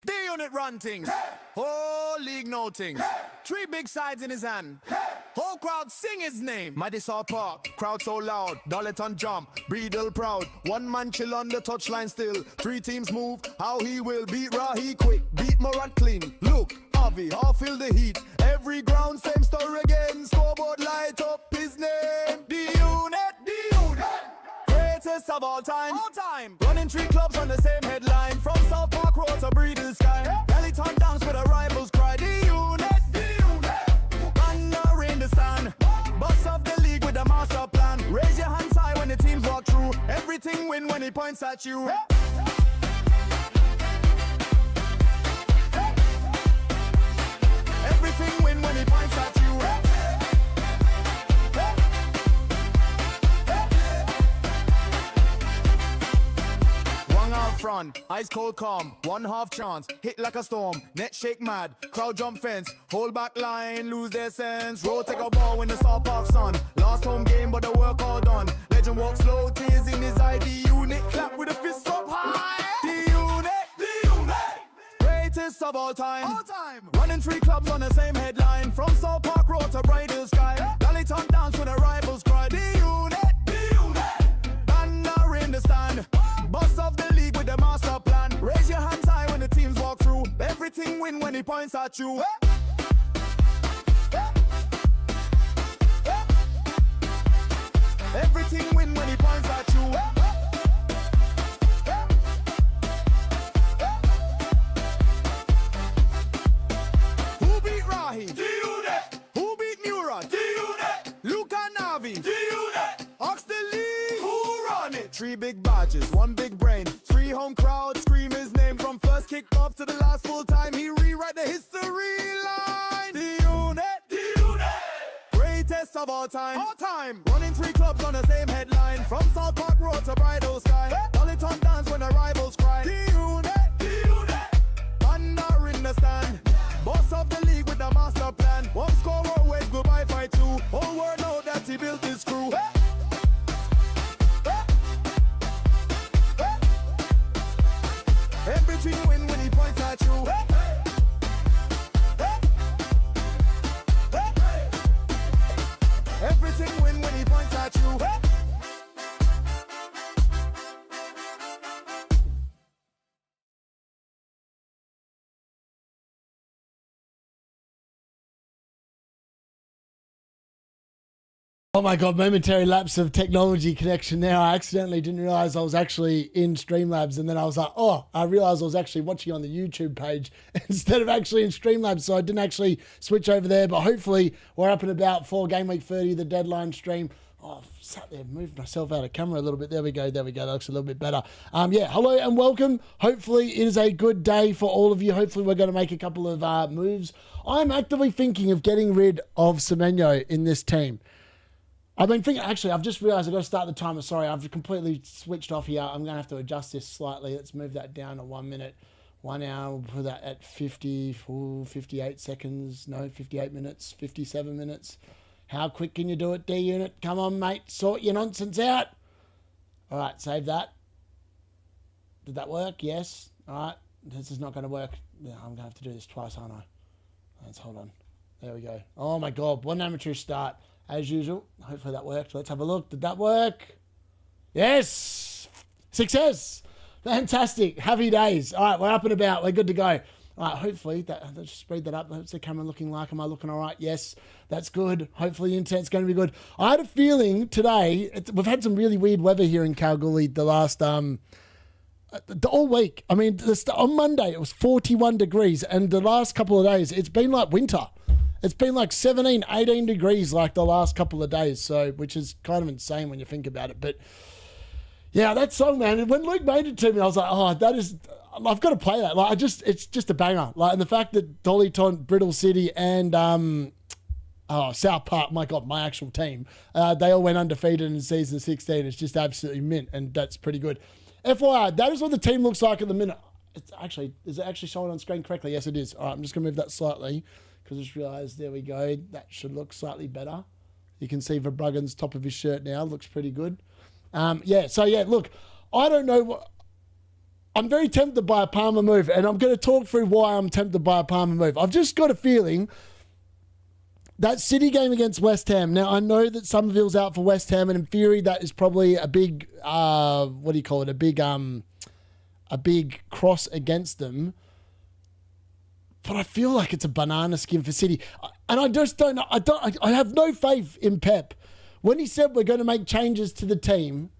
The unit run things. Whole league no things. 3 big sides in his hand. Whole crowd sing his name. Madison Park, crowd so loud. Dolleton jump, Breedle proud. 1 man chill on the touchline still. 3 teams move, how he will beat Rahi quick. Beat Morant clean. Look, Avi, how feel the heat. Every ground, same story again. Scoreboard light up his name. The unit. Greatest of all time. Running 3 clubs on the same headline. From South Park Road to Breedle Sky. Gameweek dance with the rivals cry. The unit. Banner in the stand. Boss of the league with the master plan. Raise your hands high when the teams walk through. Everything win when he points at you. Everything win when he points at you. One out front, ice cold calm, 1/2 chance, hit like a storm, net shake mad, crowd jump fence, hold back line, lose their sense, roll take a ball when the South Park sun, last home game but the work all done, legend walk slow, tears in his eye, the unit clap with a fist up high, the unit, greatest of all time, running 3 clubs on the same headline, from South Park Road to Breedle Sky, Gameweek dance with the rivals cry, the unit, banner in the stand, boss of the league with the master plan, raise your hands high when the teams walk through, everything win when he points at you. Everything win when he points at you. Who beat Rahi? The unit. Who beat Murat? The unit. Luca Navi? The unit. Ox the league? Who run it? 3 big badges, 1 big brain, 3 home crowd scream his name from first kick off to the last full time. He rewrite the history line. The unit. Greatest of all time. Running 3 clubs on the same headline. From South Park Road to Breedle Sky. Dolleton dance when the rivals cry. The unit. Banner in the stand. Boss of the league with the master plan. 1 scorer wave goodbye fight 2. Whole world know that he built his crew. Everything win when he points at you. Everything win when he points at you. Oh my God, momentary lapse of technology connection there. I accidentally didn't realize I was actually in Streamlabs, and then I was like, oh, I realized I was actually watching on the YouTube page instead of actually in Streamlabs, so I didn't actually switch over there, but hopefully we're up and about for Gameweek 30, the deadline stream. Oh, I've sat there, moved myself out of camera a little bit. There we go. That looks a little bit better. Yeah, hello and welcome. Hopefully it is a good day for all of you. Hopefully we're going to make a couple of moves. I'm actively thinking of getting rid of Semenyo in this team. I've been thinking, actually, I've just realized I've got to start the timer. Sorry, I've completely switched off here. I'm going to have to adjust this slightly. Let's move that down to 1 minute. 1 hour, we'll put that at 58 seconds. No, 58 minutes, 57 minutes. How quick can you do it, D-Unit? Come on, mate. Sort your nonsense out. All right, save that. Did that work? Yes. All right. This is not going to work. Yeah, I'm going to have to do this twice, aren't I? Let's hold on. There we go. Oh, my God. 1 amateur start. As usual, hopefully that worked. Let's have a look. Did that work? Yes! Success! Fantastic. Happy days. All right, we're up and about. We're good to go. All right, hopefully, let's speed that up. What's the camera looking like? Am I looking all right? Yes, that's good. Hopefully the internet's going to be good. I had a feeling today, we've had some really weird weather here in Kalgoorlie the last, all week. I mean, on Monday, it was 41 degrees, and the last couple of days, it's been like winter. It's been like 17, 18 degrees like the last couple of days, so which is kind of insane when you think about it. But yeah, that song, man, when Luke made it to me, I was like, oh, that is, I've got to play that. Like, it's just a banger. Like, and the fact that Dolleton, Breedle City, and South Park, my God, my actual team, they all went undefeated in season 16. It's just absolutely mint, and that's pretty good. FYI, that is what the team looks like at the minute. Is it actually showing on screen correctly? Yes, it is. All right, I'm just going to move that slightly. Because I just realised, there we go, that should look slightly better. You can see Verbruggen's top of his shirt now, looks pretty good. Yeah, so yeah, look, I don't know what... I'm very tempted by a Palmer move, and I'm going to talk through why I'm tempted by a Palmer move. I've just got a feeling that City game against West Ham. Now, I know that Somerville's out for West Ham, and in theory, that is probably a big, what do you call it? A big cross against them. But I feel like it's a banana skin for City. And I just don't know. I have no faith in Pep. When he said we're going to make changes to the team,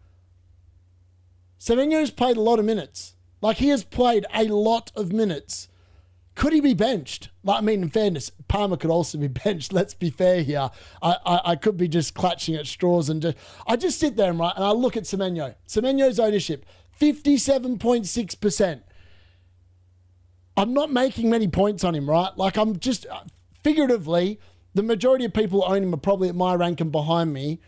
Semenyo's played a lot of minutes. Like, he has played a lot of minutes. Could he be benched? Like, I mean, in fairness, Palmer could also be benched. Let's be fair here. I could be just clutching at straws and I just sit there and I look at Semenyo. Semenyo's ownership, 57.6%. I'm not making many points on him, right? Like, I'm just, figuratively, the majority of people who own him are probably at my rank and behind me.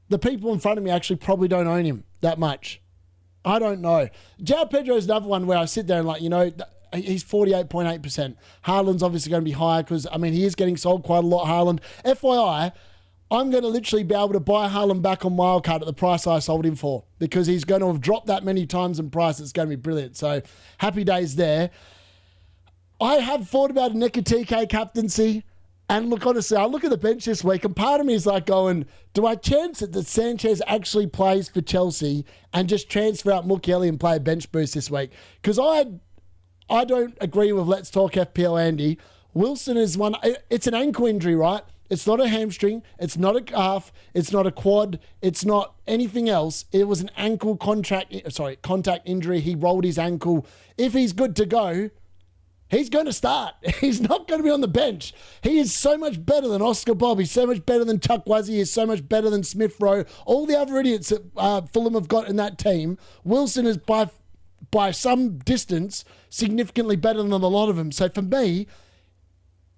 The people in front of me actually probably don't own him that much. I don't know. João Pedro is another one where I sit there and like, you know, he's 48.8%. Haaland's obviously going to be higher because, I mean, he is getting sold quite a lot, Haaland. FYI, I'm going to literally be able to buy Haaland back on Wildcard at the price I sold him for because he's going to have dropped that many times in price. It's going to be brilliant. So, happy days there. I have thought about a Nekatike captaincy. And look, honestly, I look at the bench this week and part of me is like going, do I chance it that Sanchez actually plays for Chelsea and just transfer out Mukiele and play a bench boost this week? Because I don't agree with Let's Talk FPL Andy. Wilson is one, it's an ankle injury, right? It's not a hamstring. It's not a calf. It's not a quad. It's not anything else. It was an ankle contact injury. He rolled his ankle. If he's good to go, he's going to start. He's not going to be on the bench. He is so much better than Oscar Bob. He's so much better than Chuck Wazzy. He's so much better than Smith Rowe. All the other idiots that Fulham have got in that team. Wilson is by some distance significantly better than a lot of them. So for me,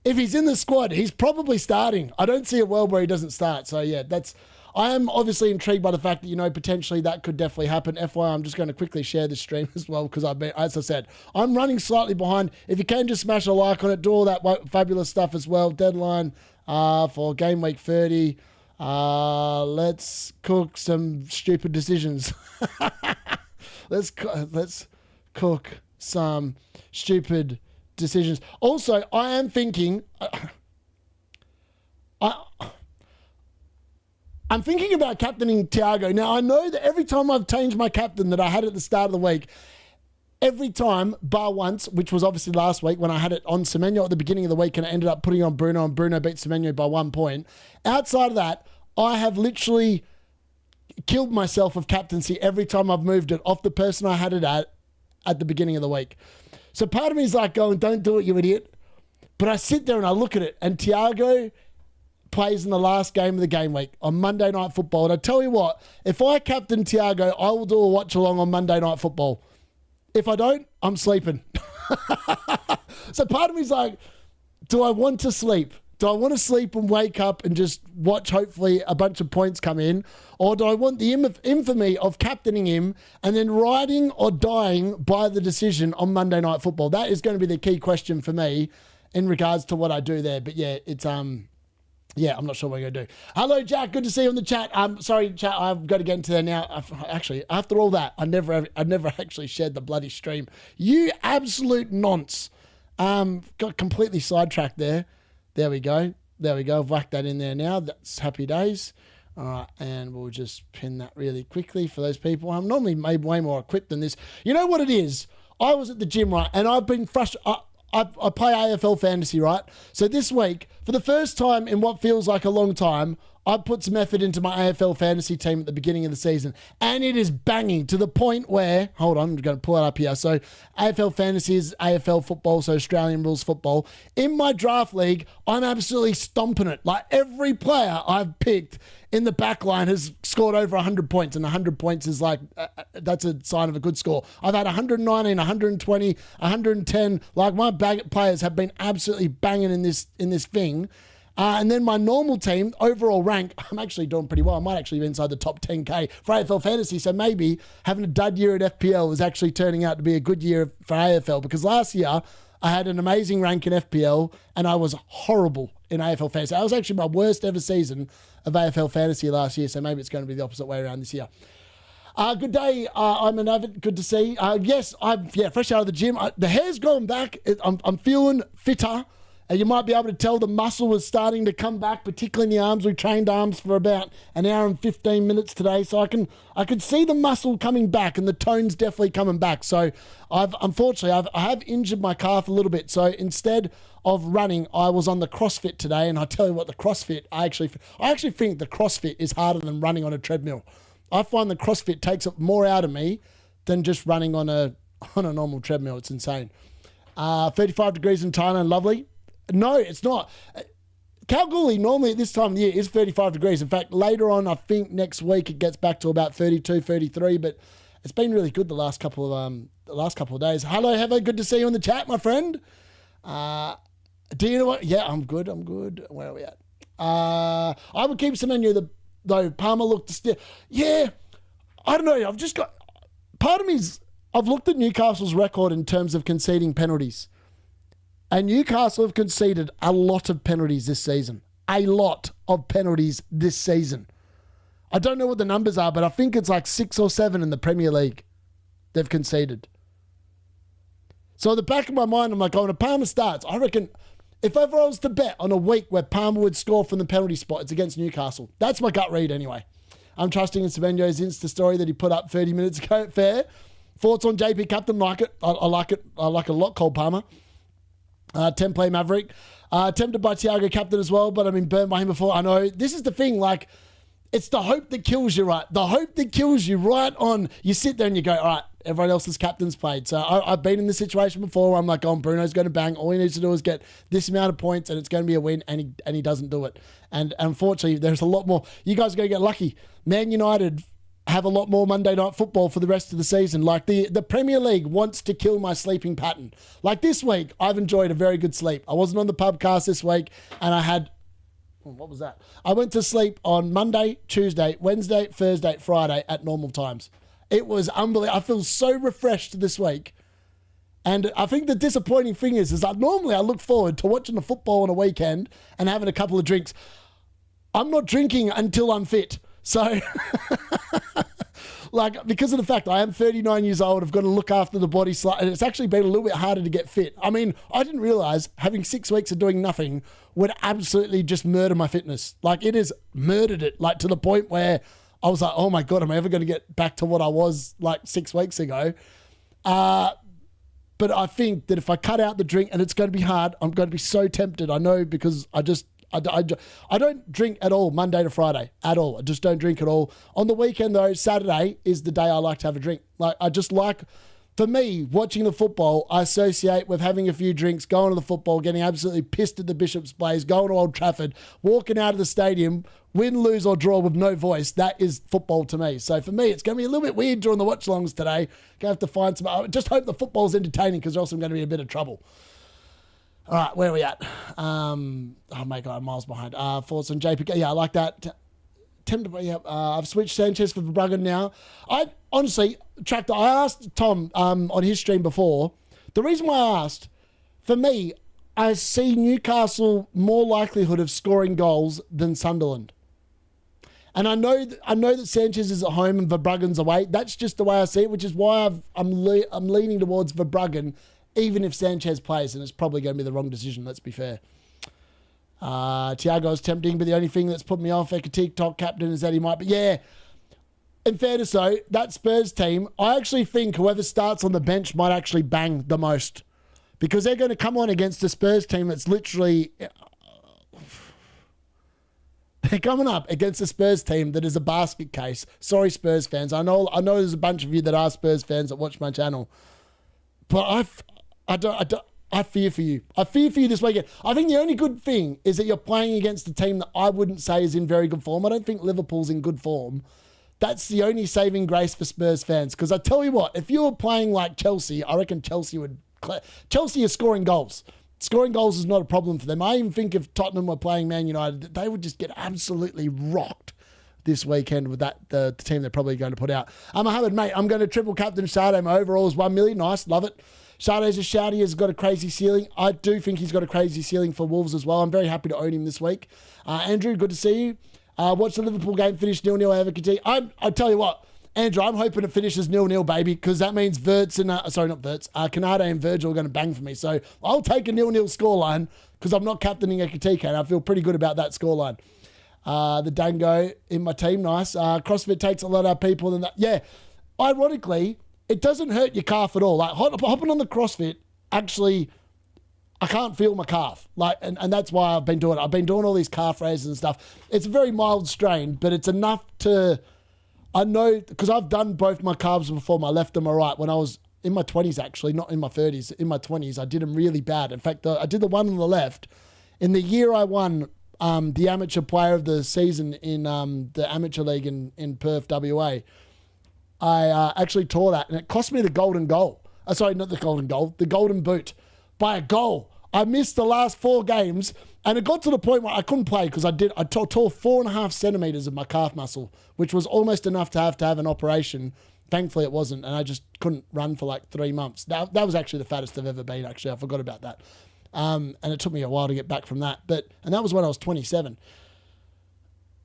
if he's in the squad, he's probably starting. I don't see a world where he doesn't start. So yeah, I am obviously intrigued by the fact that, you know, potentially that could definitely happen. FYI, I'm just going to quickly share this stream as well because as I said, I'm running slightly behind. If you can just smash a like on it, do all that fabulous stuff as well. Deadline for Gameweek 30. Let's cook some stupid decisions. Let's cook some stupid decisions. Also, I am thinking... I'm thinking about captaining Thiago. Now, I know that every time I've changed my captain that I had at the start of the week, every time, bar once, which was obviously last week when I had it on Semenyo at the beginning of the week and I ended up putting on Bruno and Bruno beat Semenyo by 1 point. Outside of that, I have literally killed myself with captaincy every time I've moved it off the person I had it at the beginning of the week. So part of me is like going, don't do it, you idiot. But I sit there and I look at it and Thiago plays in the last game of the game week on Monday Night Football. And I tell you what, if I captain Thiago, I will do a watch along on Monday Night Football. If I don't, I'm sleeping. So part of me is like, do I want to sleep? Do I want to sleep and wake up and just watch hopefully a bunch of points come in? Or do I want the infamy of captaining him and then riding or dying by the decision on Monday Night Football? That is going to be the key question for me in regards to what I do there. But yeah, it's yeah, I'm not sure what I'm going to do. Hello, Jack. Good to see you on the chat. Sorry, chat. I've got to get into there now. Actually, after all that, I never actually shared the bloody stream. You absolute nonce. Got completely sidetracked there. There we go. I've whacked that in there now. That's happy days. All right, and we'll just pin that really quickly for those people. I'm normally made way more equipped than this. You know what it is? I was at the gym, right, and I've been frustrated. I play AFL fantasy, right? So this week, for the first time in what feels like a long time, I put some effort into my AFL fantasy team at the beginning of the season, and it is banging to the point where, hold on, I'm going to pull it up here. So AFL fantasy is AFL football, so Australian rules football. In my draft league, I'm absolutely stomping it. Like every player I've picked in the back line has scored over 100 points, and 100 points is like, that's a sign of a good score. I've had 119, 120, 110. Like my players have been absolutely banging in this thing. And then my normal team, overall rank, I'm actually doing pretty well. I might actually be inside the top 10K for AFL fantasy. So maybe having a dud year at FPL is actually turning out to be a good year for AFL, because last year I had an amazing rank in FPL and I was horrible in AFL fantasy. That was actually my worst ever season of AFL fantasy last year. So maybe it's going to be the opposite way around this year. Good day. I'm an avid. Good to see. Yes, I'm fresh out of the gym. The hair's gone back. I'm feeling fitter. You might be able to tell the muscle was starting to come back, particularly in the arms. We trained arms for about an hour and 15 minutes today, so I could see the muscle coming back and the tone's definitely coming back. So unfortunately I have injured my calf a little bit. So instead of running, I was on the CrossFit today, and I tell you what, the CrossFit I actually think the CrossFit is harder than running on a treadmill. I find the CrossFit takes up more out of me than just running on a normal treadmill. It's insane. 35 degrees in Thailand, lovely. No, it's not. Kalgoorlie normally at this time of the year is 35 degrees. In fact, later on, I think next week it gets back to about 32, 33, but it's been really good the last couple of days. Hello, Heather. Good to see you in the chat, my friend. Do you know what? Yeah, I'm good. Where are we at? I would keep Semenyo though. Palmer looked still. Yeah, I don't know. Part of me's, I've looked at Newcastle's record in terms of conceding penalties. And Newcastle have conceded a lot of penalties this season. A lot of penalties this season. I don't know what the numbers are, but I think it's like 6 or 7 in the Premier League they've conceded. So at the back of my mind, I'm like, when Palmer starts, I reckon if ever I was to bet on a week where Palmer would score from the penalty spot, it's against Newcastle. That's my gut read anyway. I'm trusting in Semenyo's Insta story that he put up 30 minutes ago. Fair. Thoughts on JP Captain? Like it. I like it. I like it a lot, Cole Palmer. 10-play Maverick. Tempted by Thiago Captain as well, but I've been burnt by him before. I know. This is the thing, like, it's the hope that kills you, right? The hope that kills you right on. You sit there and you go, all right, everyone else's captain's played. So I've been in this situation before where I'm like, oh, Bruno's going to bang. All he needs to do is get this amount of points and it's going to be a win, and he doesn't do it. And unfortunately, there's a lot more. You guys are going to get lucky. Man United have a lot more Monday Night Football for the rest of the season. Like the Premier League wants to kill my sleeping pattern. Like this week, I've enjoyed a very good sleep. I wasn't on the pubcast this week, and I had, what was that? I went to sleep on Monday, Tuesday, Wednesday, Thursday, Friday at normal times. It was unbelievable. I feel so refreshed this week. And I think the disappointing thing is that normally I look forward to watching the football on a weekend and having a couple of drinks. I'm not drinking until I'm fit. So, like, because of the fact I am 39 years old, I've got to look after the body slightly, and it's actually been a little bit harder to get fit. I mean, I didn't realize having 6 weeks of doing nothing would absolutely just murder my fitness. Like, it has murdered it, like, to the point where I was like, oh my God, am I ever going to get back to what I was like 6 weeks ago? But I think that if I cut out the drink, and it's going to be hard, I'm going to be so tempted. I know, because I don't drink at all Monday to Friday, at all. I just don't drink at all. On the weekend, though, Saturday is the day I like to have a drink. Like, I just like, for me, watching the football, I associate with having a few drinks, going to the football, getting absolutely pissed at the Bishop's Place, going to Old Trafford, walking out of the stadium, win, lose or draw with no voice. That is football to me. So for me, it's going to be a little bit weird during the watchalongs today. Going to have to find some, I just hope the football's entertaining, because else I'm going to be in a bit of trouble. All right, where are we at? Oh my God, I'm miles behind. Thoughts on JPK? Yeah, I like that. I've switched Sanchez for Verbruggen now. I honestly, Tractor, I asked Tom on his stream before. The reason why I asked, for me, I see Newcastle more likelihood of scoring goals than Sunderland. And I know that Sanchez is at home and Verbruggen's away. That's just the way I see it, which is why I'm leaning towards Verbruggen, even if Sanchez plays, and it's probably going to be the wrong decision, let's be fair. Thiago's tempting, but the only thing that's put me off TikTok captain is that he might be. Yeah, in fairness though, that Spurs team, I actually think whoever starts on the bench might actually bang the most, because they're going to come on against a Spurs team that's literally... They're coming up against a Spurs team that is a basket case. Sorry, Spurs fans. I know there's a bunch of you that are Spurs fans that watch my channel, but I fear for you. I fear for you this weekend. I think the only good thing is that you're playing against a team that I wouldn't say is in very good form. I don't think Liverpool's in good form. That's the only saving grace for Spurs fans. Because I tell you what, if you were playing like Chelsea, I reckon Chelsea is scoring goals. Scoring goals is not a problem for them. I even think if Tottenham were playing Man United, they would just get absolutely rocked this weekend with that the team they're probably going to put out. Mohammed, mate, I'm going to triple captain Sade. My overall is 1 million. Nice, love it. Sade's a shouty, has got a crazy ceiling. I do think he's got a crazy ceiling for Wolves as well. I'm very happy to own him this week. Andrew, good to see you. Watch the Liverpool game, finish 0-0, have a critique. I tell you what, Andrew, I'm hoping it finishes 0-0, baby, because that means Kanade and Virgil are going to bang for me. So I'll take a 0-0 scoreline because I'm not captaining Ekatike, and I feel pretty good about that scoreline. The Dango in my team, nice. CrossFit takes a lot of people. And that, yeah, ironically, it doesn't hurt your calf at all. Like hopping on the CrossFit, actually, I can't feel my calf. Like, and that's why I've been doing it. I've been doing all these calf raises and stuff. It's a very mild strain, but it's enough to... I know, because I've done both my calves before, my left and my right, when I was in my 20s, actually, not in my 30s. In my 20s, I did them really bad. In fact, I did the one on the left. In the year I won the amateur player of the season in the amateur league in Perth, WA, I actually tore that, and it cost me the golden goal. Sorry, not the golden goal, the golden boot by a goal. I missed the last 4 games, and it got to the point where I couldn't play because I tore 4.5 centimeters of my calf muscle, which was almost enough to have an operation. Thankfully, it wasn't, and I just couldn't run for like 3 months. That was actually the fattest I've ever been, actually. I forgot about that. And it took me a while to get back from that. And that was when I was 27.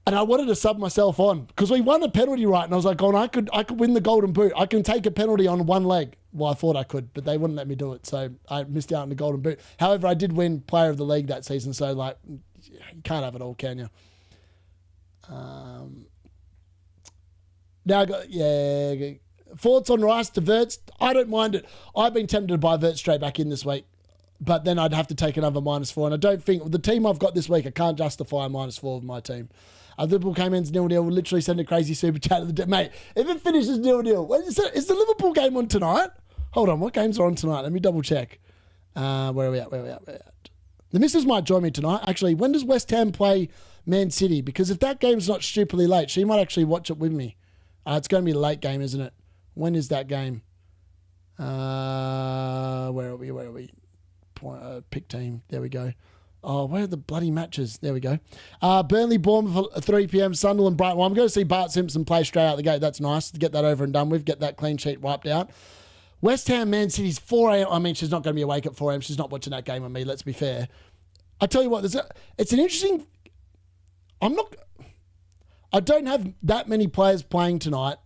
And I wanted to sub myself on because we won a penalty right, and I was like, I could win the golden boot. I can take a penalty on one leg. Well, I thought I could, but they wouldn't let me do it, so I missed out on the golden boot. However, I did win player of the league that season, so like, you can't have it all, can you? Now I got thoughts on Rice to Verts. I don't mind it. I've been tempted to buy Verts straight back in this week, but then I'd have to take another -4, and I don't think the team I've got this week, I can't justify a -4 with my team. Liverpool came in 0-0. We'll literally send a crazy super chat to the mate. If it finishes 0-0, is the Liverpool game on tonight? Hold on, what games are on tonight? Let me double check. Where are we at? The missus might join me tonight. Actually, when does West Ham play Man City? Because if that game's not stupidly late, she might actually watch it with me. It's going to be a late game, isn't it? When is that game? Where are we? Pick team. There we go. Oh, where are the bloody matches? There we go. Burnley, Bournemouth at 3 p.m. Sunderland, Brighton. Well, I'm going to see Bart Simpson play straight out the gate. That's nice to get that over and done with. Get that clean sheet wiped out. West Ham, Man City's 4 a.m. I mean, she's not going to be awake at 4 a.m. She's not watching that game with me, let's be fair. I tell you what, it's an interesting... I don't have that many players playing tonight.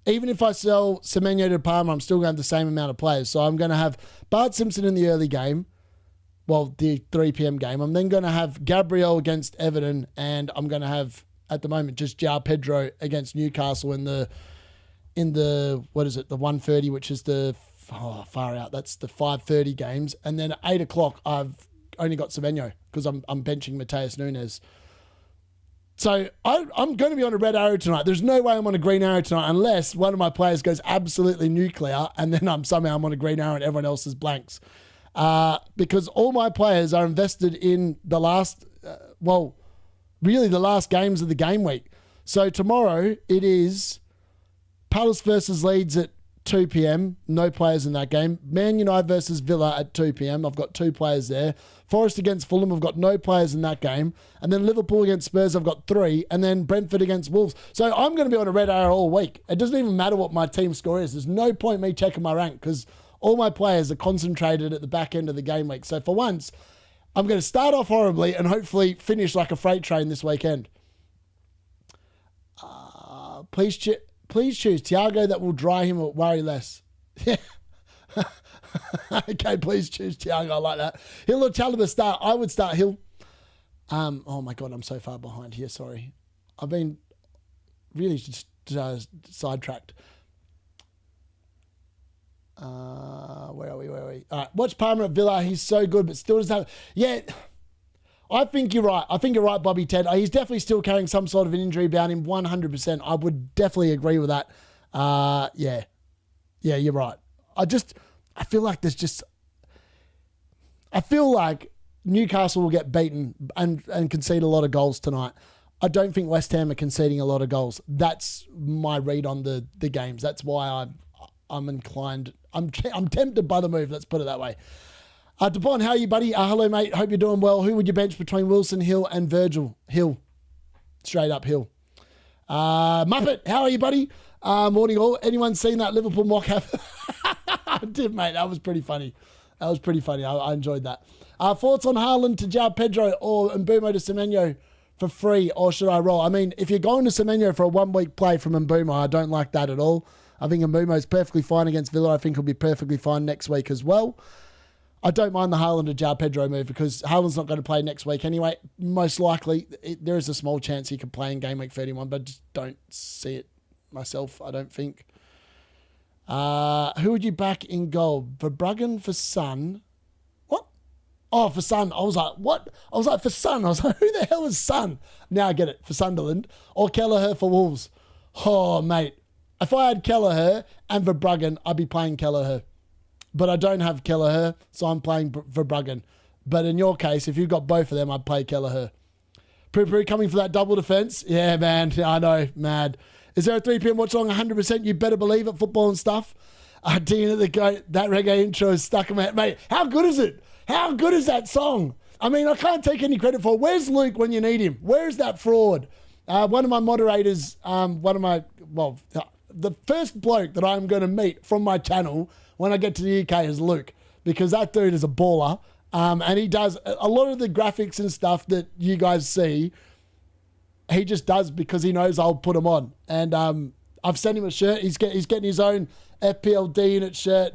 Even if I sell Semenyo to Palmer, I'm still going to have the same amount of players. So I'm going to have Bart Simpson in the early game. Well, the 3 p.m. game. I'm then going to have Gabriel against Everton, and I'm going to have, at the moment, just João Pedro against Newcastle in the what is it, the 1:30, which is the far out. That's the 5:30 games, and then at 8 o'clock I've only got Semenyo because I'm benching Mateus Nunes. So I'm going to be on a red arrow tonight. There's no way I'm on a green arrow tonight unless one of my players goes absolutely nuclear, and then I'm on a green arrow and everyone else is blanks. Because all my players are invested in the last, really the last games of the game week. So tomorrow it is Palace versus Leeds at 2 p.m. No players in that game. Man United versus Villa at 2 p.m. I've got 2 players there. Forest against Fulham, I've got no players in that game. And then Liverpool against Spurs, I've got 3. And then Brentford against Wolves. So I'm going to be on a red arrow all week. It doesn't even matter what my team score is. There's no point me checking my rank because all my players are concentrated at the back end of the game week. So for once, I'm going to start off horribly and hopefully finish like a freight train this weekend. Please choose Thiago, that will dry him or worry less. Okay, please choose Thiago. I like that. Hill or Chalobah start? I would start Hill. Oh my God, I'm so far behind here. Sorry. I've been really just sidetracked. Where are we? All right, watch Palmer at Villa. He's so good, but still doesn't have... Yeah, I think you're right. I think you're right, Bobby Ted. He's definitely still carrying some sort of an injury about him, 100%. I would definitely agree with that. Yeah, you're right. I feel like I feel like Newcastle will get beaten and concede a lot of goals tonight. I don't think West Ham are conceding a lot of goals. That's my read on the games. That's why I'm inclined. I'm tempted by the move. Let's put it that way. Dupont, how are you, buddy? Hello, mate. Hope you're doing well. Who would you bench between Wilson, Hill, and Virgil? Hill. Straight up Hill. Muppet, how are you, buddy? Morning all. Anyone seen that Liverpool mock-up? I did, mate. That was pretty funny. I enjoyed that. Thoughts on Haaland to João Pedro or Mbeumo to Semenyo for free or should I roll? I mean, if you're going to Semenyo for a 1 week play from Mbeumo, I don't like that at all. I think Mbeumo is perfectly fine against Villa. I think he'll be perfectly fine next week as well. I don't mind the Haaland to João Pedro move because Haaland's not going to play next week anyway. Most likely, there is a small chance he could play in Game Week 31, but I just don't see it myself, I don't think. Who would you back in goal? Verbruggen for Son? What? Oh, for Son. I was like, what? I was like, for Son. I was like, who the hell is Son? Now I get it. For Sunderland. Or Kelleher for Wolves. Oh, mate. If I had Kelleher and Verbruggen, I'd be playing Kelleher. But I don't have Kelleher, so I'm playing Verbruggen. But in your case, if you've got both of them, I'd play Kelleher. Poo-poo coming for that double defense. Yeah, man. I know. Mad. Is there a 3 p.m. watch along? 100%. You better believe it. Football and stuff. Dean at the goat. That reggae intro is stuck in my head. Mate, how good is it? How good is that song? I mean, I can't take any credit for it. Where's Luke when you need him? Where's that fraud? One of my moderators, the first bloke that I'm going to meet from my channel when I get to the UK is Luke, because that dude is a baller. And he does a lot of the graphics and stuff that you guys see. He just does because he knows I'll put them on. And I've sent him a shirt. He's getting his own FPLD unit shirt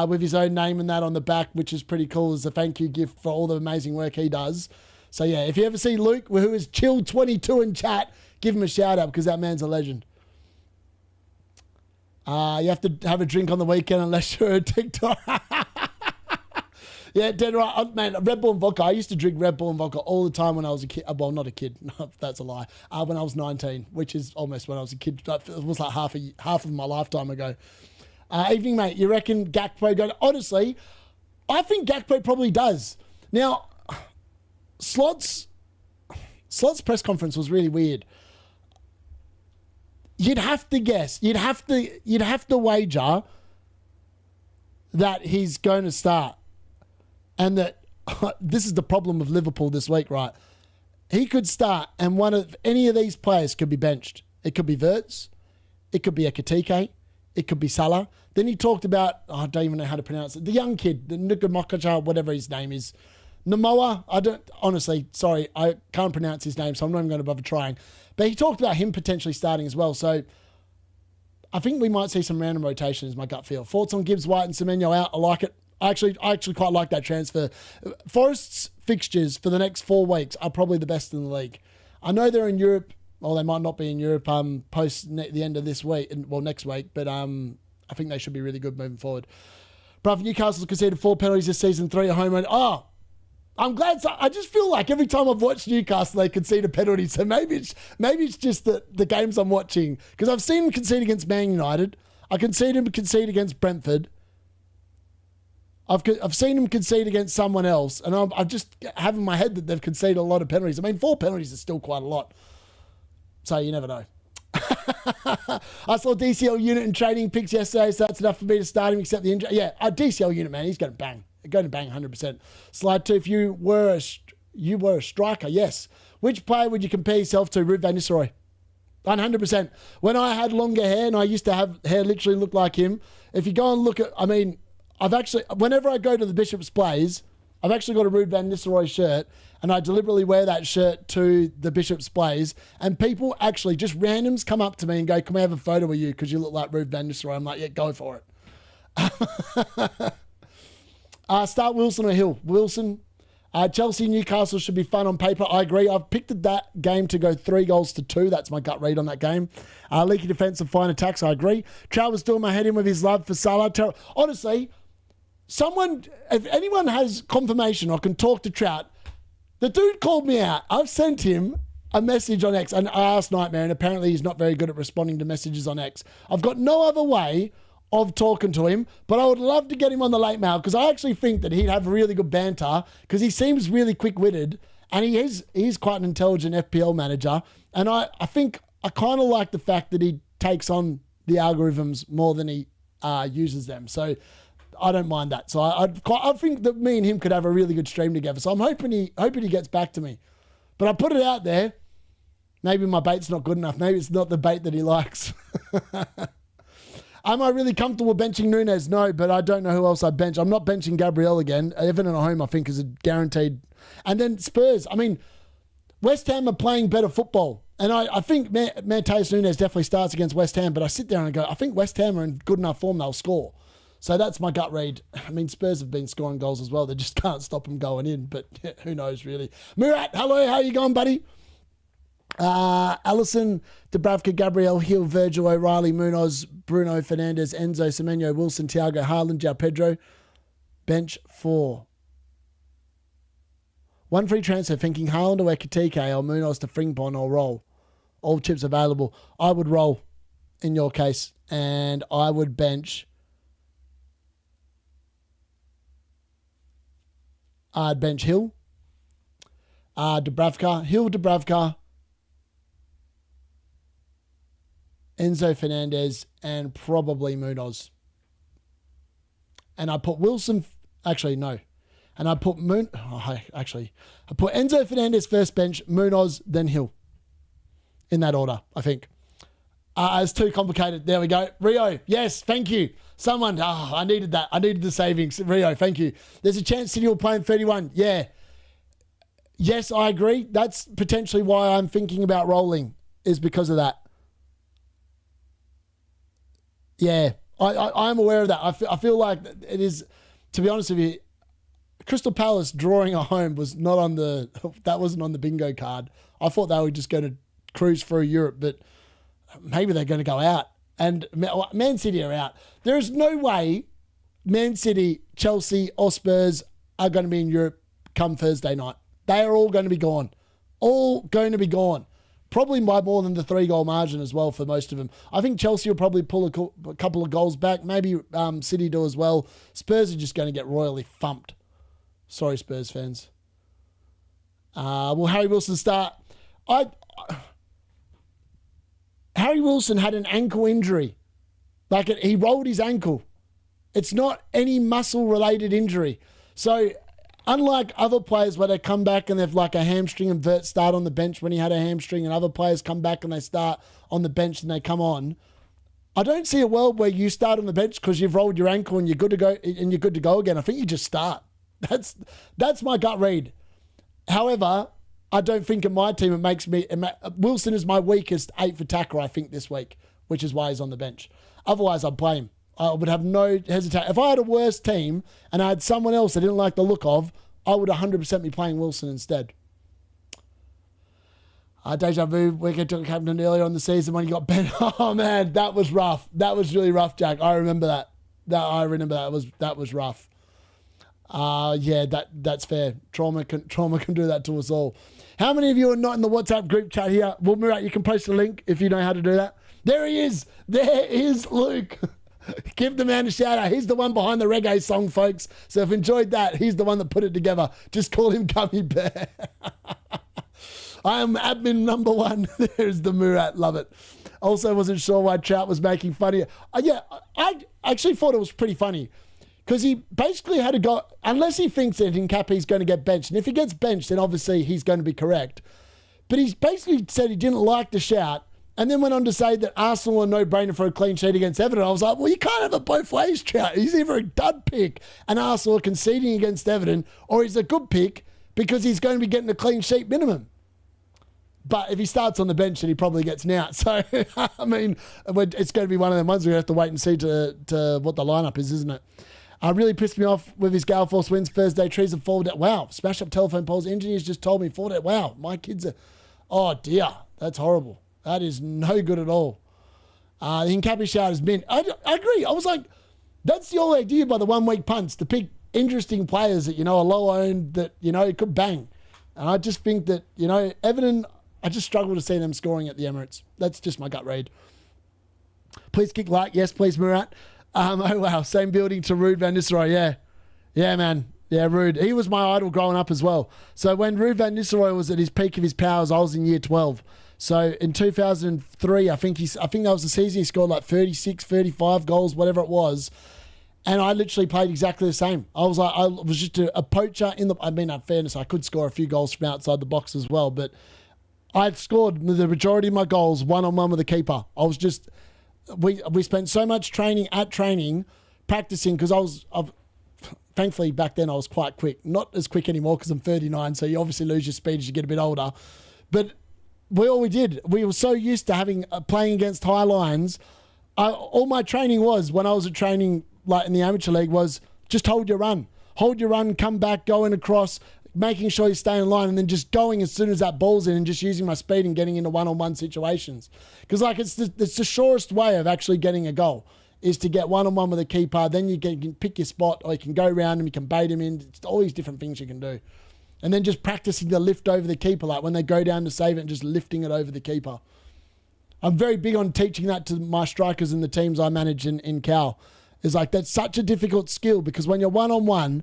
with his own name and that on the back, which is pretty cool as a thank you gift for all the amazing work he does. So yeah, if you ever see Luke, who is Chill22 in chat, give him a shout out because that man's a legend. You have to have a drink on the weekend unless you're a TikTok. Yeah, dead right. Man, Red Bull and vodka. I used to drink Red Bull and vodka all the time when I was a kid. Well, not a kid. No, that's a lie. When I was 19, which is almost when I was a kid. It was like half of my lifetime ago. Evening, mate. You reckon Gakpo go? Honestly, I think Gakpo probably does. Now, Slot's press conference was really weird. You'd have to guess. You'd have to wager that he's going to start. And that this is the problem of Liverpool this week, right? He could start and any of these players could be benched. It could be Wirtz. It could be Ekitike. It could be Salah. Then he talked about, I don't even know how to pronounce it, the young kid, the Nukamokacha, whatever his name is. Namoa, sorry, I can't pronounce his name, so I'm not even going to bother trying. But he talked about him potentially starting as well. So I think we might see some random rotation is my gut feel. Thoughts on Gibbs, White and Semenyo out? I like it. I actually quite like that transfer. Forest's fixtures for the next 4 weeks are probably the best in the league. I know they're in Europe. Well, they might not be in Europe post the end of this week, next week. But I think they should be really good moving forward. Bruv, Newcastle's conceded 4 penalties this season, 3 at home. I'm glad. I just feel like every time I've watched Newcastle, they concede a penalty. So maybe it's just the games I'm watching. Because I've seen them concede against Man United. I can see them concede against Brentford. I've seen them concede against someone else, and I just have in my head that they've conceded a lot of penalties. I mean, 4 penalties is still quite a lot. So you never know. I saw DCL unit in training picks yesterday, so that's enough for me to start him, except the injury. Yeah, DCL unit, man, he's going to bang. Going to bang 100%. Slide 2, if you were a striker, yes. Which player would you compare yourself to? Ruud van Nistelrooy. 100%. When I had longer hair, and I used to have hair literally look like him, if you go and look at, whenever I go to the Bishop's Plays, I've actually got a Ruud van Nistelrooy shirt, and I deliberately wear that shirt to the Bishop's Plays, and people actually, just randoms, come up to me and go, can we have a photo with you because you look like Ruud van Nistelrooy? I'm like, yeah, go for it. Start Wilson or Hill? Wilson. Chelsea, Newcastle should be fun on paper. I agree. I've picked that game to go 3-2. That's my gut read on that game. Leaky defense and fine attacks. I agree. Trout was doing my head in with his love for Salah. Honestly, if anyone has confirmation or can talk to Trout, the dude called me out. I've sent him a message on X, and I asked Nightmare, and apparently he's not very good at responding to messages on X. I've got no other way of talking to him, but I would love to get him on the late mail because I actually think that he'd have really good banter because he seems really quick-witted and he's quite an intelligent FPL manager. And I think I kind of like the fact that he takes on the algorithms more than he uses them. So I don't mind that. So I think that me and him could have a really good stream together. So I'm hoping he gets back to me. But I put it out there. Maybe my bait's not good enough. Maybe it's not the bait that he likes. Am I really comfortable benching Nunes? No, but I don't know who else I'd bench. I'm not benching Gabriel again. Everton at home, I think, is a guaranteed. And then Spurs. I mean, West Ham are playing better football. And I think Mateus Nunes definitely starts against West Ham, but I sit there and I go, I think West Ham are in good enough form, they'll score. So that's my gut read. I mean, Spurs have been scoring goals as well. They just can't stop them going in, but yeah, who knows, really. Murat, hello, how you going, buddy? Allison, Dubravka, Gabriel, Hill, Virgil, O'Reilly, Munoz, Bruno, Fernandes, Enzo, Semenyo, Wilson, Thiago, Haaland, João Pedro. Bench 4. One free transfer, thinking Haaland or Ekitike or Munoz to Frimpong or roll. All chips available. I would roll in your case, and I would bench. I'd bench Hill, Dubravka, Enzo Fernandez, and probably Munoz. And I put Wilson, actually, no. And I put I put Enzo Fernandez first bench, Munoz, then Hill. In that order, I think. It's too complicated. There we go. Rio, yes, thank you. Someone, I needed that. I needed the savings. Rio, thank you. There's a chance City will play in 31. Yeah. Yes, I agree. That's potentially why I'm thinking about rolling, is because of that. Yeah, I'm aware of that. I feel like it is, to be honest with you, Crystal Palace drawing a home was not on that wasn't on the bingo card. I thought they were just going to cruise through Europe, but maybe they're going to go out. And Man City are out. There is no way Man City, Chelsea, or Spurs are going to be in Europe come Thursday night. They are all going to be gone. All going to be gone. Probably by more than the 3-goal margin as well for most of them. I think Chelsea will probably pull a couple of goals back. Maybe City do as well. Spurs are just going to get royally thumped. Sorry, Spurs fans. Will Harry Wilson start? Harry Wilson had an ankle injury. He rolled his ankle. It's not any muscle-related injury. So, unlike other players where they come back and they've like a hamstring and Vert start on the bench when he had a hamstring, and other players come back and they start on the bench and they come on, I don't see a world where you start on the bench because you've rolled your ankle and you're good to go again. I think you just start. That's my gut read. However, I don't think in my team it makes me... Wilson is my weakest 8 attacker, I think, this week, which is why he's on the bench. Otherwise, I'd play him. I would have no hesitation. If I had a worse team and I had someone else I didn't like the look of, I would 100% be playing Wilson instead. Deja vu, Wicked took a captain earlier on the season when he got bent. Oh, man, that was rough. That was really rough, Jack. I remember that. That was rough. Yeah, that's fair. Trauma can do that to us all. How many of you are not in the WhatsApp group chat here? Well, Murat, you can post a link if you know how to do that. There he is. There is Luke. Give the man a shout out. He's the one behind the reggae song, folks. So if you enjoyed that, he's the one that put it together. Just call him Gummy Bear. I am admin number 1. There's the Murat. Love it. Also, wasn't sure why Trout was making funny. Yeah, I actually thought it was pretty funny. Because he basically had to go, unless he thinks that in Cap he's going to get benched. And if he gets benched, then obviously he's going to be correct. But he's basically said he didn't like the shout and then went on to say that Arsenal are no-brainer for a clean sheet against Everton. I was like, well, you can't have it both ways, Trout. He's either a dud pick and Arsenal are conceding against Everton, or he's a good pick because he's going to be getting a clean sheet minimum. But if he starts on the bench, then he probably gets out. So, I mean, it's going to be one of them ones we have to wait and see to what the lineup is, isn't it? Really pissed me off with his Gale Force wins Thursday. Trees have fallen down. Wow. Smash up telephone poles. Engineers just told me 4 down. Wow. My kids are... Oh, dear. That's horrible. That is no good at all. The Hincapi shout has been... I agree. I was like, that's the whole idea by the 1 week punts, to pick interesting players that, are low owned, that, could bang. And I just think that, Everton, I just struggle to see them scoring at the Emirates. That's just my gut read. Please kick like. Yes, please, Murat. Oh, wow. Same building to Ruud van Nistelrooy. Yeah. Yeah, man. Yeah, Ruud. He was my idol growing up as well. So when Ruud van Nistelrooy was at his peak of his powers, I was in year 12. So in 2003, I think that was the season he scored like 36, 35 goals, whatever it was. And I literally played exactly the same. I was just a poacher in fairness, I could score a few goals from outside the box as well, but I'd scored the majority of my goals one-on-one with the keeper. I was just... We spent so much training practicing, because thankfully back then I was quite quick. Not as quick anymore because I'm 39, so you obviously lose your speed as you get a bit older. But all we did, we were so used to having playing against high lines. All my training was, when I was at training like in the amateur league, was just hold your run. Hold your run, come back, going across, making sure you stay in line, and then just going as soon as that ball's in and just using my speed and getting into one-on-one situations. Because like it's the surest way of actually getting a goal is to get one-on-one with a keeper. Then you can pick your spot, or you can go around him, you can bait him in. It's all these different things you can do. And then just practicing the lift over the keeper, like when they go down to save it and just lifting it over the keeper. I'm very big on teaching that to my strikers and the teams I manage in Cal. It's like, that's such a difficult skill, because when you're one-on-one,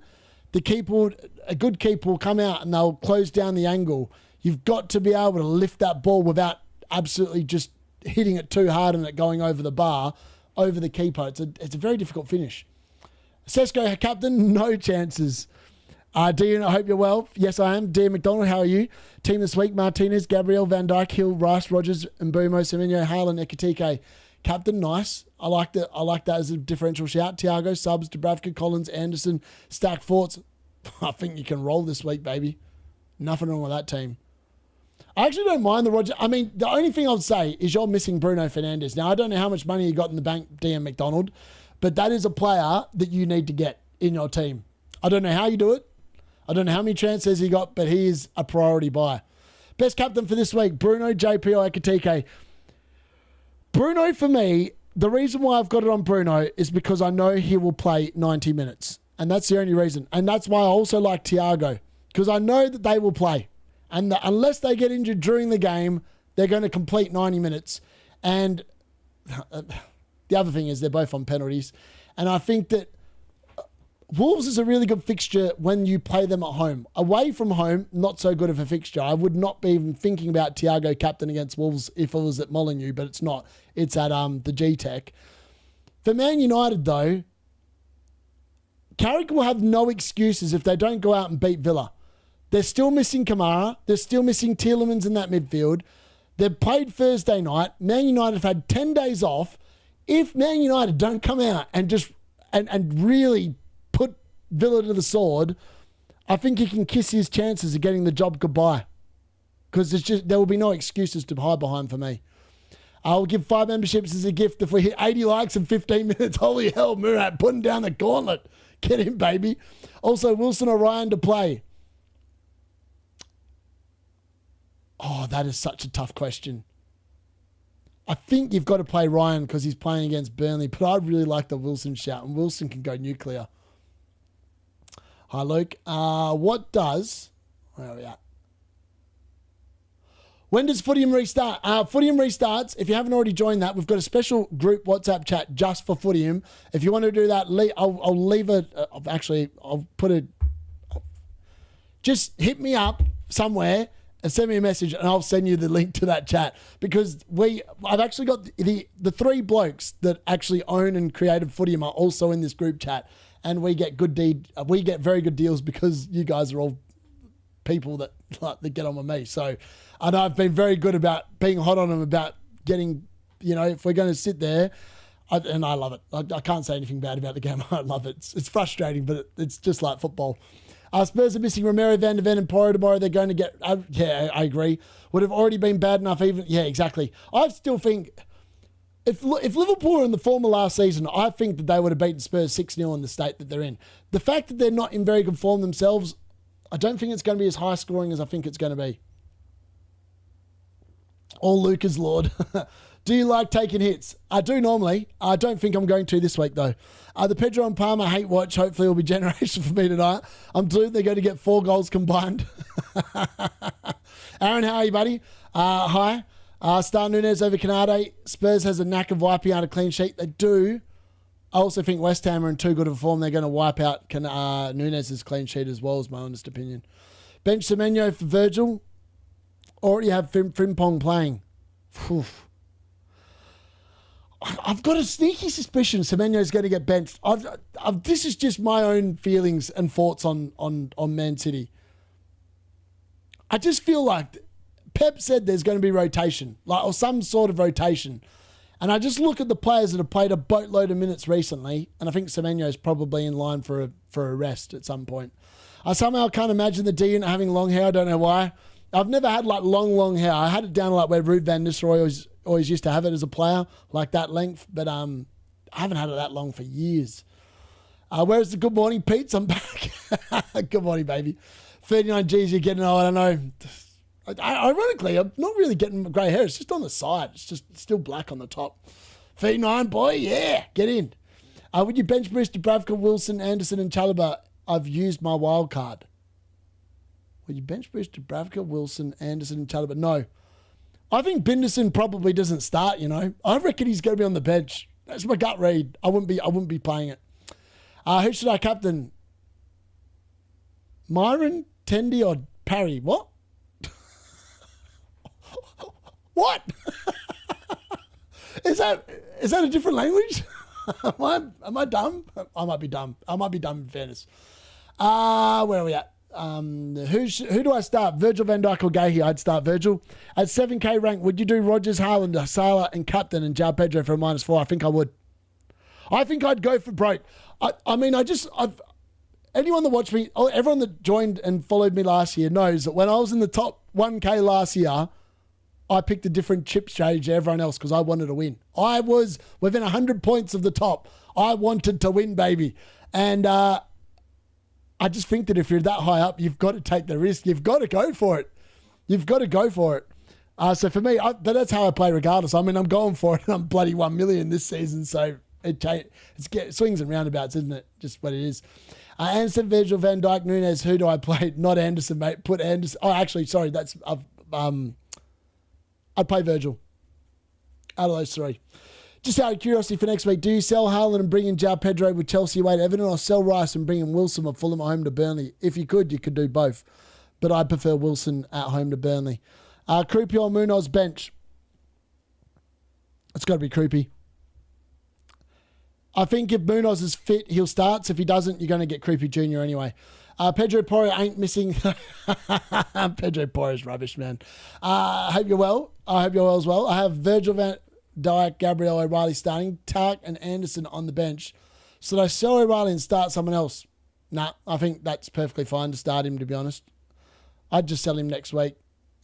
a good keeper will come out and they'll close down the angle. You've got to be able to lift that ball without absolutely just hitting it too hard and it going over the bar, over the keeper. It's a very difficult finish. Sesko, captain, no chances. Dean, I hope you're well. Yes, I am. Dean McDonald, how are you? Team this week, Martinez, Gabriel, Van Dijk, Hill, Rice, Rogers, Mbumo, Semenyo, Haaland, Ekitike. Captain, nice. I like that as a differential shout. Thiago, Subs, Dubravka, Collins, Anderson, Stack, Forts. I think you can roll this week, baby. Nothing wrong with that team. I actually don't mind the Roger. I mean, the only thing I'd say is you're missing Bruno Fernandes. Now, I don't know how much money you got in the bank, DM McDonald, but that is a player that you need to get in your team. I don't know how you do it. I don't know how many transfers he got, but he is a priority buy. Best captain for this week, Bruno, JP or Ekitike. Bruno, for me, the reason why I've got it on Bruno is because I know he will play 90 minutes. And that's the only reason. And that's why I also like Thiago, because I know that they will play. And unless they get injured during the game, they're going to complete 90 minutes. And the other thing is they're both on penalties. And I think that Wolves is a really good fixture when you play them at home. Away from home, not so good of a fixture. I would not be even thinking about Thiago captain against Wolves if it was at Molineux, but it's not. It's at the G-Tech. For Man United, though, Carrick will have no excuses if they don't go out and beat Villa. They're still missing Kamara. They're still missing Tielemans in that midfield. They've played Thursday night. Man United have had 10 days off. If Man United don't come out and just and really put Villa to the sword, I think he can kiss his chances of getting the job goodbye. Because there will be no excuses to hide behind for me. I'll give 5 memberships as a gift if we hit 80 likes in 15 minutes. Holy hell, Murat, putting down the gauntlet. Get him, baby. Also, Wilson or Ryan to play. Oh, that is such a tough question. I think you've got to play Ryan because he's playing against Burnley, but I really like the Wilson shout, and Wilson can go nuclear. Hi, Luke. Where are we at? When does Footium restart? Footium restarts. If you haven't already joined that, we've got a special group WhatsApp chat just for Footium. If you want to do that, I'll leave it. I'll put it. Just hit me up somewhere and send me a message, and I'll send you the link to that chat, because I've actually got the 3 blokes that actually own and created Footium are also in this group chat, and we get very good deals because you guys are all people that get on with me. So I know I've been very good about being hot on them about getting, if we're going to sit there, and I love it. I can't say anything bad about the game. I love it. It's frustrating, but it's just like football. Spurs are missing Romero, Van de Ven, and Porro tomorrow. They're going to get... yeah, I agree. Would have already been bad enough even... Yeah, exactly. I still think... If Liverpool were in the form of last season, I think that they would have beaten Spurs 6-0 in the state that they're in. The fact that they're not in very good form themselves, I don't think it's going to be as high scoring as I think it's going to be. All Lucas Lord. Do you like taking hits? I do normally. I don't think I'm going to this week, though. The Pedro and Palmer hate watch hopefully will be generation for me tonight. I'm doomed. They're going to get 4 goals combined. Aaron, how are you, buddy? Hi. Star Nunes over Canade. Spurs has a knack of wiping out a clean sheet. They do. I also think West Ham are in too good of a form. They're going to wipe out Nunes' clean sheet as well, is my honest opinion. Bench Semenyo for Virgil. Already have Frimpong playing. Whew. I've got a sneaky suspicion Semenyo's going to get benched. This is just my own feelings and thoughts on Man City. I just feel like Pep said there's going to be rotation, or some sort of rotation. And I just look at the players that have played a boatload of minutes recently, and I think Semenyo's probably in line for a rest at some point. I somehow can't imagine the D unit having long hair. I don't know why. I've never had like long hair. I had it down like where Ruud van Nistelrooy always used to have it as a player, like that length. But I haven't had it that long for years. Where's the good morning, Pete? I'm back. Good morning, baby. 39 G's, you're getting old. I don't know. Ironically, I'm not really getting grey hair. It's just on the side. It's just still black on the top. 39, boy, yeah, get in. Would you bench boost Dubravka, Wilson, Anderson, and Chalobah? I've used my wild card. Would you bench boost Dubravka, Wilson, Anderson, and Chalobah? No. I think Binderson probably doesn't start, you know. I reckon he's going to be on the bench. That's my gut read. I wouldn't be playing it. Who should I captain? Myron, Tendy, or Parry? What? What? Is that a different language? Am I dumb? I might be dumb. I might be dumb in fairness. Where are we at? Who do I start? Virgil van Dijk or Gahey? I'd start Virgil. At 7K rank, would you do Rogers, Haaland, Salah, and captain and João Pedro for a -4? I think I would. I think I'd go for broke. Anyone that watched me, everyone that joined and followed me last year knows that when I was in the top 1K last year, I picked a different chip strategy to everyone else because I wanted to win. I was within 100 points of the top. I wanted to win, baby. And I just think that if you're that high up, you've got to take the risk. You've got to go for it. You've got to go for it. So for me, but that's how I play regardless. I mean, I'm going for it and I'm bloody 1 million this season. So it swings and roundabouts, isn't it? Just what it is. Anderson, Virgil, Van Dijk, Nunes. Who do I play? Not Anderson, mate. Put Anderson. Oh, actually, sorry. I'd play Virgil out of those three. Just out of curiosity for next week, do you sell Haaland and bring in João Pedro with Chelsea away to Everton, or sell Rice and bring in Wilson or Fulham at home to Burnley? If you could do both. But I prefer Wilson at home to Burnley. Krupi or Munoz bench? It's got to be Krupi. I think if Munoz is fit, he'll start. So if he doesn't, you're going to get Krupi Jr. anyway. Pedro Porro ain't missing. Pedro Porro's rubbish, man. I hope you're well. I hope you're well as well. I have Virgil van Dijk, Gabriel O'Reilly starting, Tark and Anderson on the bench. Should I sell O'Reilly and start someone else? Nah, I think that's perfectly fine to start him, to be honest. I'd just sell him next week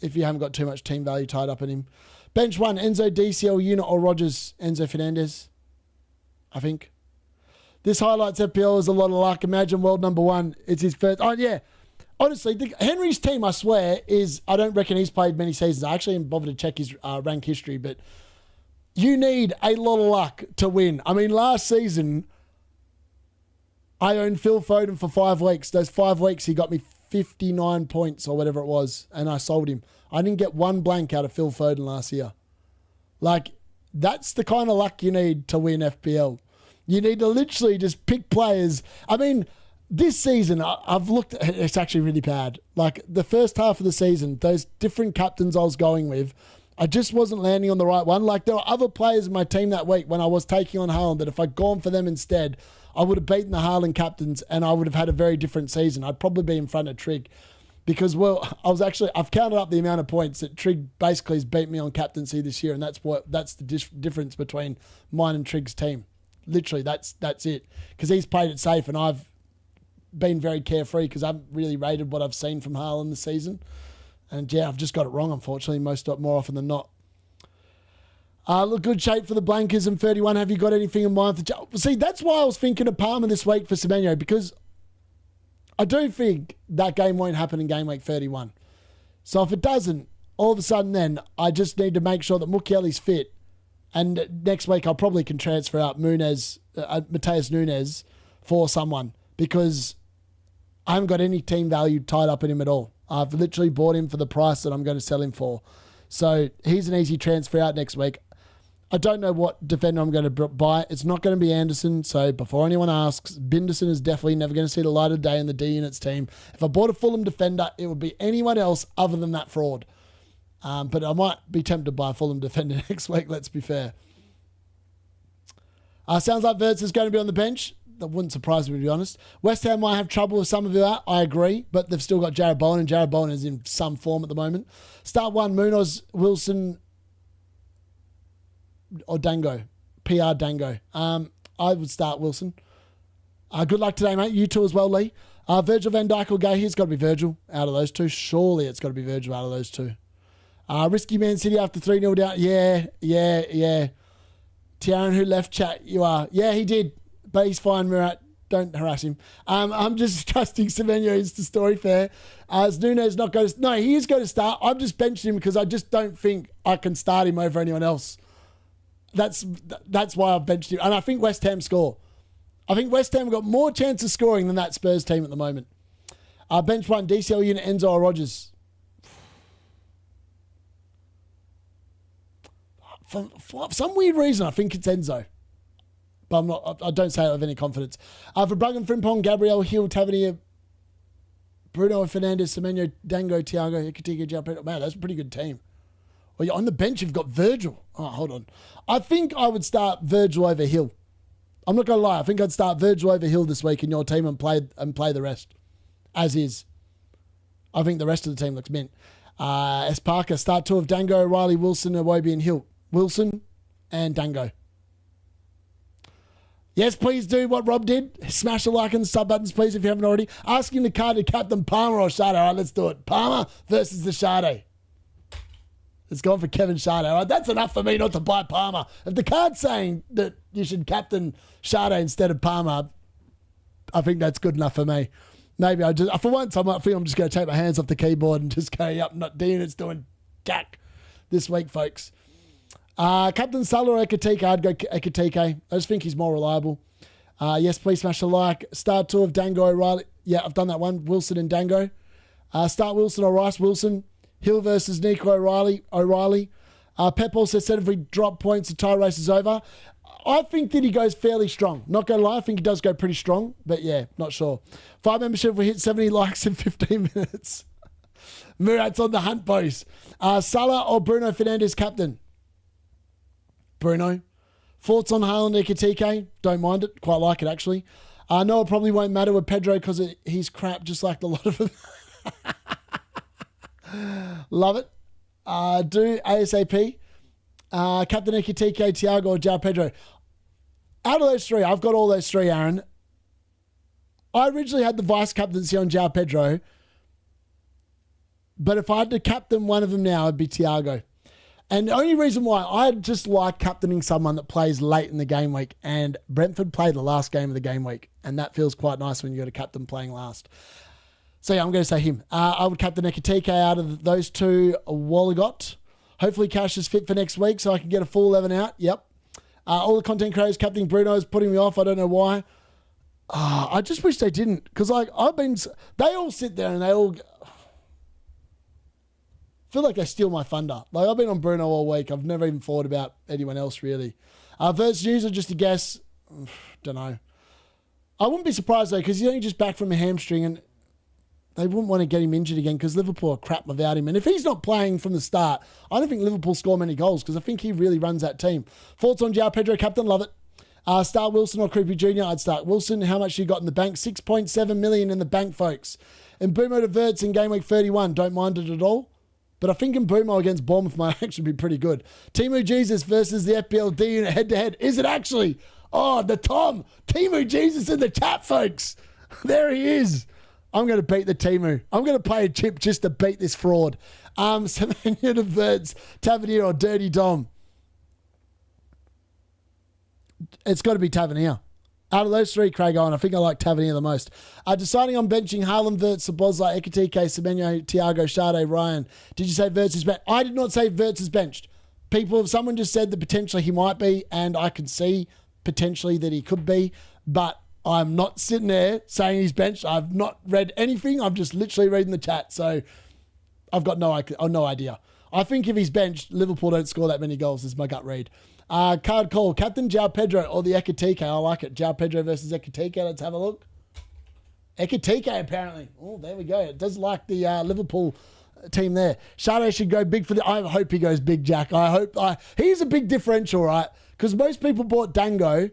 if you haven't got too much team value tied up in him. Bench one, Enzo, DCL, Unit or Rogers, Enzo Fernandez, I think. This highlights FPL is a lot of luck. Imagine world number one. It's his first. Oh, yeah. Honestly, Henry's team, I swear, I don't reckon he's played many seasons. I actually didn't bother to check his rank history, but you need a lot of luck to win. I mean, last season, I owned Phil Foden for 5 weeks. Those 5 weeks, he got me 59 points or whatever it was, and I sold him. I didn't get one blank out of Phil Foden last year. Like, that's the kind of luck you need to win FPL. You need to literally just pick players. I mean, this season, I've looked, it's actually really bad. Like, the first half of the season, those different captains I was going with, I just wasn't landing on the right one. Like, there were other players in my team that week when I was taking on Haaland that if I'd gone for them instead, I would have beaten the Haaland captains and I would have had a very different season. I'd probably be in front of Trig because, well, I've counted up the amount of points that Trig basically has beat me on captaincy this year, and that's the difference between mine and Trig's team. Literally, that's it. Because he's played it safe and I've been very carefree because I haven't really rated what I've seen from Haaland this season. And yeah, I've just got it wrong, unfortunately, more often than not. Look, good shape for the Blankers and 31. Have you got anything in mind for... See, that's why I was thinking of Palmer this week for Semenyo, because I do think that game won't happen in game week 31. So if it doesn't, all of a sudden then, I just need to make sure that Mukiele's fit. And next week, I probably can transfer out Mateus Nunes for someone because I haven't got any team value tied up in him at all. I've literally bought him for the price that I'm going to sell him for. So he's an easy transfer out next week. I don't know what defender I'm going to buy. It's not going to be Anderson. So before anyone asks, Binderson is definitely never going to see the light of day in the D Units team. If I bought a Fulham defender, it would be anyone else other than that fraud. But I might be tempted by a Fulham defender next week, let's be fair. Sounds like Wirtz is going to be on the bench. That wouldn't surprise me, to be honest. West Ham might have trouble with some of you out. I agree. But they've still got Jared Bowen, and Jared Bowen is in some form at the moment. Start one, Munoz, Wilson, or Dango. PR Dango. I would start Wilson. Good luck today, mate. You too as well, Lee. Virgil van Dijk or Gay. He's got to be Virgil out of those two. Surely it's got to be Virgil out of those two. Risky Man City after 3-0 down. Yeah. Tiaran, who left chat, you are. Yeah, he did. But he's fine, Murat. Don't harass him. I'm just trusting Semenyo is the story fair. As Nunes not going to... No, he is going to start. I'm just benching him because I just don't think I can start him over anyone else. That's why I've benched him. And I think West Ham score. I think West Ham have got more chance of scoring than that Spurs team at the moment. Bench one, DCL unit, Enzo or Rogers. For some weird reason, I think it's Enzo. But I don't say it with any confidence. For Bruggen, Frimpong, Gabriel, Hill, Tavernier, Bruno Fernandes, Semenyo, Dango, Thiago, Hikatika, Jalpeno. Man, that's a pretty good team. Well, on the bench, you've got Virgil. Oh, hold on. I think I would start Virgil over Hill. I'm not going to lie. I think I'd start Virgil over Hill this week in your team and play the rest as is. I think the rest of the team looks mint. S. Parker, start two of Dango, O'Reilly, Wilson, Iwobi, and Hill. Wilson and Dango. Yes, please do what Rob did. Smash the like and the sub buttons, please, if you haven't already. Asking the card to captain Palmer or Sade. All right, let's do it. Palmer versus the Sade. It's gone for Kevin Sade. All right, that's enough for me not to buy Palmer. If the card's saying that you should captain Sade instead of Palmer, I think that's good enough for me. Maybe for once, I might feel I'm just going to take my hands off the keyboard and just go, yep, not doing it's doing jack this week, folks. Captain Salah or Ekatike, I'd go Ekatike. I just think he's more reliable. Yes, please smash a like. Start two of Dango O'Reilly. Yeah, I've done that one. Wilson and Dango. Start Wilson or Rice. Wilson. Hill versus Nico O'Reilly. Pep also said if we drop points, the tie race is over. I think that he goes fairly strong. Not going to lie, I think he does go pretty strong. But yeah, not sure. 5 membership, if we hit 70 likes in 15 minutes. Murat's on the hunt, boys. Salah or Bruno Fernandes captain? Bruno. Thoughts on Haaland Ekatike? Don't mind it. Quite like it, actually. No, it probably won't matter with Pedro because he's crap just like a lot of them. Love it. Do ASAP. Captain Ekatike, Thiago, or João Pedro. Out of those three, I've got all those three, Aaron. I originally had the vice captaincy on João Pedro. But if I had to captain one of them now, it'd be Thiago. And the only reason why, I just like captaining someone that plays late in the game week. And Brentford played the last game of the game week. And that feels quite nice when you got a captain playing last. So yeah, I'm going to say him. I would captain Ekatike out of those two, Walligot. Hopefully Cash is fit for next week so I can get a full 11 out. Yep. All the content creators captaining Bruno is putting me off. I don't know why. I just wish they didn't. Because they all sit there and they all... feel like they steal my thunder. Like, I've been on Bruno all week. I've never even thought about anyone else, really. Versus user, just a guess. Don't know. I wouldn't be surprised, though, because he's only just back from a hamstring, and they wouldn't want to get him injured again because Liverpool are crap without him. And if he's not playing from the start, I don't think Liverpool score many goals because I think he really runs that team. Thoughts on João Pedro, captain? Love it. Start Wilson or Creepy Jr.? I'd start Wilson. How much you got in the bank? 6.7 million in the bank, folks. And Boomo to Verts in Gameweek 31. Don't mind it at all. But I think Mbumo against Bournemouth might actually be pretty good. Timu Jesus versus the FPL D unit head-to-head. Is it actually? Oh, the Tom. Timu Jesus in the chat, folks. There he is. I'm going to beat the Timu. I'm going to play a chip just to beat this fraud. Semenyo to Verts, Tavernier or Dirty Dom? It's got to be Tavernier. Out of those three, Craig Owen, I think I like Tavernier the most. Deciding on benching Haaland, Verts, Sabozla, Ekatike, Semenyo, Thiago, Sade, Ryan. Did you say Verts is benched? I did not say Verts is benched. Someone just said that potentially he might be, and I can see potentially that he could be, but I'm not sitting there saying he's benched. I've not read anything. I'm just literally reading the chat, so I've got no idea. I think if he's benched, Liverpool don't score that many goals, is my gut read. Card call, Captain João Pedro or the Ekatike. I like it. João Pedro versus Ekatike. Let's have a look. Ekatike, apparently. Oh, there we go. It does like the Liverpool team there. Sade should go big for the... I hope he goes big, Jack. He's a big differential, right? Because most people bought Dango,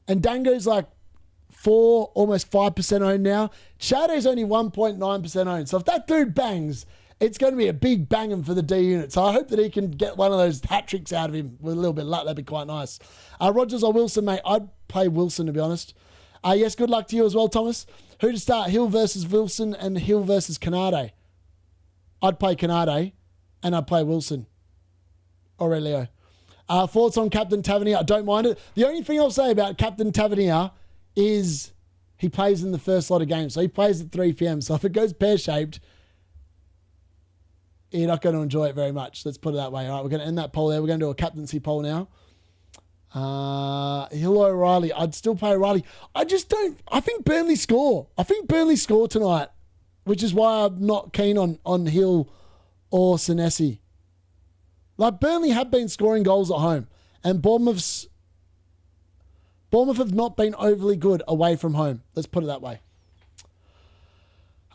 and Dango's like 4, almost 5% owned now. Sade's only 1.9% owned. So if that dude bangs... it's going to be a big banging for the D unit. So I hope that he can get one of those hat tricks out of him with a little bit of luck. That'd be quite nice. Rogers or Wilson, mate? I'd play Wilson, to be honest. Yes, good luck to you as well, Thomas. Who to start? Hill versus Wilson and Hill versus Canade. I'd play Canade and I'd play Wilson. Aurelio. Thoughts on Captain Tavernier? I don't mind it. The only thing I'll say about Captain Tavernier is he plays in the first lot of games. So he plays at 3 p.m. So if it goes pear-shaped, you're not going to enjoy it very much. Let's put it that way. All right, we're going to end that poll there. We're going to do a captaincy poll now. Hill O'Reilly. I'd still play O'Reilly. I think Burnley score. I think Burnley score tonight, which is why I'm not keen on Hill or Senesi. Like, Burnley have been scoring goals at home, and Bournemouth have not been overly good away from home. Let's put it that way.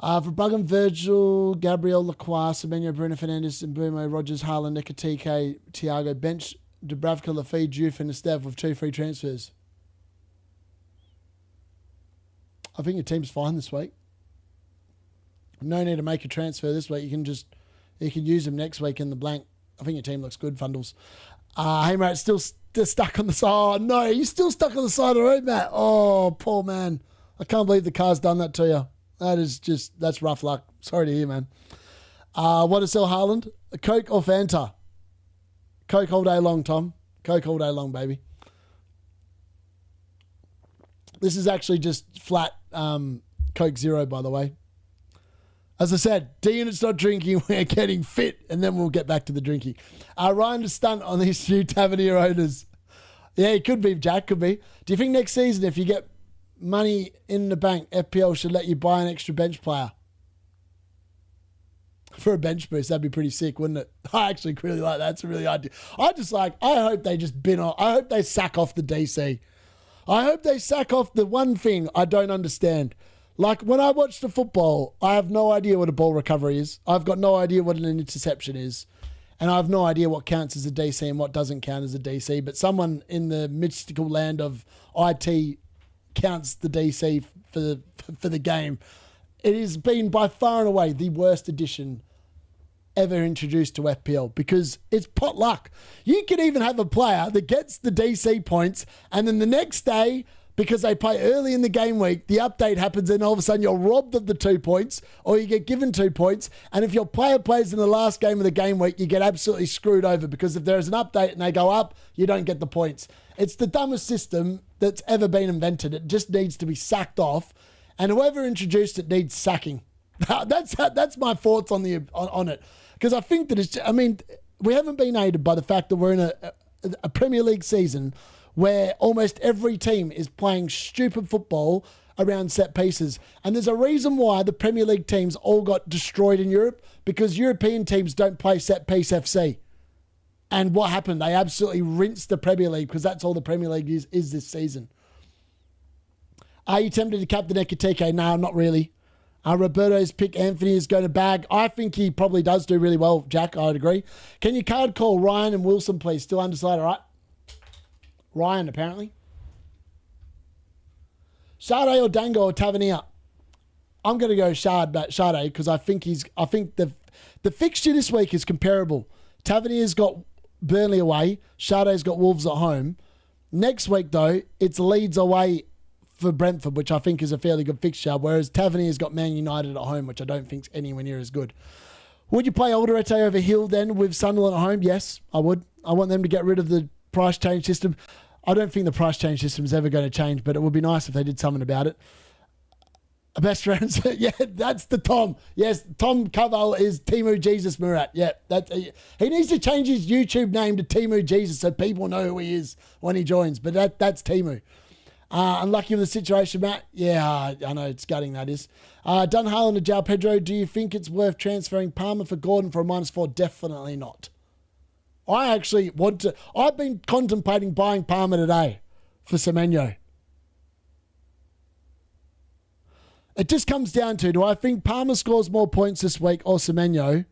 Verbruggen, Virgil, Gabriel, Lacroix, Semenyo, Bruno Fernandes, Mbumo, Rogers, Haaland, Nikitike, Thiago, bench, Dubravka, Lafayette, Diouf, and Estev with 2 free transfers. I think your team's fine this week. No need to make a transfer this week. You can use them next week in the blank. I think your team looks good, Fundles. Hey, mate, still stuck on the side. Oh, no, you're still stuck on the side of the road, Matt. Oh, poor man. I can't believe the car's done that to you. That's rough luck. Sorry to hear, man. What to sell Haaland? A Coke or Fanta? Coke all day long, Tom. Coke all day long, baby. This is actually just flat Coke Zero, by the way. As I said, D-Unit's not drinking, we're getting fit, and then we'll get back to the drinking. Ryan to stunt on these few Tavernier owners. Yeah, it could be, Jack, could be. Do you think next season, if you get money in the bank, FPL should let you buy an extra bench player? For a bench boost, that'd be pretty sick, wouldn't it? I actually really like that. It's a really idea. I hope they just bin off. I hope they sack off the DC. I hope they sack off the one thing I don't understand. Like, when I watch the football, I have no idea what a ball recovery is. I've got no idea what an interception is. And I have no idea what counts as a DC and what doesn't count as a DC. But someone in the mystical land of IT counts the DC for the game. It has been by far and away the worst addition ever introduced to FPL because it's pot luck. You could even have a player that gets the DC points and then the next day, because they play early in the game week, the update happens and all of a sudden you're robbed of the 2 points or you get given 2 points. And if your player plays in the last game of the game week, you get absolutely screwed over because if there's an update and they go up, you don't get the points. It's the dumbest system that's ever been invented. It just needs to be sacked off. And whoever introduced it needs sacking. That's my thoughts on it. Because I think that we haven't been aided by the fact that we're in a Premier League season where almost every team is playing stupid football around set pieces. And there's a reason why the Premier League teams all got destroyed in Europe, because European teams don't play set piece FC. And what happened? They absolutely rinsed the Premier League because that's all the Premier League is this season. Are you tempted to captain Ekitike? No, not really. Roberto's pick Anthony is going to bag. I think he probably does do really well, Jack. I'd agree. Can you card call Ryan and Wilson, please? Still undecided, all right? Ryan, apparently. Sade or Dango or Tavernier? I'm going to go Sade because I think the fixture this week is comparable. Tavernier's got Burnley away. Sade's got Wolves at home. Next week, though, it's Leeds away for Brentford, which I think is a fairly good fixture, whereas Tavernier's got Man United at home, which I don't think is anywhere near as good. Would you play Alderete over Hill then with Sunderland at home? Yes, I would. I want them to get rid of the price change system. I don't think the price change system is ever going to change, but it would be nice if they did something about it. Best friends, yeah, that's the Tom. Yes, Tom Covell is Timu Jesus Murat. Yeah, he needs to change his YouTube name to Timu Jesus so people know who he is when he joins. But that's Timu. Unlucky with the situation, Matt. Yeah, I know it's gutting, that is. Dunhall and João Pedro, do you think it's worth transferring Palmer for Gordon for a -4? Definitely not. I actually want to. I've been contemplating buying Palmer today for Semenyo. It just comes down to, do I think Palmer scores more points this week or Semenyo?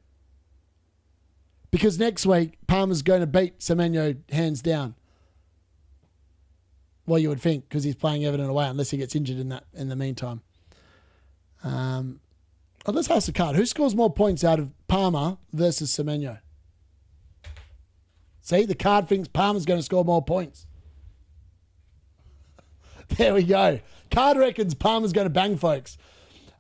Because next week, Palmer's going to beat Semenyo hands down. Well, you would think, because he's playing Everton away, unless he gets injured in the meantime. Let's ask the card. Who scores more points out of Palmer versus Semenyo? See, the card thinks Palmer's going to score more points. There we go. Card reckons Palmer's going to bang, folks.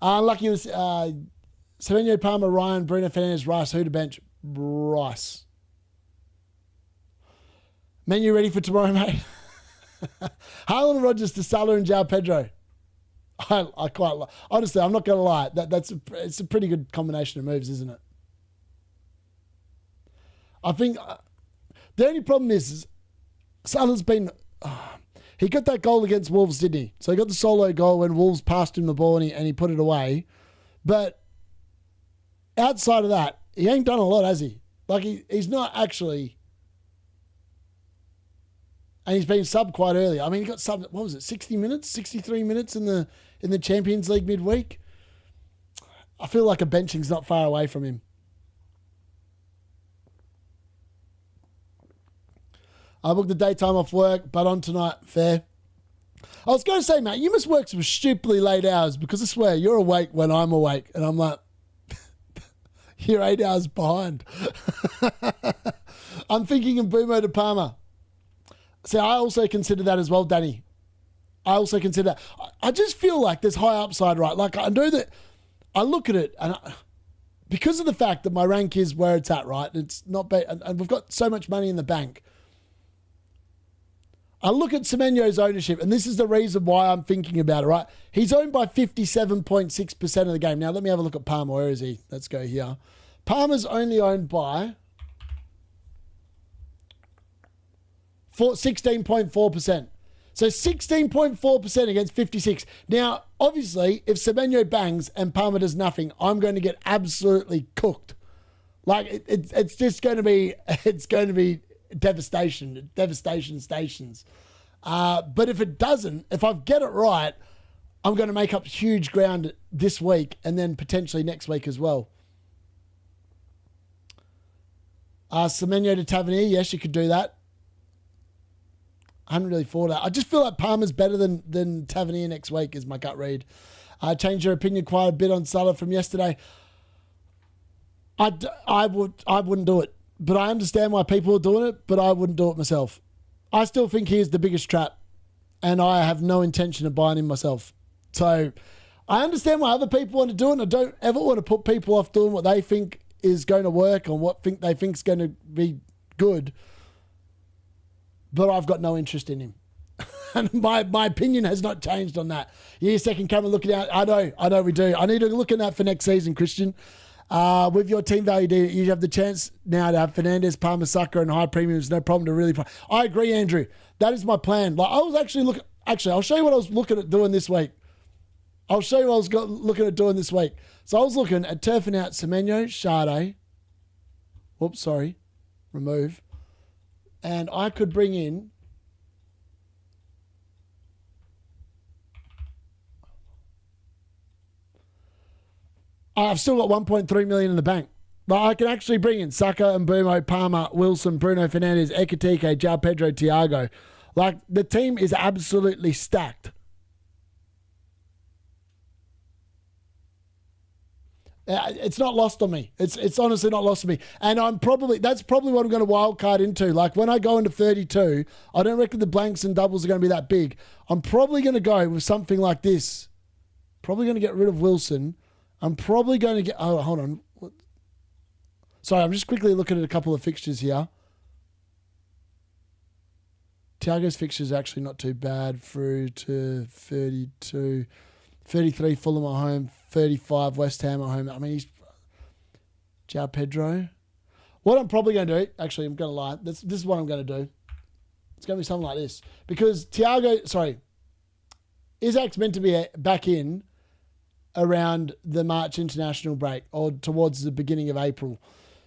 Lucky was Semenyo, Palmer, Ryan, Bruno Fernandes, Rice. Who to bench? Rice. Menu ready for tomorrow, mate? Haaland, Rogers to Salah and João Pedro. I quite like. Honestly, I'm not going to lie. It's a pretty good combination of moves, isn't it? I think the only problem is Salah's been. He got that goal against Wolves, didn't he? So he got the solo goal when Wolves passed him the ball and he put it away. But outside of that, he ain't done a lot, has he? Like he's not actually. And he's been subbed quite early. I mean, he got subbed, what was it, 60 minutes, 63 minutes in the Champions League midweek? I feel like a benching's not far away from him. I booked the daytime off work, but on tonight, fair. I was going to say, Matt, you must work some stupidly late hours because I swear you're awake when I'm awake. And I'm like, you're 8 hours behind. I'm thinking of Boomo to Palmer. See, I also consider that as well, Danny. I also consider that. I just feel like there's high upside, right? Like, I know that I look at it, and because of the fact that my rank is where it's at, right? It's not bad, and we've got so much money in the bank. I look at Semenyo's ownership, and this is the reason why I'm thinking about it, right? He's owned by 57.6% of the game. Now, let me have a look at Palmer. Where is he? Let's go here. Palmer's only owned by 16.4%. So 16.4% against 56. Now, obviously, if Semenyo bangs and Palmer does nothing, I'm going to get absolutely cooked. Like it's just going to be, it's going to be devastation stations. But if it doesn't, if I get it right, I'm going to make up huge ground this week and then potentially next week as well. Semenyo to Tavernier, yes, you could do that. I haven't really thought that. I just feel like Palmer's better than Tavernier next week is my gut read. Changed your opinion quite a bit on Salah from yesterday. I wouldn't do it. But I understand why people are doing it, but I wouldn't do it myself. I still think he is the biggest trap, and I have no intention of buying him myself. So I understand why other people want to do it, and I don't ever want to put people off doing what they think is going to work or what they think is going to be good. But I've got no interest in him. And my opinion has not changed on that. Yeah, second camera looking out. I know we do. I need to look at that for next season, Christian. With your team value, you have the chance now to have Fernandes, Palmer, Saka, and high premiums. No problem to really play. I agree, Andrew. That is my plan. Like I was actually I'll show you what I was looking at doing this week. Looking at doing this week. So I was looking at turfing out Semenyo, Sade. Whoops, sorry. Remove. And I could bring in I've still got 1.3 million in the bank. But I can actually bring in Saka and Mbumo, Palmer, Wilson, Bruno Fernandes, Ekitike, João Pedro, Thiago. Like, the team is absolutely stacked. It's not lost on me. It's honestly not lost on me. And that's probably what I'm going to wild card into. Like, when I go into 32, I don't reckon the blanks and doubles are going to be that big. I'm probably going to go with something like this. Probably going to get rid of Wilson. I'm probably going to get... Oh, hold on. Sorry, I'm just quickly looking at a couple of fixtures here. Thiago's fixtures are actually not too bad through to 32. 33 Fulham at home, 35 West Ham at home. I mean, he's... João Pedro. What I'm probably going to do... Actually, I'm going to lie. This is what I'm going to do. It's going to be something like this. Because Thiago... Sorry. Isak's meant to be back in around the March international break or towards the beginning of April.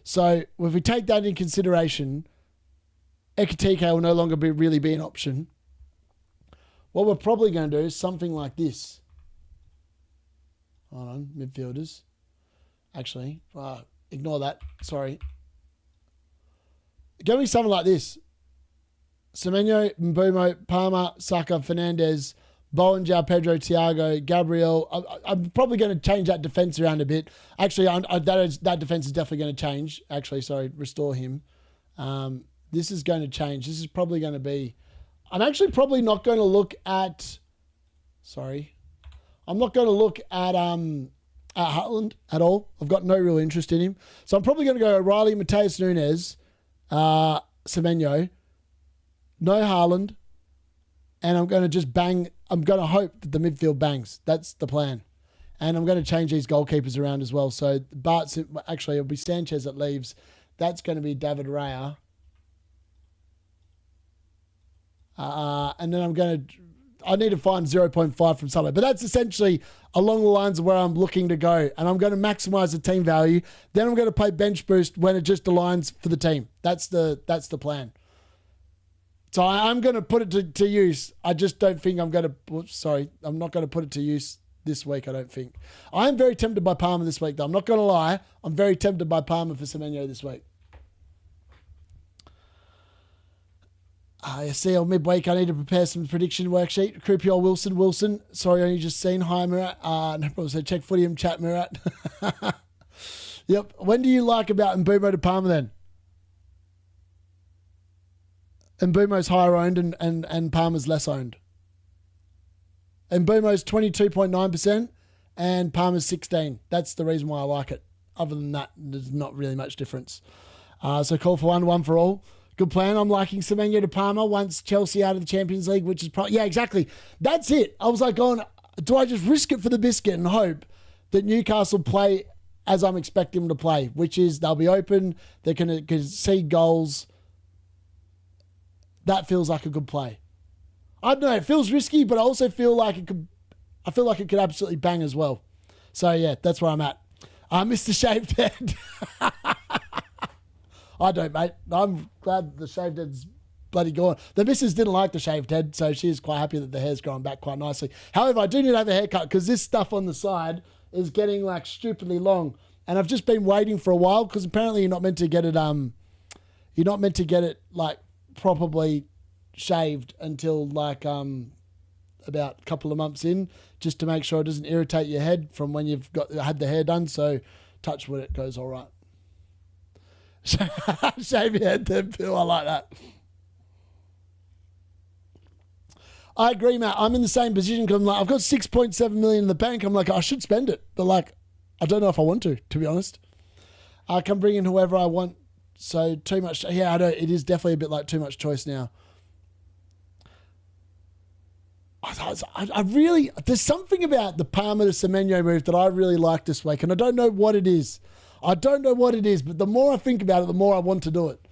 So if we take that in consideration, Ekitike will no longer really be an option. What we're probably going to do is something like this. Hold on, midfielders. Actually, ignore that. Sorry. Going to be something like this. Semenyo, Mbumo, Palmer, Saka, Fernandes, Bowen, João Pedro, Thiago, Gabriel. I'm probably going to change that defence around a bit. Actually, that defence is definitely going to change. Actually, sorry, restore him. This is going to change. This is probably going to be... I'm actually probably not going to look at Sorry. I'm not going to look at Haaland at all. I've got no real interest in him. So I'm probably going to go O'Reilly, Mateus Nunes, Semenyo, no Haaland, and I'm going to just bang. I'm going to hope that the midfield bangs. That's the plan. And I'm going to change these goalkeepers around as well. So Bart's, actually, it'll be Sanchez that leaves. That's going to be David Raya. And then I need to find 0.5 from somewhere. But that's essentially along the lines of where I'm looking to go. And I'm going to maximize the team value. Then I'm going to play bench boost when it just aligns for the team. That's the plan. So I'm going to put it to use. I just don't think I'm going to... Sorry, I'm not going to put it to use this week, I don't think. I'm very tempted by Palmer this week, though. I'm not going to lie. I'm very tempted by Palmer for Semenyo this week. CL midweek, I need to prepare some prediction worksheet. Croupier Wilson. Sorry, only just seen. Hi, Murat. No problem. So check Footium chat, Murat. Yep. When do you like about Mbumo to Palmer then? Mbumo's higher owned and Palmer's less owned. Mbumo's 22.9% and Palmer's 16%. That's the reason why I like it. Other than that, there's not really much difference. So call for one for all. Good plan. I'm liking Semenyo to Palmer once Chelsea out of the Champions League, which is probably... Yeah, exactly. That's it. I was like going, do I just risk it for the biscuit and hope that Newcastle play as I'm expecting them to play, which is they'll be open, they can concede goals. That feels like a good play. I don't know. It feels risky, but I also feel like it could... I feel like it could absolutely bang as well. So, yeah, that's where I'm at. Mr. Shaved Head. I don't, mate. I'm glad the shaved head's bloody gone. The missus didn't like the shaved head, so she's quite happy that the hair's growing back quite nicely. However, I do need to have a haircut because this stuff on the side is getting like stupidly long. And I've just been waiting for a while because apparently you're not meant to get it like properly shaved until like about a couple of months in, just to make sure it doesn't irritate your head from when you've had the hair done. So touch wood, it goes all right. Shave your head then, Phil. I like that. I agree, Matt. I'm in the same position because I'm like, I've got 6.7 million in the bank. I'm like, I should spend it, but like, I don't know if I want to be honest. I can bring in whoever I want. So too much. Yeah, I know. It is definitely a bit like too much choice now. I really, there's something about the Palmer to Semenyo move that I really like this week, and I don't know what it is. But the more I think about it, the more I want to do it.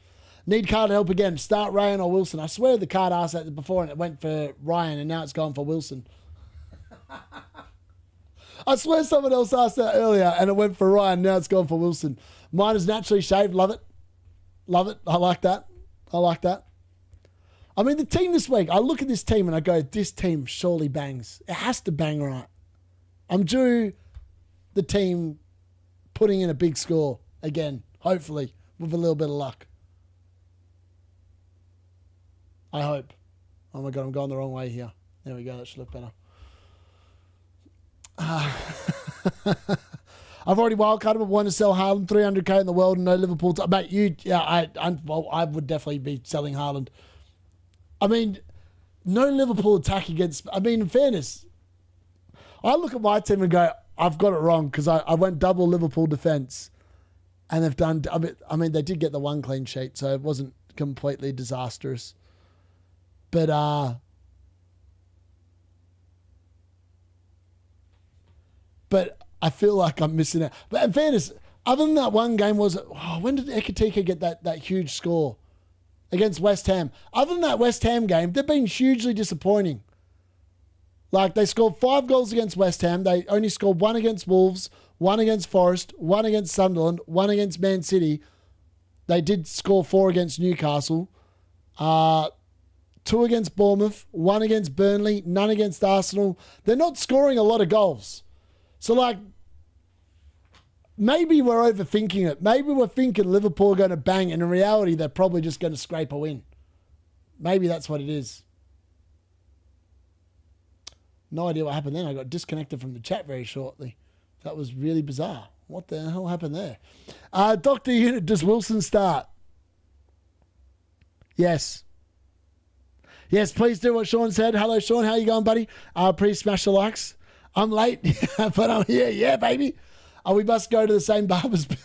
Need card help again. Start Ryan or Wilson. I swear the card asked that before and it went for Ryan and now it's gone for Wilson. I swear someone else asked that earlier and it went for Ryan. Now it's gone for Wilson. Mine is naturally shaved. Love it. I like that. I mean, the team this week, I look at this team and I go, this team surely bangs. It has to bang right. I'm due the team putting in a big score again, hopefully, with a little bit of luck. I hope. Oh my God, I'm going the wrong way here. There we go, that should look better. I've already wildcarded, but want to sell Haaland, 300k in the world and no Liverpool. Mate, I would definitely be selling Haaland. I mean, no Liverpool attack against... I mean, in fairness, I look at my team and go, I've got it wrong because I went double Liverpool defence and they've done... I mean, they did get the one clean sheet, so it wasn't completely disastrous. But I feel like I'm missing out. But in fairness, other than that one game, when did Ekitike get that huge score against West Ham? Other than that West Ham game, they've been hugely disappointing. Like, they scored 5 goals against West Ham. They only scored 1 against Wolves, 1 against Forest, 1 against Sunderland, 1 against Man City. They did score 4 against Newcastle. 2 against Bournemouth, 1 against Burnley, none against Arsenal. They're not scoring a lot of goals. So, like, maybe we're overthinking it. Maybe we're thinking Liverpool are going to bang, and in reality, they're probably just going to scrape a win. Maybe that's what it is. No idea what happened then. I got disconnected from the chat very shortly. That was really bizarre. What the hell happened there? Dr. Unit, does Wilson start? Yes. Yes, please do what Sean said. Hello, Sean. How you going, buddy? Please smash the likes. I'm late, but I'm here. Yeah, baby. We must go to the same barber's bill.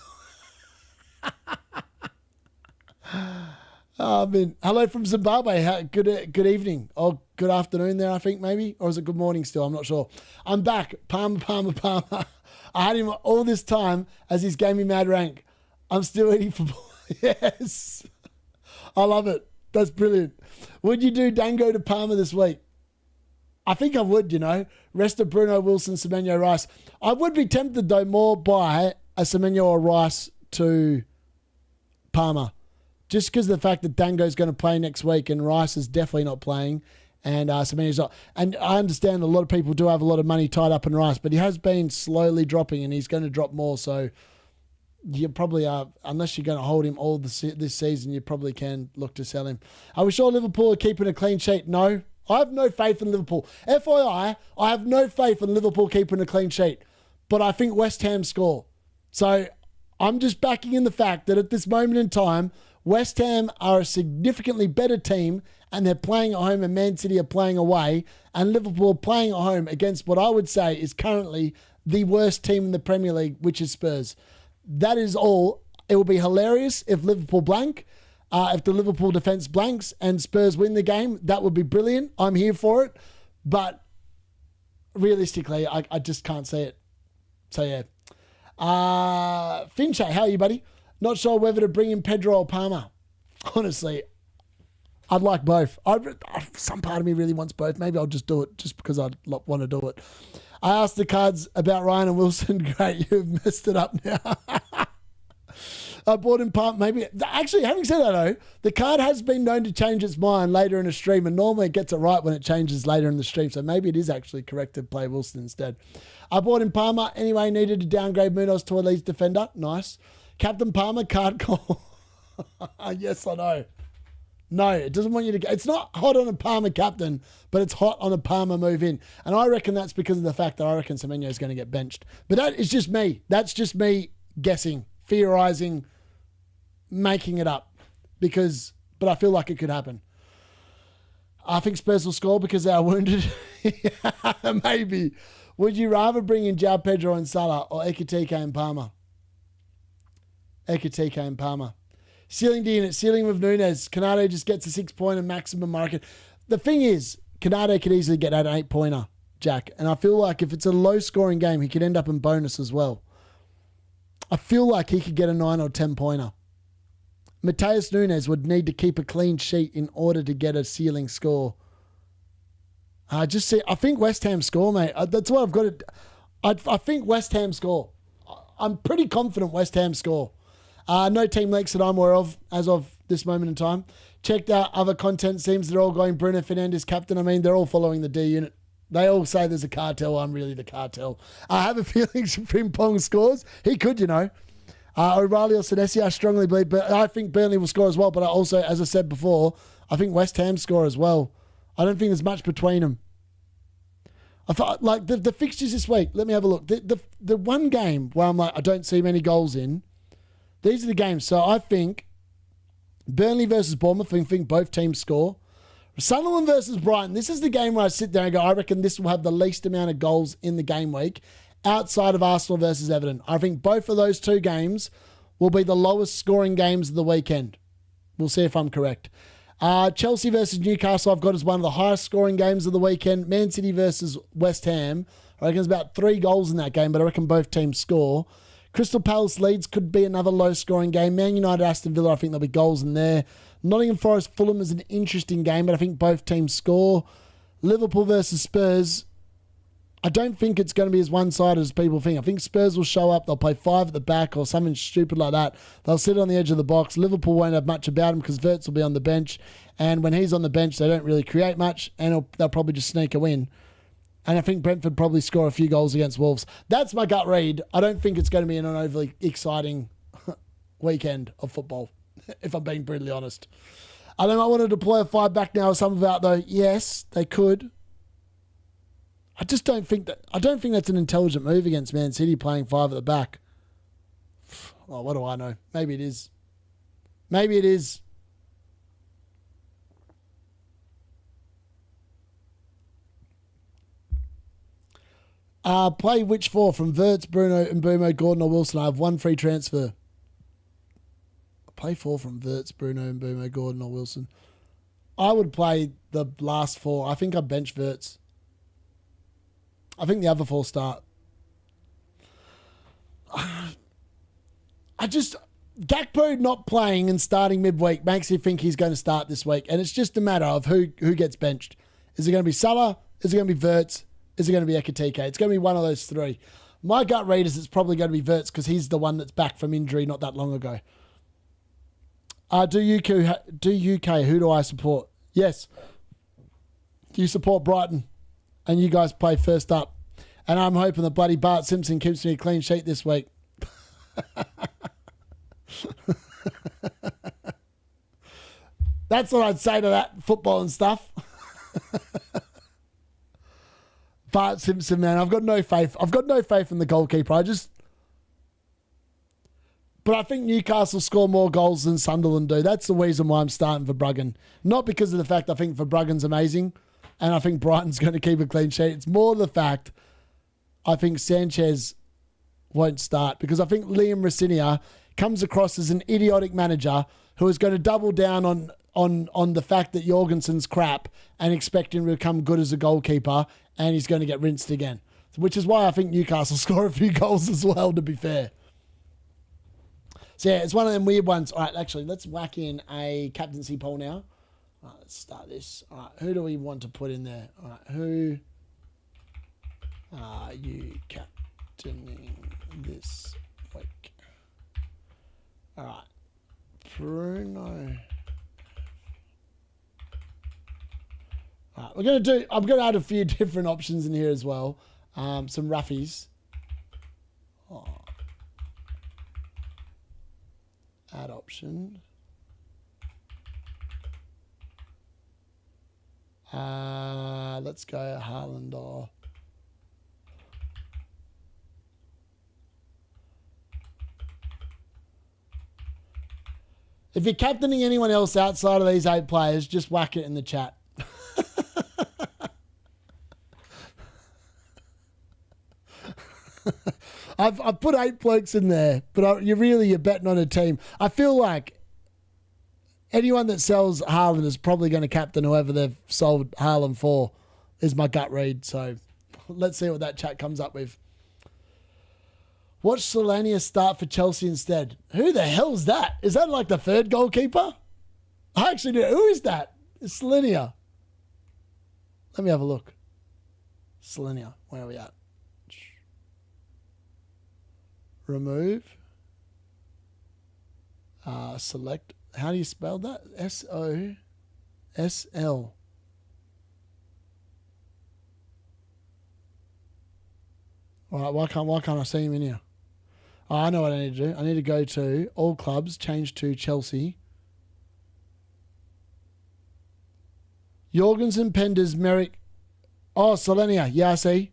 Hello from Zimbabwe. Good evening. Or good afternoon there, I think, maybe. Or is it good morning still? I'm not sure. I'm back. Palmer. I had him all this time as he's gave me mad rank. I'm still eating football. Yes. I love it. That's brilliant. Would you do Dango to Palmer this week? I think I would, Rest of Bruno, Wilson, Semenyo, Rice. I would be tempted, though, more by a Semenyo or Rice to Palmer. Just because of the fact that Dango's going to play next week and Rice is definitely not playing and Semenyo's not. And I understand a lot of people do have a lot of money tied up in Rice, but he has been slowly dropping and he's going to drop more. So you probably are, unless you're going to hold him all this season, you probably can look to sell him. Are we sure Liverpool are keeping a clean sheet? No. I have no faith in Liverpool. FYI, I have no faith in Liverpool keeping a clean sheet. But I think West Ham score. So I'm just backing in the fact that at this moment in time, West Ham are a significantly better team and they're playing at home and Man City are playing away and Liverpool are playing at home against what I would say is currently the worst team in the Premier League, which is Spurs. That is all. It will be hilarious if Liverpool blank. If the Liverpool defence blanks and Spurs win the game, that would be brilliant. I'm here for it. But realistically, I just can't see it. So, yeah. Finche, how are you, buddy? Not sure whether to bring in Pedro or Palmer. Honestly, I'd like both. Some part of me really wants both. Maybe I'll just do it just because I want to do it. I asked the cards about Ryan and Wilson. Great, you've messed it up now. I bought in part, maybe. Actually, having said that, though, the card has been known to change its mind later in a stream, and normally it gets it right when it changes later in the stream, so maybe it is actually correct to play Wilson instead. I bought in Palmer. Anyway, needed to downgrade Munoz to a Leeds defender. Nice. Captain Palmer, card call. Yes, I know. No, it doesn't want you to go. It's not hot on a Palmer captain, but it's hot on a Palmer move in. And I reckon that's because of the fact that I reckon Semenyo is going to get benched. But that is just me. That's just me guessing, theorising, making it up. But I feel like it could happen. I think Spurs will score because they are wounded. Maybe. Would you rather bring in João Pedro and Salah or Ekitike and Palmer? Ekitike and Palmer. Ceiling D unit, ceiling with Nunes. Canado just gets a 6-pointer maximum market. The thing is, Canado could easily get an 8-pointer, Jack. And I feel like if it's a low-scoring game, he could end up in bonus as well. I feel like he could get a 9 or 10-pointer. Mateus Nunes would need to keep a clean sheet in order to get a ceiling score. I think West Ham score, mate. That's what I've got to... I think West Ham score. I'm pretty confident West Ham score. No team leaks that I'm aware of as of this moment in time. Checked out other content. Seems they're all going Bruno Fernandes captain. I mean, they're all following the D unit. They all say there's a cartel. I'm really the cartel. I have a feeling Frimpong scores. He could, O'Reilly or Senesi, I strongly believe. But I think Burnley will score as well. But I also, as I said before, I think West Ham score as well. I don't think there's much between them. I thought, like, the fixtures this week, let me have a look. The one game where I'm like, I don't see many goals in, these are the games. So I think Burnley versus Bournemouth, I think both teams score. Sunderland versus Brighton, this is the game where I sit there and go, I reckon this will have the least amount of goals in the game week outside of Arsenal versus Everton. I think both of those two games will be the lowest scoring games of the weekend. We'll see if I'm correct. Chelsea versus Newcastle I've got as one of the highest scoring games of the weekend. Man City versus West Ham, I reckon there's about 3 goals in that game, but I reckon both teams score. Crystal Palace Leeds could be another low-scoring game. Man United Aston Villa, I think there'll be goals in there. Nottingham Forest Fulham is an interesting game, but I think both teams score. Liverpool versus Spurs, I don't think it's going to be as one-sided as people think. I think Spurs will show up. They'll play 5 at the back or something stupid like that. They'll sit on the edge of the box. Liverpool won't have much about them because Wirtz will be on the bench. And when he's on the bench, they don't really create much, and they'll probably just sneak a win. And I think Brentford probably score a few goals against Wolves. That's my gut read. I don't think it's going to be an overly exciting weekend of football, if I'm being brutally honest. I don't know, I want to deploy a 5 back now. Some about though. Yes, they could. I just don't think that's an intelligent move against Man City playing 5 at the back. Well, what do I know? Maybe it is. Maybe it is. Play which four from Verts, Bruno, and Mbumo, Gordon, or Wilson? I have one free transfer. Play four from Verts, Bruno, Mbumo, Gordon, or Wilson. I would play the last four. I think I'd bench Verts. I think the other four start. Gakpo not playing and starting midweek makes you think he's going to start this week. And it's just a matter of who gets benched. Is it going to be Salah? Is it going to be Verts? Is it going to be Ekitike? It's going to be one of those three. My gut read is it's probably going to be Verts because he's the one that's back from injury not that long ago. Do UK, who do I support? Yes. You support Brighton. And you guys play first up. And I'm hoping that bloody Bart Simpson keeps me a clean sheet this week. That's what I'd say to that football and stuff. Bart Simpson, man, I've got no faith. I've got no faith in the goalkeeper. But I think Newcastle score more goals than Sunderland do. That's the reason why I'm starting for Bruggen. Not because of the fact I think Verbruggen's amazing and I think Brighton's going to keep a clean sheet. It's more the fact I think Sanchez won't start because I think Liam Rosinia comes across as an idiotic manager who is going to double down on the fact that Jorgensen's crap and expect him to become good as a goalkeeper and he's going to get rinsed again. Which is why I think Newcastle score a few goals as well, to be fair. So yeah, it's one of them weird ones. All right, actually, let's whack in a captaincy poll now. All right, let's start this. All right, who do we want to put in there? All right, who are you captaining this week? All right, Bruno. All right, I'm going to add a few different options in here as well. Some roughies. Oh. Add option. Let's go Haaland or... If you're captaining anyone else outside of these 8 players, just whack it in the chat. I've put 8 blokes in there, but you're betting on a team. I feel like anyone that sells Haaland is probably going to captain whoever they've sold Haaland for, is my gut read. So let's see what that chat comes up with. Watch Solania start for Chelsea instead. Who the hell's that? Is that like the third goalkeeper? I actually do. Who is that? It's Solania. Let me have a look. Solania. Where are we at? Remove. Select. How do you spell that? S-O-S-L. All right, why can't I see him in here? Oh, I know what I need to do. I need to go to all clubs, change to Chelsea. Jorgensen, Penders, Merrick. Oh, Solenia. Yeah, I see.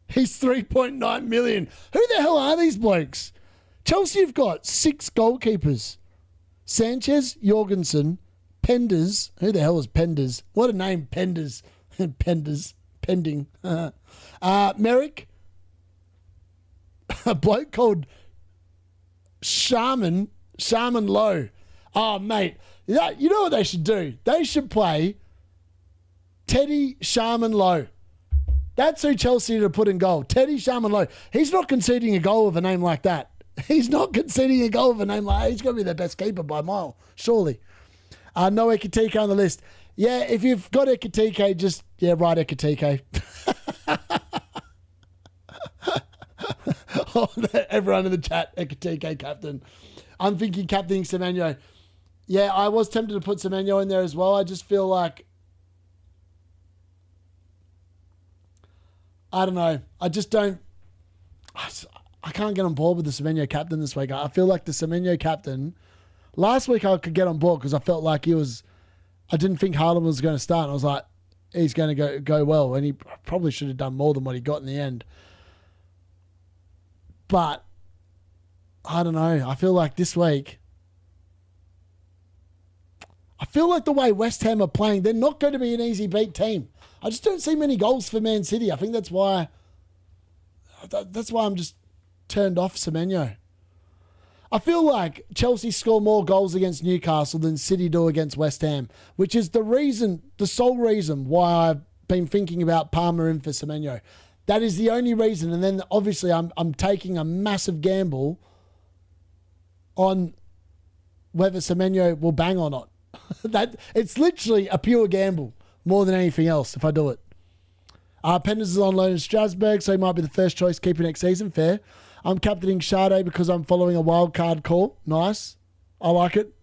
He's 3.9 million. Who the hell are these blokes? Chelsea have got 6 goalkeepers. Sanchez, Jorgensen, Penders. Who the hell is Penders? What a name, Penders. Penders. Pending. Merrick. A bloke called Sharman Lowe. Oh, mate. You know what they should do? They should play Teddy Sharman Lowe. That's who Chelsea to put in goal. Teddy Sharman Lowe. He's not conceding a goal with a name like that. He's not conceding a goal with a name like that. He's going to be their best keeper by a mile, surely. No Ekitike on the list. Yeah, if you've got Ekitike, just, write Ekitike. Everyone in the chat, Ekitike captain. I'm thinking captaining Semenyo. Yeah, I was tempted to put Semenyo in there as well. I just feel like, I don't know. I just don't. I can't get on board with the Semenyo captain this week. I feel like the Semenyo captain. Last week I could get on board because I felt like I didn't think Haaland was going to start. And I was like, he's going to go well. And he probably should have done more than what he got in the end. But I don't know. I feel like this week, I feel like the way West Ham are playing, they're not going to be an easy beat team. I just don't see many goals for Man City. I think that's why That's why I'm just turned off Semenyo. I feel like Chelsea score more goals against Newcastle than City do against West Ham, which is the sole reason why I've been thinking about Palmer in for Semenyo. That is the only reason. And then obviously I'm taking a massive gamble on whether Semenyo will bang or not. It's literally a pure gamble more than anything else if I do it. Penders is on loan in Strasbourg, so he might be the first choice keeper next season. Fair. I'm captaining Sade because I'm following a wild card call. Nice. I like it.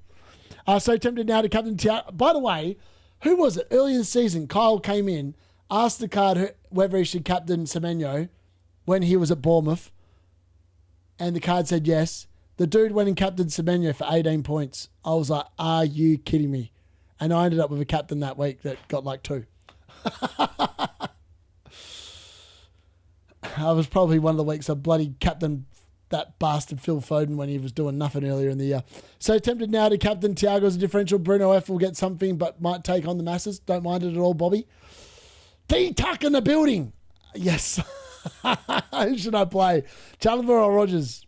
So tempted now to captain Thiago. By the way, who was it? Earlier this season, Kyle came in, asked the card whether he should captain Semenyo when he was at Bournemouth, and the card said yes. The dude went and captained Semenyo for 18 points. I was like, are you kidding me? And I ended up with a captain that week that got like 2. I was probably one of the weeks I bloody captained that bastard Phil Foden when he was doing nothing earlier in the year. So tempted now to captain Thiago as a differential. Bruno F will get something but might take on the masses. Don't mind it at all, Bobby. D-Tuck in the building. Yes. Who should I play? Challenger or Rogers?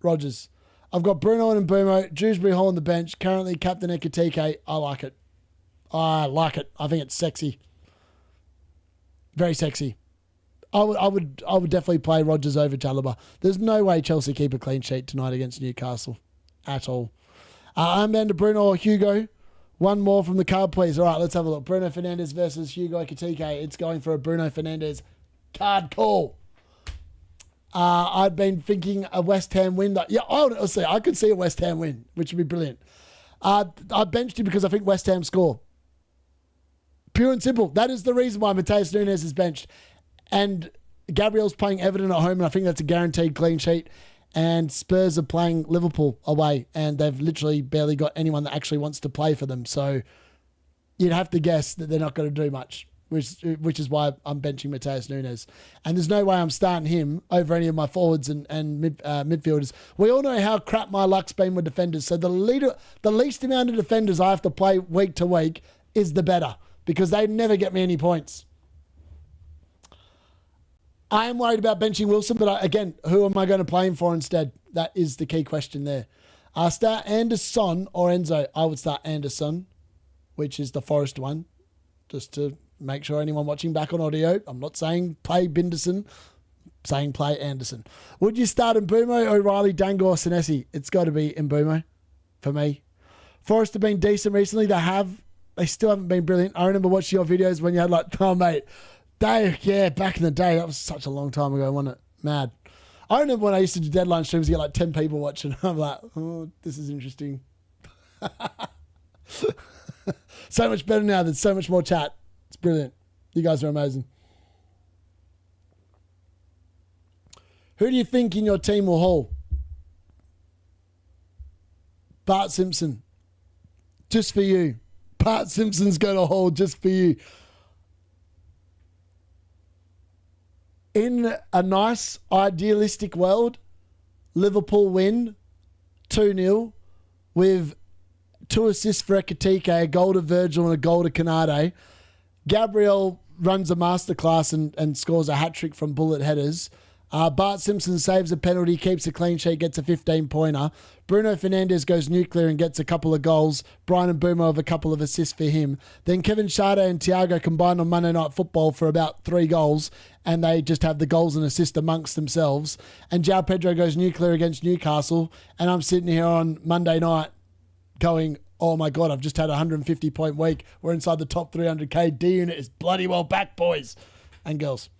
Rogers. I've got Bruno and Mbumo, Dewsbury Hall on the bench. Currently captain Ekatike. I like it. I like it. I think it's sexy. Very sexy. I would definitely play Rogers over Chalobah. There's no way Chelsea keep a clean sheet tonight against Newcastle at all. Armband to Bruno or Hugo. One more from the card, please. All right, let's have a look. Bruno Fernandes versus Hugo Ekatike. It's going for a Bruno Fernandes card call. I've been thinking a West Ham win. Yeah, honestly, I could see a West Ham win, which would be brilliant. I benched him because I think West Ham score. Pure and simple. That is the reason why Mateus Nunes is benched. And Gabriel's playing Everton at home, and I think that's a guaranteed clean sheet. And Spurs are playing Liverpool away, and they've literally barely got anyone that actually wants to play for them. So you'd have to guess that they're not going to do much, which is why I'm benching Mateus Nunes. And there's no way I'm starting him over any of my forwards and midfielders. We all know how crap my luck's been with defenders. So the least amount of defenders I have to play week to week is the better, because they never get me any points. I am worried about benching Wilson, but again, who am I going to play him for instead? That is the key question there. Start Anderson or Enzo? I would start Anderson, which is the Forest one, just to make sure anyone watching back on audio. I'm not saying play Binderson, saying play Anderson. Would you start Mbumo, O'Reilly, Dango, or Senesi? It's got to be Mbumo for me. Forest have been decent recently. They still haven't been brilliant. I remember watching your videos when you had mate, back in the day, that was such a long time ago, wasn't it? Mad. I remember when I used to do deadline streams, to get 10 people watching. I'm like, oh, this is interesting. So much better now. There's so much more chat. It's brilliant. You guys are amazing. Who do you think in your team will haul? Bart Simpson. Just for you. Bart Simpson's going to haul just for you. In a nice, idealistic world, Liverpool win 2-0 with 2 assists for Ekatike, a goal to Virgil and a goal to Canade. Gabriel runs a masterclass and scores a hat-trick from bullet headers. Bart Simpson saves a penalty, keeps a clean sheet, gets a 15-pointer. Bruno Fernandes goes nuclear and gets a couple of goals. Brian Mbumo have a couple of assists for him. Then Kevin Sade and Thiago combined on Monday Night Football for about 3 goals, and they just have the goals and assists amongst themselves. And João Pedro goes nuclear against Newcastle, and I'm sitting here on Monday night going, oh my God, I've just had a 150-point week. We're inside the top 300k. D unit is bloody well back, boys and girls.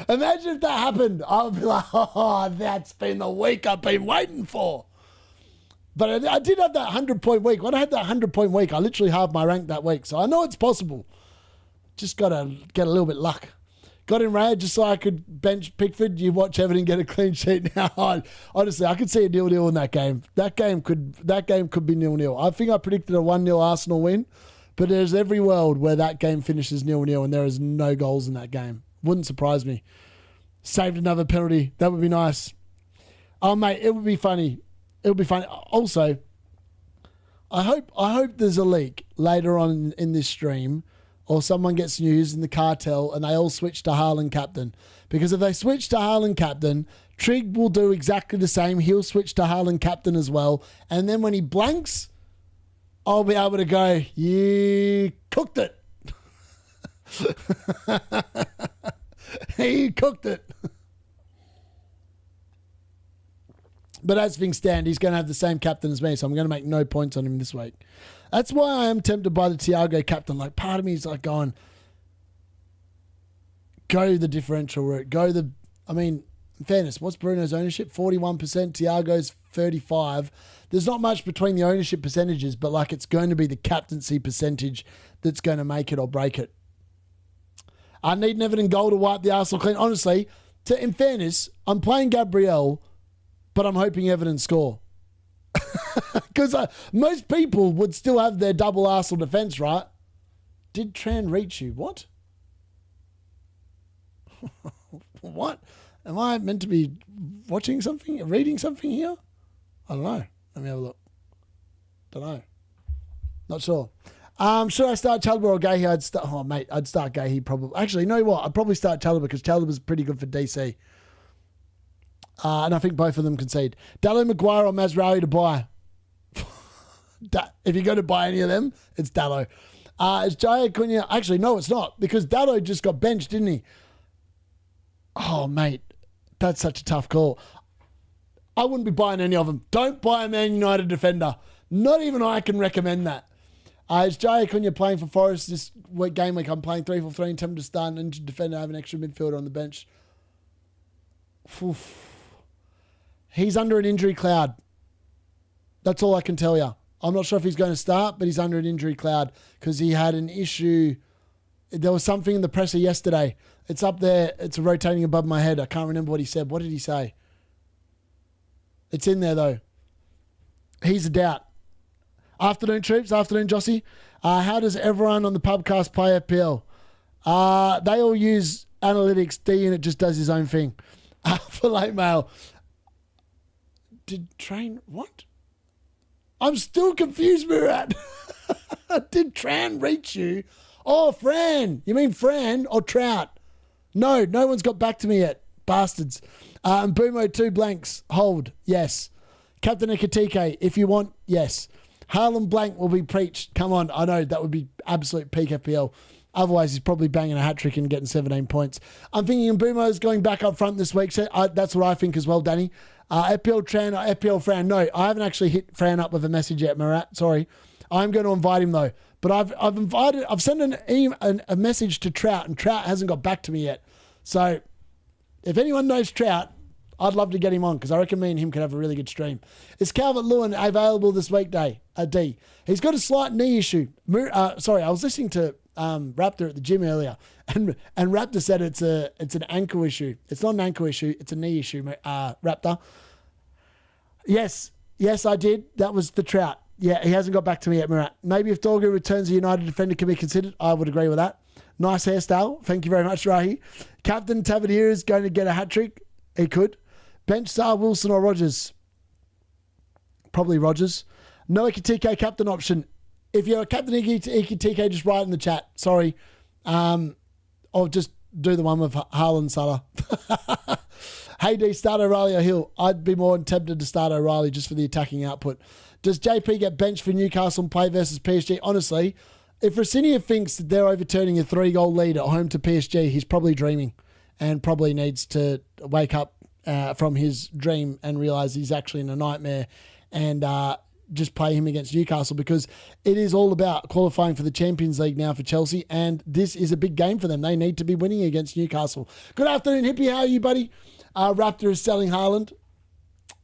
Imagine if that happened. I would be like, oh, that's been the week I've been waiting for. But I did have that 100-point week. When I had that 100-point week, I literally halved my rank that week. So I know it's possible. Just got to get a little bit luck. Got in raid just so I could bench Pickford. You watch Everton get a clean sheet now. Honestly, I could see a 0-0 in that game. That game could be 0-0. I think I predicted a 1-0 Arsenal win, but there's every world where that game finishes 0-0 and there is no goals in that game. Wouldn't surprise me. Saved another penalty. That would be nice. Oh, mate, it would be funny. It would be funny. Also, I hope there's a leak later on in this stream or someone gets news in the cartel and they all switch to Haaland captain. Because if they switch to Haaland captain, Trig will do exactly the same. He'll switch to Haaland captain as well. And then when he blanks, I'll be able to go, you cooked it. He cooked it. But as things stand, he's going to have the same captain as me, so I'm going to make no points on him this week. That's why I am tempted by the Thiago captain. Like, part of me is like going, go the differential route. In fairness, what's Bruno's ownership? 41%, Thiago's 35%. There's not much between the ownership percentages, but like it's going to be the captaincy percentage that's going to make it or break it. I need an Everton goal to wipe the Arsenal clean. Honestly, in fairness, I'm playing Gabriel, but I'm hoping Everton score. Because most people would still have their double Arsenal defence, right? Did Tran reach you? What? What? Am I meant to be watching something, reading something here? I don't know. Let me have a look. Don't know. Not sure. Should I start Chalobah or Gahey? I'd start Gahey probably. Actually, you know what? I'd probably start Chalobah because Chalobah's pretty good for DC. And I think both of them concede. Dallo, Maguire or Mazraoui to buy? If you're going to buy any of them, it's Dallo. Is Jaya Cunha... Actually, no, it's not. Because Dallo just got benched, didn't he? Oh, mate. That's such a tough call. I wouldn't be buying any of them. Don't buy a Man United defender. Not even I can recommend that. Is Jaya Cunha playing for Forest this game week? I'm playing 3-4-3 and tempted to start an injured defender, have an extra midfielder on the bench. Oof. He's under an injury cloud. That's all I can tell you. I'm not sure if he's going to start, but he's under an injury cloud because he had an issue. There was something in the presser yesterday. It's up there. It's rotating above my head. I can't remember what he said. What did he say? It's in there, though. He's a doubt. Afternoon, troops. Afternoon, Jossie. How does everyone on the pubcast play FPL? They all use analytics. D-Unit just does his own thing. For late mail. Did Train... What? I'm still confused, Murat. Did Tran reach you? Oh, Fran. You mean Fran or Trout? No one's got back to me yet. Bastards. And Boomo, 2 blanks. Hold. Yes. Captain Ekatike, if you want, yes. Haaland blank will be preached. Come on. I know that would be absolute peak FPL. Otherwise, he's probably banging a hat-trick and getting 17 points. I'm thinking Mbumo is going back up front this week. So that's what I think as well, Danny. FPL Tran or FPL Fran. No, I haven't actually hit Fran up with a message yet, Murat. Sorry. I'm going to invite him, though. But I've sent a message to Trout, and Trout hasn't got back to me yet. So if anyone knows Trout, I'd love to get him on because I reckon me and him could have a really good stream. Is Calvert-Lewin available this weekday? D. He's got a slight knee issue. Sorry, I was listening to Raptor at the gym earlier, and Raptor said it's an ankle issue. It's not an ankle issue. It's a knee issue, Raptor. Yes, I did. That was the Trout. Yeah, he hasn't got back to me yet, Murat. Maybe if Dorgu returns, a United defender can be considered. I would agree with that. Nice hairstyle. Thank you very much, Rahi. Captain Tavernier is going to get a hat-trick. He could. Bench Star, Wilson or Rogers? Probably Rogers. No Ekatike captain option. If you're a Captain Ekatike, just write in the chat. Sorry. Or just do the one with Haaland Salah. Hey D, start O'Reilly or Hill. I'd be more tempted to start O'Reilly just for the attacking output. Does JP get benched for Newcastle and play versus PSG? Honestly, if Rossinia thinks that they're overturning a 3-goal lead at home to PSG, he's probably dreaming and probably needs to wake up from his dream and realise he's actually in a nightmare and just play him against Newcastle because it is all about qualifying for the Champions League now for Chelsea, and this is a big game for them. They need to be winning against Newcastle. Good afternoon, Hippie. How are you, buddy? Raptor is selling Haaland.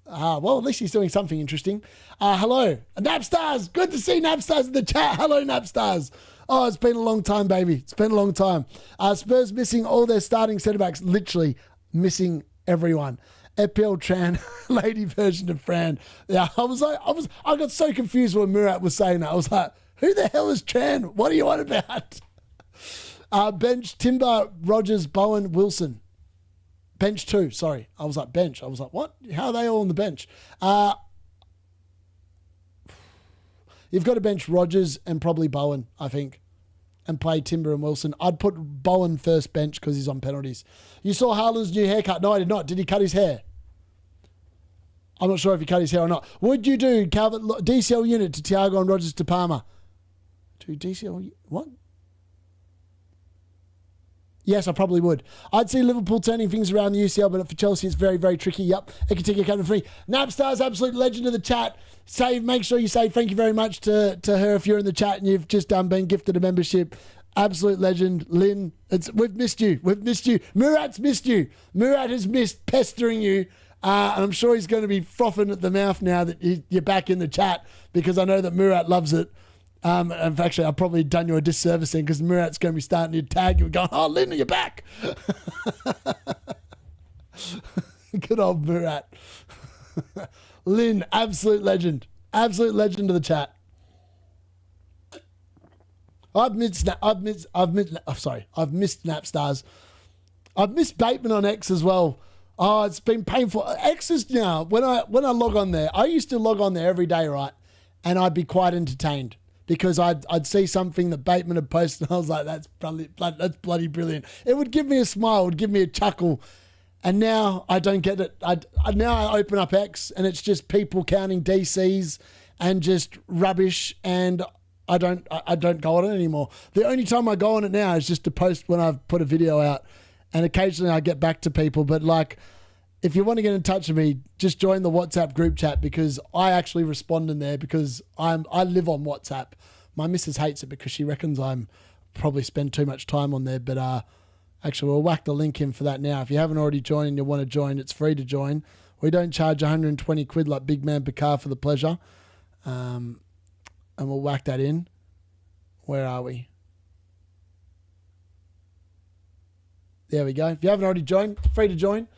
Well, at least he's doing something interesting. Hello, Napstars. Good to see Napstars in the chat. Hello, Napstars. Oh, it's been a long time, baby. It's been a long time. Spurs missing all their starting centre-backs. Literally missing everyone. FPL Tran, lady version of Fran. Yeah, I got so confused when Murat was saying that. I was like, who the hell is Tran? What are you on about? Bench, Timber, Rogers, Bowen, Wilson. Bench 2, sorry. I was like, bench. I was like, what? How are they all on the bench? You've got to bench Rogers and probably Bowen, I think. and play Timber and Wilson. I'd put Bowen first bench because he's on penalties. You saw Haaland's new haircut? No, I did not. Did he cut his hair? I'm not sure if he cut his hair or not. Would you do Calvert DCL unit to Thiago and Rodgers to Palmer? To DCL what? Yes, I probably would. I'd see Liverpool turning things around the UCL, but for Chelsea, it's very, very tricky. Yep. Ekatika coming free. Napstar's absolute legend of the chat. Make sure you say thank you very much to her if you're in the chat and you've just been gifted a membership. Absolute legend. Lynn, we've missed you. We've missed you. Murat's missed you. Murat has missed pestering you. And I'm sure he's going to be frothing at the mouth now that you're back in the chat because I know that Murat loves it. And actually, I've probably done you a disservice then because Murat's going to be starting to tag you and going, oh, Lynn, you're back. Good old Murat. Lynn, absolute legend. Absolute legend of the chat. I've missed Napstars. I've missed Bateman on X as well. Oh, it's been painful. X is now, when I log on there, I used to log on there every day, right? And I'd be quite entertained. Because I'd see something that Bateman had posted and I was like, that's bloody brilliant. It would give me a smile, it would give me a chuckle. And now I don't get it. Now I open up X and it's just people counting DCs and just rubbish and I don't go on it anymore. The only time I go on it now is just to post when I've put a video out and occasionally I get back to people. But like, if you want to get in touch with me, just join the WhatsApp group chat because I actually respond in there because I live on WhatsApp. My missus hates it because she reckons I'm probably spend too much time on there. But actually, we'll whack the link in for that now. If you haven't already joined and you want to join, it's free to join. We don't charge 120 quid like Big Man Picard for the pleasure. And we'll whack that in. Where are we? There we go. If you haven't already joined, free to join.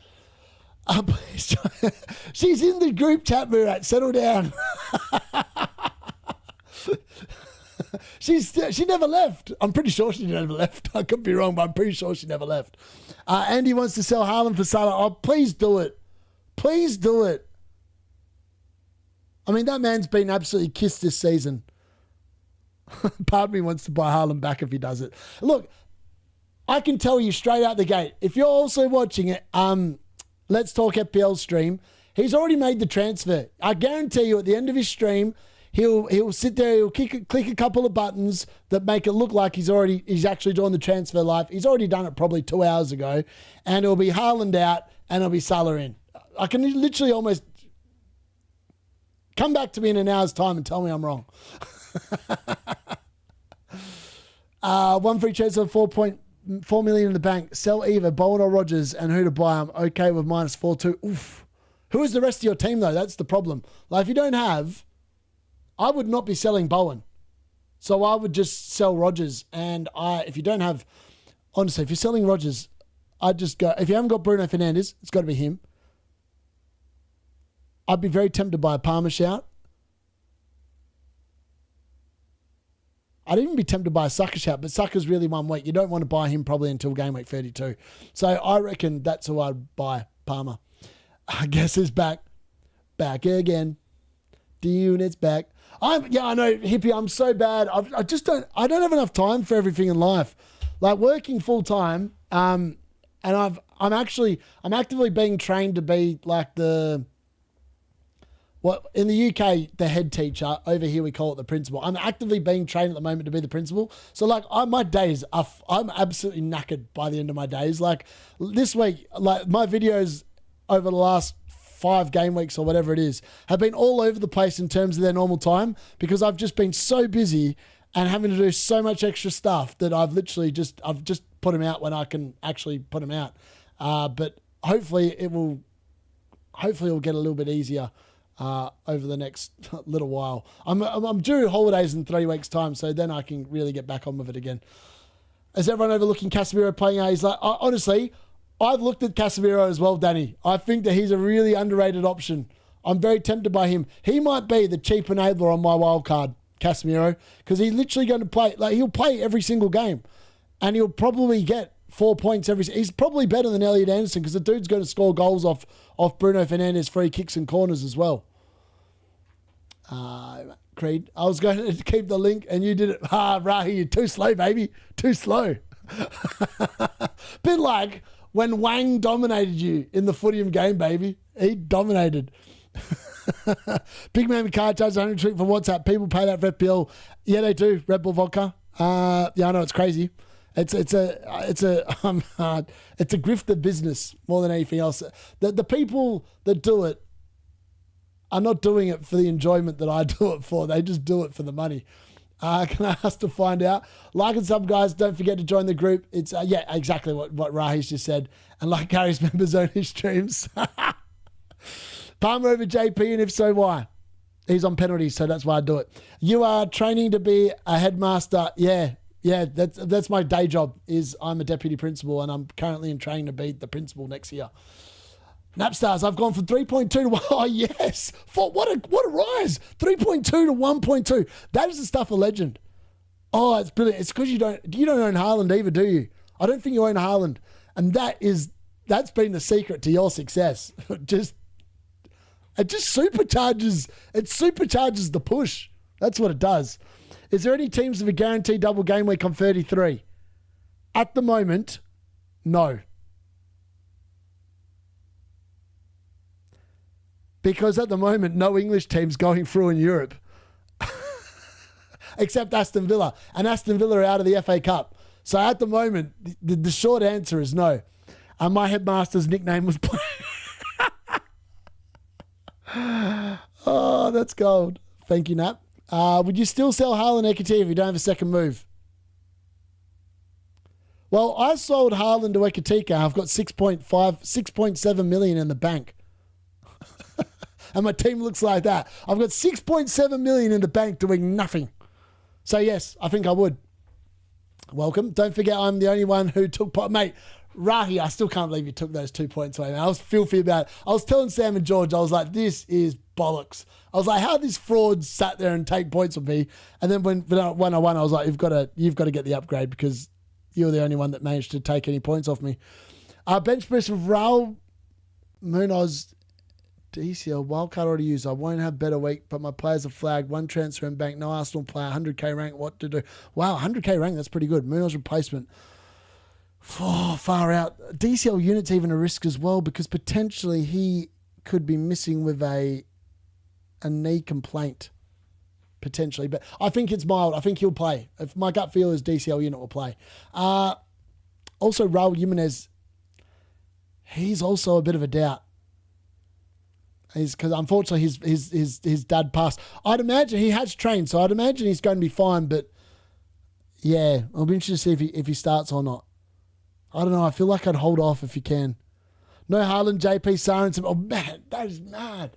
She's in the group chat, Murat. Settle down. She never left. I'm pretty sure she never left. I could be wrong, but I'm pretty sure she never left. Andy wants to sell Haaland for Salah. Oh, please do it. Please do it. I mean, that man's been absolutely kissed this season. Part of me wants to buy Haaland back if he does it. Look, I can tell you straight out the gate, if you're also watching it, Let's Talk FPL stream, he's already made the transfer. I guarantee you at the end of his stream, he'll sit there, he'll click a couple of buttons that make it look like he's actually doing the transfer live. He's already done it probably 2 hours ago. And it'll be Haaland out and it'll be Salah in. I can literally almost come back to me in an hour's time and tell me I'm wrong. 1 free chance of 4.4 million in the bank. Sell either Bowen or Rodgers and who to buy. I'm okay with minus 4.2. Oof. Who is the rest of your team though? That's the problem. Like if you don't have, I would not be selling Bowen. So I would just sell Rodgers. And if you don't have, honestly, if you're selling Rodgers, I'd just go, if you haven't got Bruno Fernandes, it's got to be him. I'd be very tempted by a Palmer shout. I'd even be tempted by a Sucker shout, but Sucker's really 1 week. You don't want to buy him probably until game week 32. So I reckon that's who I'd buy, Palmer. I guess is back. Back again. The unit's back. I know, Hippie, I'm so bad. I don't have enough time for everything in life. Like working full time, and I'm actively being trained to be like in the UK, the head teacher. Over here, we call it the principal. I'm actively being trained at the moment to be the principal. So like my days, I'm absolutely knackered by the end of my days. Like this week, like my videos over the last 5 game weeks or whatever it is, have been all over the place in terms of their normal time because I've just been so busy and having to do so much extra stuff that I've just put them out when I can actually put them out. But hopefully it'll get a little bit easier over the next little while. I'm due holidays in 3 weeks' time, so then I can really get back on with it again. Is everyone overlooking Casemiro playing A? He's like, honestly, I've looked at Casemiro as well, Danny. I think that he's a really underrated option. I'm very tempted by him. He might be the cheap enabler on my wild card, Casemiro, because he's literally going to play. Like he'll play every single game, and he'll probably get 4 points he's probably better than Elliot Anderson because the dude's going to score goals off Bruno Fernandes free kicks and corners as well. Creed. I was going to keep the link and you did it. Rahi, you're too slow, baby. Too slow. Bit like when Wang dominated you in the Footium game, baby. He dominated. Big Man McCart charges 100 tweet for WhatsApp. People pay that for FPL. Yeah, they do. Red Bull vodka. Yeah, I know it's crazy. It's a grifter business more than anything else. The people that do it are not doing it for the enjoyment that I do it for. They just do it for the money. Can I ask to find out? Like and sub, guys. Don't forget to join the group. It's yeah, exactly what Rahi's just said. And like Gary's members only streams. Palmer over JP, and if so, why? He's on penalties, so that's why I do it. You are training to be a headmaster. Yeah, that's my day job. Is I'm a deputy principal, and I'm currently in training to be the principal next year. Napstars, I've gone from 3.2 to 1. Oh, yes. What a rise. 3.2 to 1.2. That is the stuff of legend. Oh, it's brilliant. It's because you don't own Haaland either, do you? I don't think you own Haaland. And that's been the secret to your success. It just supercharges the push. That's what it does. Is there any teams with a guaranteed double game week on 33? At the moment, no. Because at the moment, no English team's going through in Europe. Except Aston Villa. And Aston Villa are out of the FA Cup. So at the moment, the short answer is no. And my headmaster's nickname was... Oh, that's gold. Thank you, Nat. Would you still sell Haaland Ekiti if you don't have a second move? Well, I sold Haaland to Ekatika. I've got 6.7 million in the bank. And my team looks like that. I've got 6.7 million in the bank doing nothing. So yes, I think I would. Welcome. Don't forget I'm the only one who took part. Mate, Rahi, I still can't believe you took those 2 points away, man. I was filthy about it. I was telling Sam and George, I was like, this is bollocks. I was like, how this fraud sat there and take points with me? And then when I won, I was like, you've got to get the upgrade because you're the only one that managed to take any points off me. Bench press with Raul Munoz. DCL, wildcard already used. I won't have better week, but my players are flagged. One transfer in bank, no Arsenal player, 100k rank, what to do? Wow, 100k rank, that's pretty good. Munoz replacement. Far out. DCL unit's even a risk as well because potentially he could be missing with a knee complaint. Potentially, but I think it's mild. I think he'll play. If my gut feel is DCL unit will play. Also, Raul Jimenez, he's also a bit of a doubt. Because unfortunately his dad passed. I'd imagine he has trained, so I'd imagine he's going to be fine. But yeah, I'll be interested to see if he starts or not. I don't know. I feel like I'd hold off if you can. No Haaland, JP, Sarensen. Oh man, that is mad.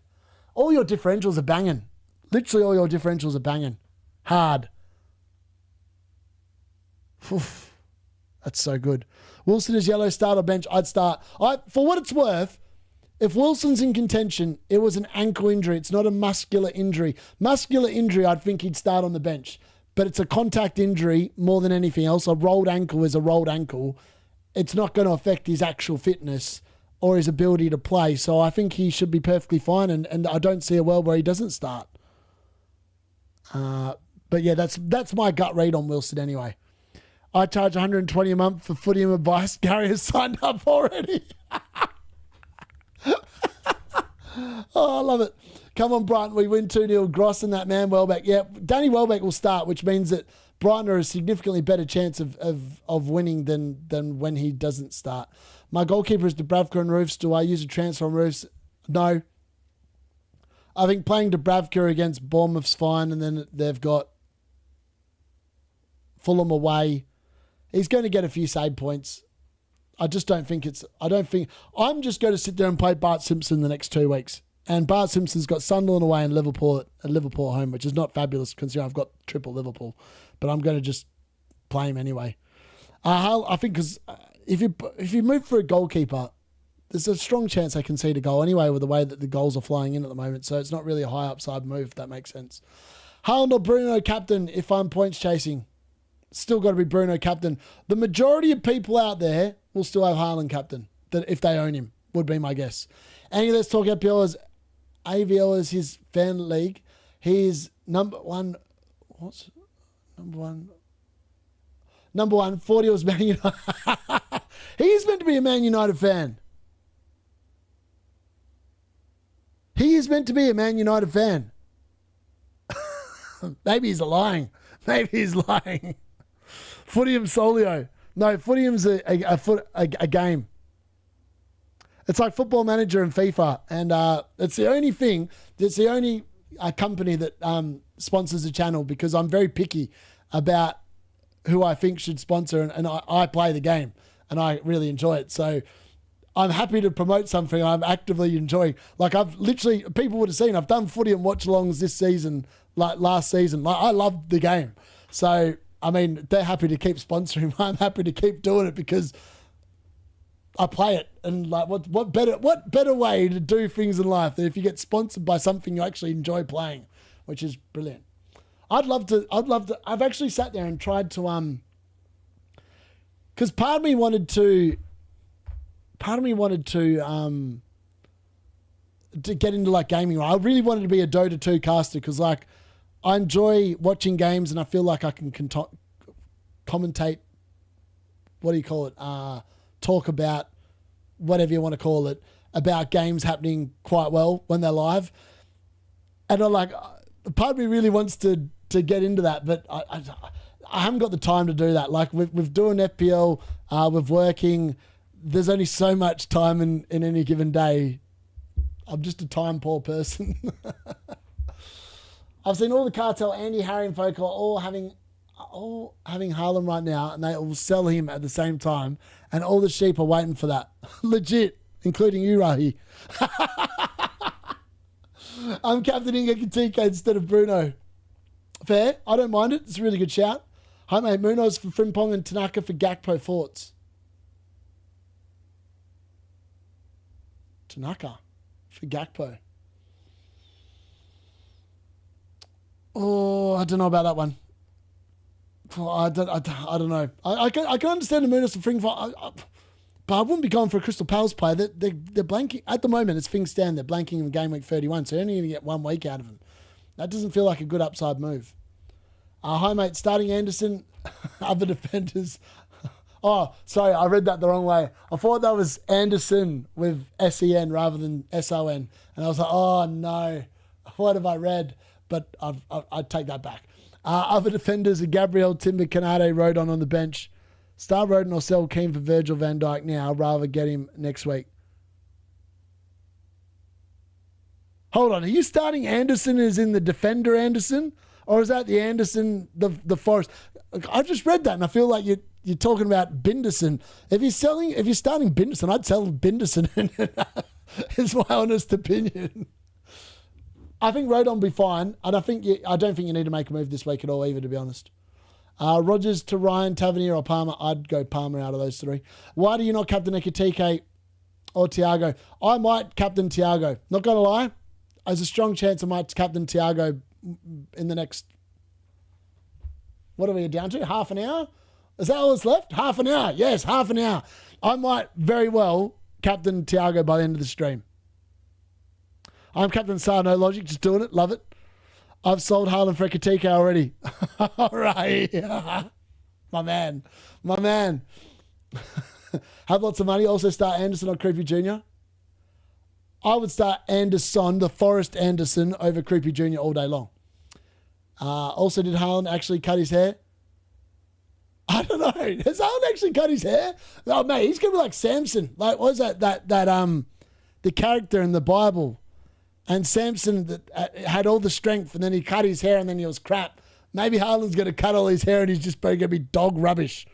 All your differentials are banging. Literally all your differentials are banging. Hard. Oof, that's so good. Wilson is yellow, start or bench. I'd start. For what it's worth, if Wilson's in contention, it was an ankle injury. It's not a muscular injury. Muscular injury, I'd think he'd start on the bench. But it's a contact injury more than anything else. A rolled ankle is a rolled ankle. It's not going to affect his actual fitness or his ability to play. So I think he should be perfectly fine. And I don't see a world where he doesn't start. But yeah, that's my gut read on Wilson anyway. I charge 120 a month for Footium advice. Gary has signed up already. Oh, I love it. Come on, Brighton. We win 2-0. Gross and that man, Welbeck. Yeah, Danny Welbeck will start, which means that Brighton are a significantly better chance of winning than when he doesn't start. My goalkeeper is Dubravka and Roofs. Do I use a transfer on Roofs? No. I think playing Dubravka against Bournemouth's fine, and then they've got Fulham away. He's going to get a few save points. I just don't think I'm just going to sit there and play Bart Simpson the next 2 weeks. And Bart Simpson's got Sunderland away and Liverpool at home, which is not fabulous considering I've got triple Liverpool. But I'm going to just play him anyway. I think because if you move for a goalkeeper, there's a strong chance they can concede a goal anyway with the way that the goals are flying in at the moment. So it's not really a high upside move, if that makes sense. Haaland or Bruno captain if I'm points chasing? Still got to be Bruno captain. The majority of people out there will still have Haaland captain that if they own him, would be my guess. Anyway, let's talk FPL as AVL as his fan league. He's Number one, what's number one? Number one, 40 was Man United. He is meant to be a Man United fan. He is meant to be a Man United fan. Maybe he's lying. Maybe he's lying. Footium Solio. No, Footium's a game. It's like Football Manager and FIFA. And it's the only thing, it's the only company that sponsors the channel, because I'm very picky about who I think should sponsor, and I play the game and I really enjoy it. So I'm happy to promote something I'm actively enjoying. Like, I've literally, people would have seen, I've done footy and watch-alongs this season, like last season. Like, I love the game. So, I mean, they're happy to keep sponsoring. I'm happy to keep doing it because I play it. And like, what better way to do things in life than if you get sponsored by something you actually enjoy playing, which is brilliant. I'd love to, I've actually sat there and tried to, because part of me wanted to get into like gaming. I really wanted to be a Dota 2 caster because like I enjoy watching games and I feel like I can commentate. What do you call it? Talk about whatever you want to call it about games happening quite well when they're live. And I'm like, part of me really wants to get into that, but I haven't got the time to do that. Like with doing FPL, with working, there's only so much time in any given day. I'm just a time poor person. I've seen all the cartel, Andy, Harry and folk are all having Haaland right now, and they all sell him at the same time, and all the sheep are waiting for that. Legit, including you, Rahi. I'm captaining Ekatike instead of Bruno. Fair, I don't mind it. It's a really good shout. Hi mate, Munoz for Frimpong and Tanaka for Gakpo thoughts. Tanaka for Gakpo. Oh, I don't know about that one. Oh, I don't know. I can understand the Munoz for Frimpong, but I wouldn't be going for a Crystal Palace player. They're blanking at the moment. As things stand, they're blanking in Gameweek 31, so you're only going to get 1 week out of them. That doesn't feel like a good upside move. Hi mate, starting Anderson, other defenders. Oh, sorry, I read that the wrong way. I thought that was Anderson with SEN rather than SON. And I was like, oh no, what have I read? But I'd take that back. Other defenders are Gabriel, Timber, Canade, Rodon on the bench. Start Rodon or sell Keane for Virgil van Dijk now, rather get him next week. Hold on, are you starting Anderson as in the defender Anderson? Or is that the Anderson, the Forest? I just read that and I feel like you're talking about Binderson. If you're starting Binderson, I'd sell Binderson. It's my honest opinion. I think Rodon will be fine, and I don't think you need to make a move this week at all either, to be honest. Rogers to Ryan, Tavernier or Palmer. I'd go Palmer out of those three. Why do you not captain Ekatike or Thiago? I might captain Thiago. Not going to lie. There's a strong chance I might captain Thiago in the next... What are we down to? Half an hour? Is that all that's left? Half an hour. Yes, half an hour. I might very well captain Thiago by the end of the stream. I'm Captain Sar, no logic, just doing it. Love it. I've sold Haaland for Ekatike already. All right. My man. Have lots of money. Also start Anderson on Creepy Jr. I would start Anderson, the Forest Anderson, over Creepy Jr. all day long. Also, did Haaland actually cut his hair? I don't know. Has Haaland actually cut his hair? Oh, mate, he's going to be like Samson. Like, what was that the character in the Bible? And Samson that had all the strength, and then he cut his hair, and then he was crap. Maybe Haaland's going to cut all his hair, and he's just going to be dog rubbish.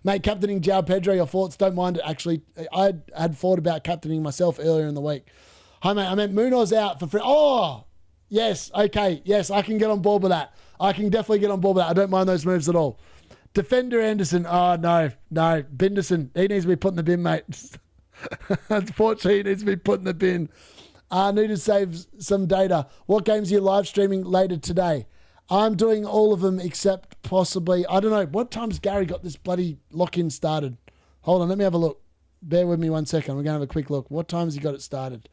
Mate, captaining João Pedro, your thoughts? Don't mind it, actually. I had thought about captaining myself earlier in the week. Hi, mate. I meant Munoz out for free. Oh, yes. Okay. Yes, I can get on board with that. I can definitely get on board with that. I don't mind those moves at all. Defender Anderson. Oh, no. Binderson. He needs to be put in the bin, mate. Unfortunately, he needs to be put in the bin. I need to save some data. What games are you live streaming later today? I'm doing all of them except possibly, I don't know, what time's Gary got this bloody lock-in started? Hold on, let me have a look. Bear with me 1 second. We're going to have a quick look. What time has he got it started?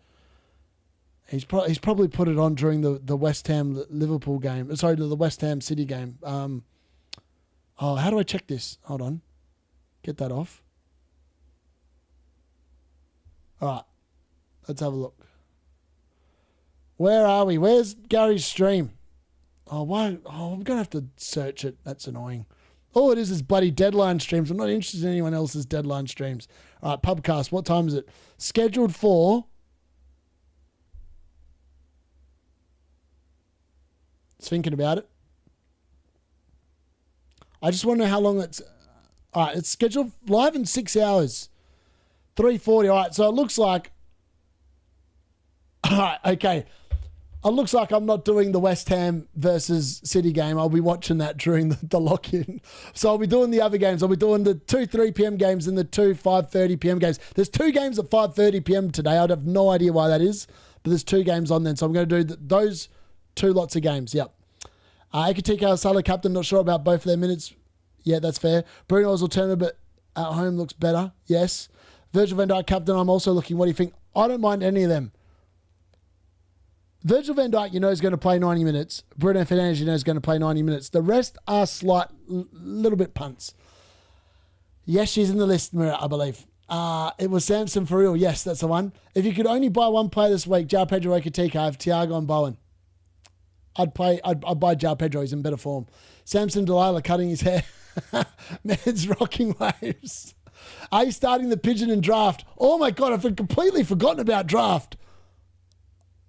He's probably put it on during the West Ham Liverpool game. Sorry, the West Ham City game. How do I check this? Hold on. Get that off. All right. Let's have a look. Where are we? Where's Gary's stream? Oh, why? Oh, I'm going to have to search it. That's annoying. All it is bloody deadline streams. I'm not interested in anyone else's deadline streams. All right, Pubcast. What time is it? Scheduled for... Just thinking about it. I just want to know how long it's... All right, it's scheduled live in 6 hours. 3:40. All right, so it looks like... All right, okay. It looks like I'm not doing the West Ham versus City game. I'll be watching that during the lock-in. So I'll be doing the other games. I'll be doing the 3 p.m. games and the 5:30 p.m. games. There's 2 games at 5:30 p.m. today. I'd have no idea why that is, but there's 2 games on then. So I'm going to do those 2 lots of games. Yep. Ekatika, Salah captain, not sure about both of their minutes. Yeah, that's fair. Bruno is alternative, but at home looks better. Yes. Virgil van Dijk captain, I'm also looking. What do you think? I don't mind any of them. Virgil van Dijk, is going to play 90 minutes. Bruno Fernandes, is going to play 90 minutes. The rest are slight, little bit punts. Yes, she's in the list, Mirror, I believe. It was Samson for real. Yes, that's the one. If you could only buy one player this week, João Pedro Ekatika, I have Thiago and Bowen. I'd buy João Pedro. He's in better form. Samson Delilah cutting his hair. Man's rocking waves. Are you starting the pigeon in draft? Oh my God, I've completely forgotten about draft.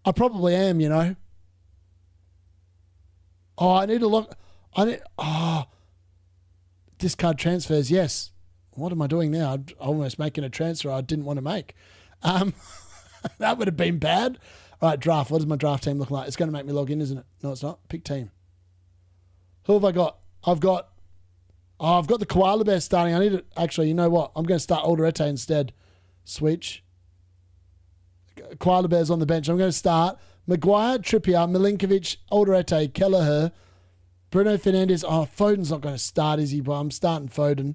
I probably am, Oh, I need to look. Discard transfers, yes. What am I doing now? I'm almost making a transfer I didn't want to make. That would have been bad. All right, draft. What does my draft team look like? It's going to make me log in, isn't it? No, it's not. Pick team. Who have I got? I've got the Koala Bear starting. I need to... Actually, you know what? I'm going to start Alderete instead. Switch. Koala Bear's on the bench. I'm going to start Maguire, Trippier, Milinkovic, Alderete, Kelleher, Bruno Fernandes. Oh, Foden's not going to start, is he? But I'm starting Foden.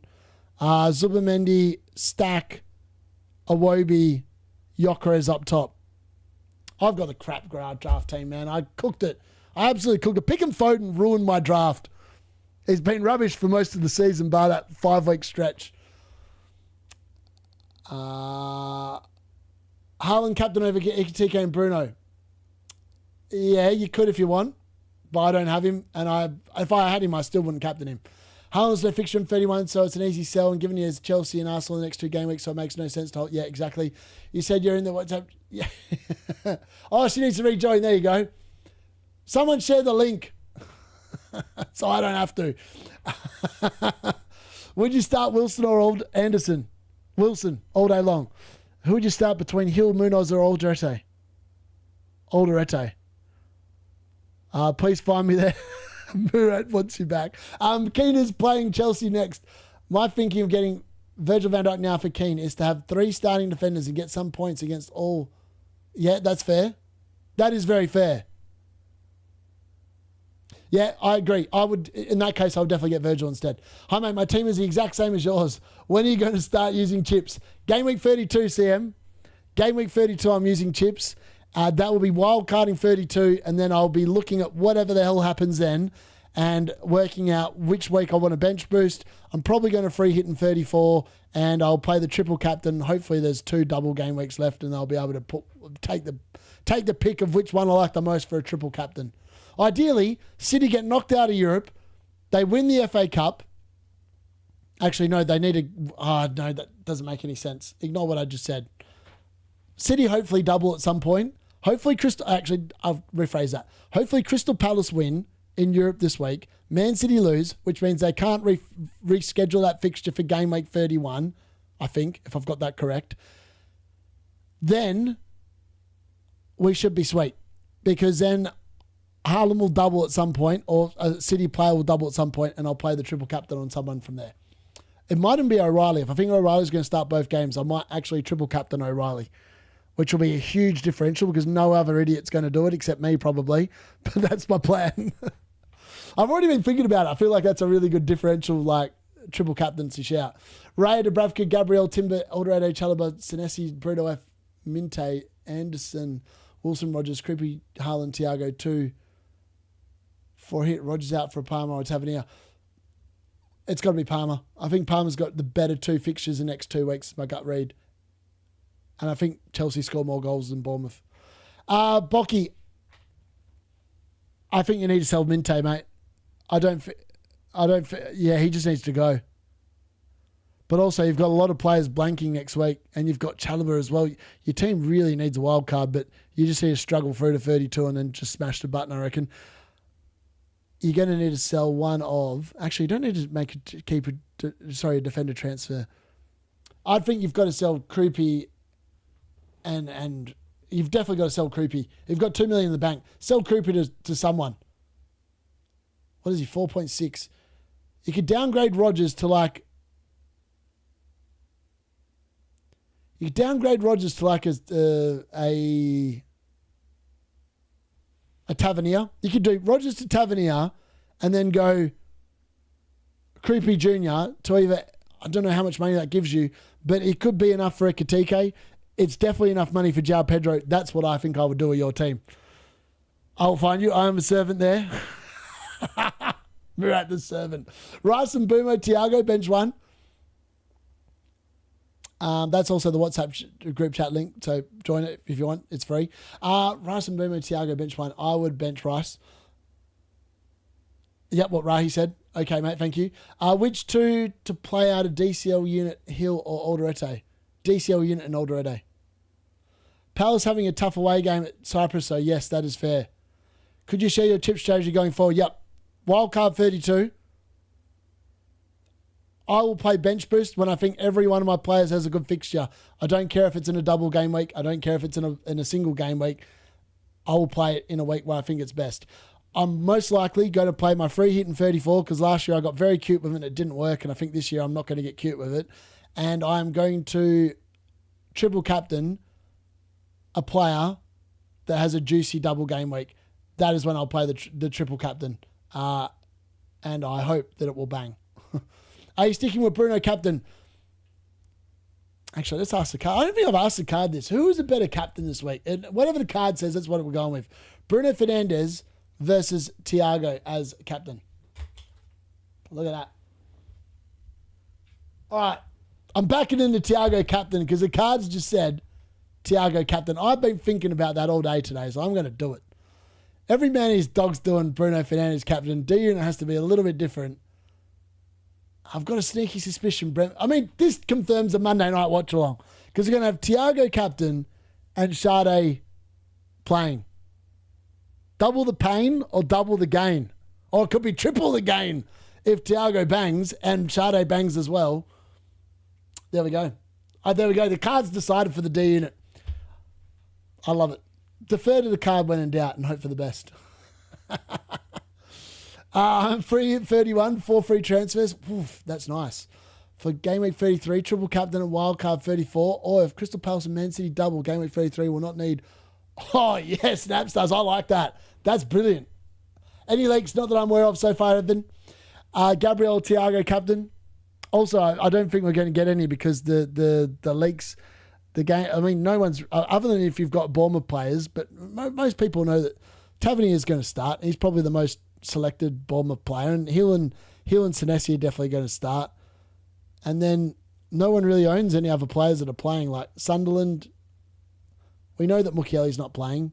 Zubamendi, Stack, Iwobi, Gyökeres up top. I've got the crap draft team, man. I cooked it. I absolutely cooked it. Picking Foden ruined my draft. He's been rubbish for most of the season, bar that 5-week stretch. Haaland captain over Ekatika and Bruno. Yeah, you could if you want, but I don't have him. And if I had him, I still wouldn't captain him. Haaland's no fixture in 31, so it's an easy sell. And given he has Chelsea and Arsenal in the next 2 game weeks, so it makes no sense to hold. Yeah, exactly. You said you're in the WhatsApp. Yeah. Oh, she needs to rejoin. There you go. Someone share the link. So I don't have to. Would you start Wilson or Anderson? Wilson, all day long. Who would you start between Hill, Munoz, or Alderete? Alderete. Please find me there. Murat wants you back. Keane is playing Chelsea next. My thinking of getting Virgil van Dijk now for Keane is to have 3 starting defenders and get some points against all. Yeah, that's fair. That is very fair. Yeah, I agree. I would, in that case, I would definitely get Virgil instead. Hi, mate. My team is the exact same as yours. When are you going to start using chips? Game week 32, CM. Game week 32, I'm using chips. That will be wildcarding 32, and then I'll be looking at whatever the hell happens then and working out which week I want to bench boost. I'm probably going to free hit in 34, and I'll play the triple captain. Hopefully there's 2 double game weeks left, and I'll be able to take the pick of which one I like the most for a triple captain. Ideally, City get knocked out of Europe. They win the FA Cup. Actually, no, they need to... Oh, no, that doesn't make any sense. Ignore what I just said. City hopefully double at some point. Hopefully Actually, I'll rephrase that. Hopefully Crystal Palace win in Europe this week. Man City lose, which means they can't reschedule that fixture for game week 31, I think, if I've got that correct. Then we should be sweet. Because then... Haaland will double at some point, or a City player will double at some point, and I'll play the triple captain on someone from there. It mightn't be O'Reilly. If I think O'Reilly's going to start both games, I might actually triple captain O'Reilly, which will be a huge differential because no other idiot's going to do it except me probably. But that's my plan. I've already been thinking about it. I feel like that's a really good differential, like triple captaincy shout. Raya, Dubravka, Gabriel, Timber, Alderete, Chalobah, Senesi, Bruno F, Minte, Anderson, Wilson, Rogers, Creepy, Haaland, Thiago, 2. 4 hit. Rogers out for a Palmer or Tavernier. It's got to be Palmer. I think Palmer's got the better 2 fixtures the next 2 weeks, my gut read. And I think Chelsea score more goals than Bournemouth. Bocky, I think you need to sell Minte, mate. Yeah, he just needs to go. But also, you've got a lot of players blanking next week, and you've got Chalobah as well. Your team really needs a wild card, but you just need to struggle through to 32 and then just smash the button, I reckon. You're going to need to sell one of... Actually, you don't need to a defender transfer. I think you've got to sell Croupy and you've definitely got to sell Croupy. You've got 2 million in the bank. Sell Croupy to someone. What is he? 4.6. You could downgrade Rogers to like... You could downgrade Rogers to like a Tavernier. You could do Rogers to Tavernier and then go Creepy Jr. to either... I don't know how much money that gives you, but it could be enough for Ekatike. It's definitely enough money for João Pedro. That's what I think I would do with your team. I will find you. I am a servant there. We're at the servant. Rice and Boomo, Thiago, bench 1. That's also the WhatsApp group chat link, so join it if you want. It's free. Rice and Boomo, Thiago, bench 1. I would bench Rice. Yep, what Rahi said. Okay, mate, thank you. Which 2 to play out of DCL unit, Hill or Alderete? DCL unit and Alderete. Palace having a tough away game at Cyprus, so yes, that is fair. Could you share your tip strategy going forward? Yep. Wildcard 32. I will play bench boost when I think every one of my players has a good fixture. I don't care if it's in a double game week. I don't care if it's in a single game week. I will play it in a week where I think it's best. I'm most likely going to play my free hit in 34 because last year I got very cute with it and it didn't work, and I think this year I'm not going to get cute with it. And I'm going to triple captain a player that has a juicy double game week. That is when I'll play the triple captain. And I hope that it will bang. Are you sticking with Bruno captain? Actually, let's ask the card. I don't think I've asked the card this. Who is a better captain this week? And whatever the card says, that's what we're going with. Bruno Fernandes versus Thiago as captain. Look at that. All right. I'm backing into Thiago captain because the cards just said Thiago captain. I've been thinking about that all day today, so I'm going to do it. Every man and his dog's doing Bruno Fernandes captain. D-unit has to be a little bit different. I've got a sneaky suspicion, Brent. I mean, this confirms a Monday night watch along because we're going to have Thiago captain and Sade playing. Double the pain or double the gain. Or it could be triple the gain if Thiago bangs and Sade bangs as well. There we go. There we go. The card's decided for the D unit. I love it. Defer to the card when in doubt and hope for the best. Free at 31, 4 free transfers. Oof, that's nice. For Game Week 33, triple captain and wildcard 34. Or if Crystal Palace and Man City double, Game Week 33 will not need... Oh, yes, Napstars. I like that. That's brilliant. Any leaks? Not that I'm aware of so far, Evan. Gabriel Thiago captain. Also, I don't think we're going to get any because the leaks, the game... I mean, no one's... Other than if you've got Bournemouth players, but most people know that Tavernier is going to start. He's probably the most selected Bournemouth player, and Hill and Senesi are definitely going to start. And then no one really owns any other players that are playing, like Sunderland. We know that Mukiele's not playing.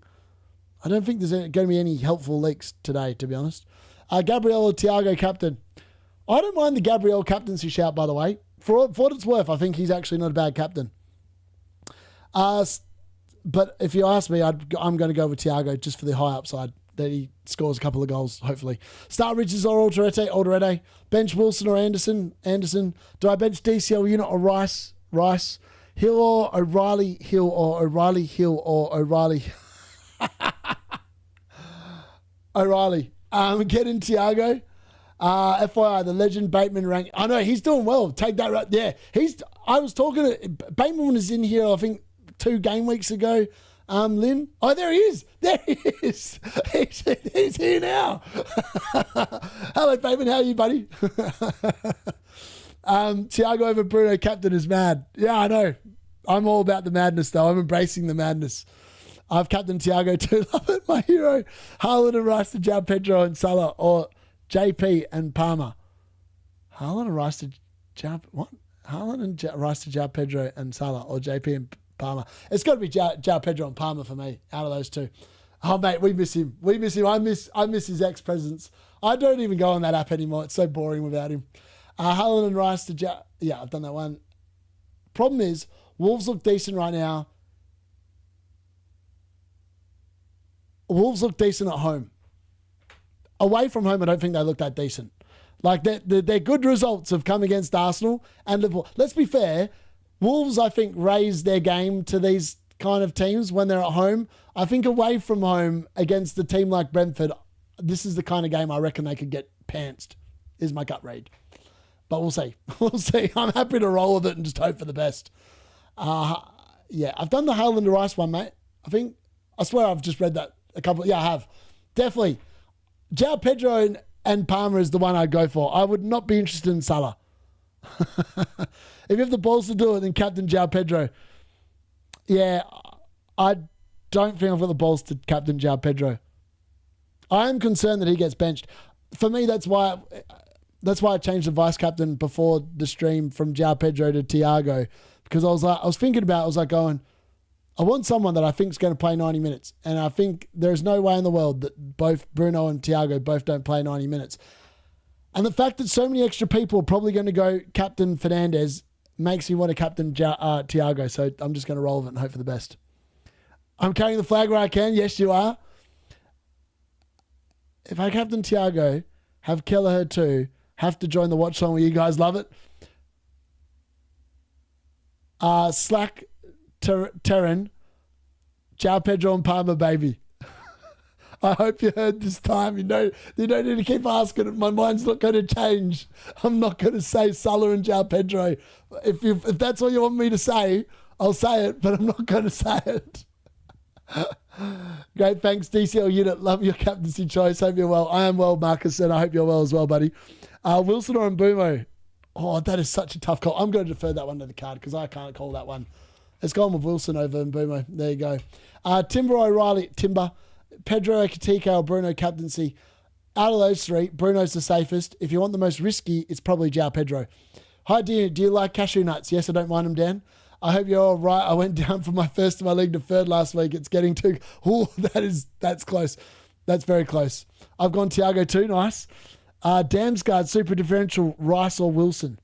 I don't think there's going to be any helpful leaks today, to be honest. Gabriel Thiago captain. I don't mind the Gabriel captaincy shout, by the way. For what it's worth, I think he's actually not a bad captain. But if you ask me, I'm going to go with Thiago just for the high upside that he scores a couple of goals, hopefully. Start Richards or Alderete. Bench Wilson or Anderson. Do I bench DCL unit or Rice? Hill or O'Reilly. Hill or O'Reilly. O'Reilly. Get in Thiago. FYI, the legend Bateman rank. I know he's doing well. Take that right there. I was talking to Bateman was in here, I think 2 game weeks ago. Lynn. Oh, there he is. He's here now. Hello, Bateman. How are you, buddy? Thiago over Bruno captain is mad. Yeah, I know. I'm all about the madness, though. I'm embracing the madness. I've captain Thiago too. Love it. My hero. Haaland and Rice to João Pedro and Salah, or JP and Palmer. Haaland and Rice to what? Haaland and Rice to João Pedro and Salah, or JP and Palmer. It's got to be João Pedro and Palmer for me, out of those two. Oh, mate, we miss him. We miss him. I miss his ex-presence. I don't even go on that app anymore. It's so boring without him. Haaland and Rice to yeah, I've done that one. Problem is, Wolves look decent right now. Wolves look decent at home. Away from home, I don't think they look that decent. Like, their good results have come against Arsenal and Liverpool. Let's be fair, Wolves, I think, raise their game to these kind of teams when they're at home. I think away from home against a team like Brentford, this is the kind of game I reckon they could get pantsed, is my gut read. But we'll see. We'll see. I'm happy to roll with it and just hope for the best. Yeah, I've done the Haaland and Rice one, mate. I swear I've just read that a couple. Yeah, I have. Definitely. João Pedro and Palmer is the one I'd go for. I would not be interested in Salah. If you have the balls to do it, then captain João Pedro. Yeah, I don't think I've got the balls to captain João Pedro. I am concerned that he gets benched. For me, that's why I changed the vice captain before the stream from João Pedro to Thiago, because I was thinking about it. I was like going, I want someone that I think is going to play 90 minutes. And I think there's no way in the world that both Bruno and Thiago both don't play 90 minutes. And the fact that so many extra people are probably going to go captain Fernandes makes me want to captain Thiago. So I'm just going to roll with it and hope for the best. I'm carrying the flag where I can. Yes, you are. If I captain Thiago, have Kelleher too, have to join the watch along where you guys love it. Slack Terran, João Pedro and Palmer, baby. I hope you heard this time. You don't need to keep asking it. My mind's not going to change. I'm not going to say Salah and João Pedro. If that's all you want me to say, I'll say it, but I'm not going to say it. Great, thanks, DCL unit. Love your captaincy choice. Hope you're well. I am well, Marcus, and I hope you're well as well, buddy. Wilson or Mbumo? Oh, that is such a tough call. I'm going to defer that one to the card because I can't call that one. Let's go on with Wilson over Mbumo. There you go. Timber O'Reilly, Timber, Pedro Ekitike or Bruno captaincy. Out of those three, Bruno's the safest. If you want the most risky, it's probably João Pedro. Hi, do you like cashew nuts? Yes, I don't mind them, Dan. I hope you're all right. I went down from my first in my league to third last week. It's getting too... Oh, that's close. That's very close. I've gone Thiago too. Nice. Damsgaard, super differential, Rice or Wilson?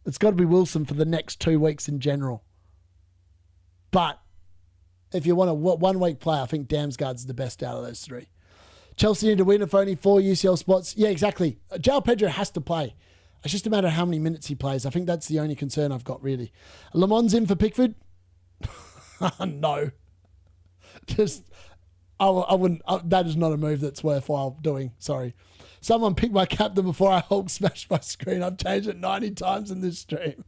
It's got to be Wilson for the next 2 weeks in general. But if you want a 1 week play, I think Damsgaard's the best out of those three. Chelsea need to win if only 4 UCL spots. Yeah, exactly. João Pedro has to play. It's just a matter of how many minutes he plays. I think that's the only concern I've got, really. Le Mans in for Pickford? No. I wouldn't. That is not a move that's worthwhile doing. Sorry. Someone picked my captain before I Hulk smashed my screen. I've changed it 90 times in this stream.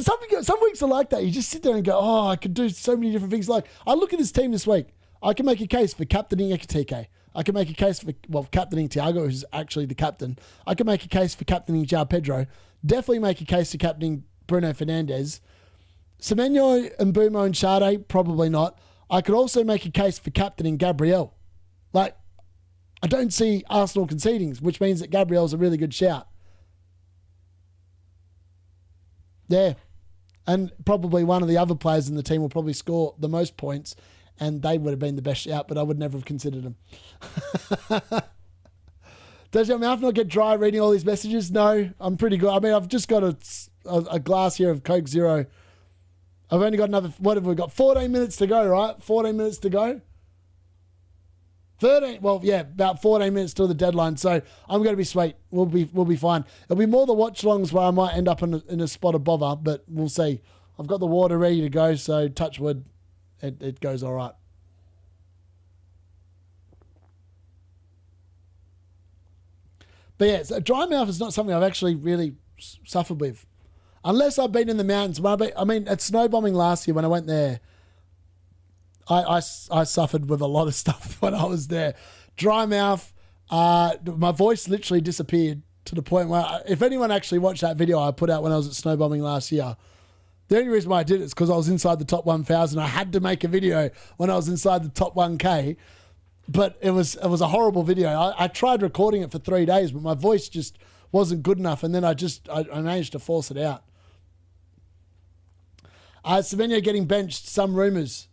Some weeks are like that. You just sit there and go, oh, I could do so many different things. Like, I look at this team this week. I can make a case for captaining Ekitike. I can make a case for, captaining Thiago, who's actually the captain. I can make a case for captaining João Pedro. Definitely make a case for captaining Bruno Fernandes. Semenyo, Mbumo and Sade, probably not. I could also make a case for captaining Gabriel. Like, I don't see Arsenal conceding, which means that Gabriel's a really good shout. Yeah. And probably one of the other players in the team will probably score the most points, and they would have been the best shout, but I would never have considered them. Does your mouth not get dry reading all these messages? No, I'm pretty good. I mean, I've just got a glass here of Coke Zero. I've only got another, what have we got? 14 minutes to go, right? 14 minutes to go. 13, well, yeah, about 14 minutes till the deadline. So I'm going to be sweet. We'll be fine. It'll be more the watch-alongs where I might end up in a spot of bother, but we'll see. I've got the water ready to go, so touch wood, it goes all right. But yeah, so dry mouth is not something I've actually really suffered with. Unless I've been in the mountains. I mean, at snow bombing last year when I went there, I suffered with a lot of stuff when I was there. Dry mouth, my voice literally disappeared to the point where, if anyone actually watched that video I put out when I was at snow bombing last year, The only reason why I did it is because I was inside the top 1,000. I had to make a video when I was inside the top 1K, but it was a horrible video. I tried recording it for 3 days, but my voice just wasn't good enough, and then I managed to force it out. Semenyo getting benched, some rumours.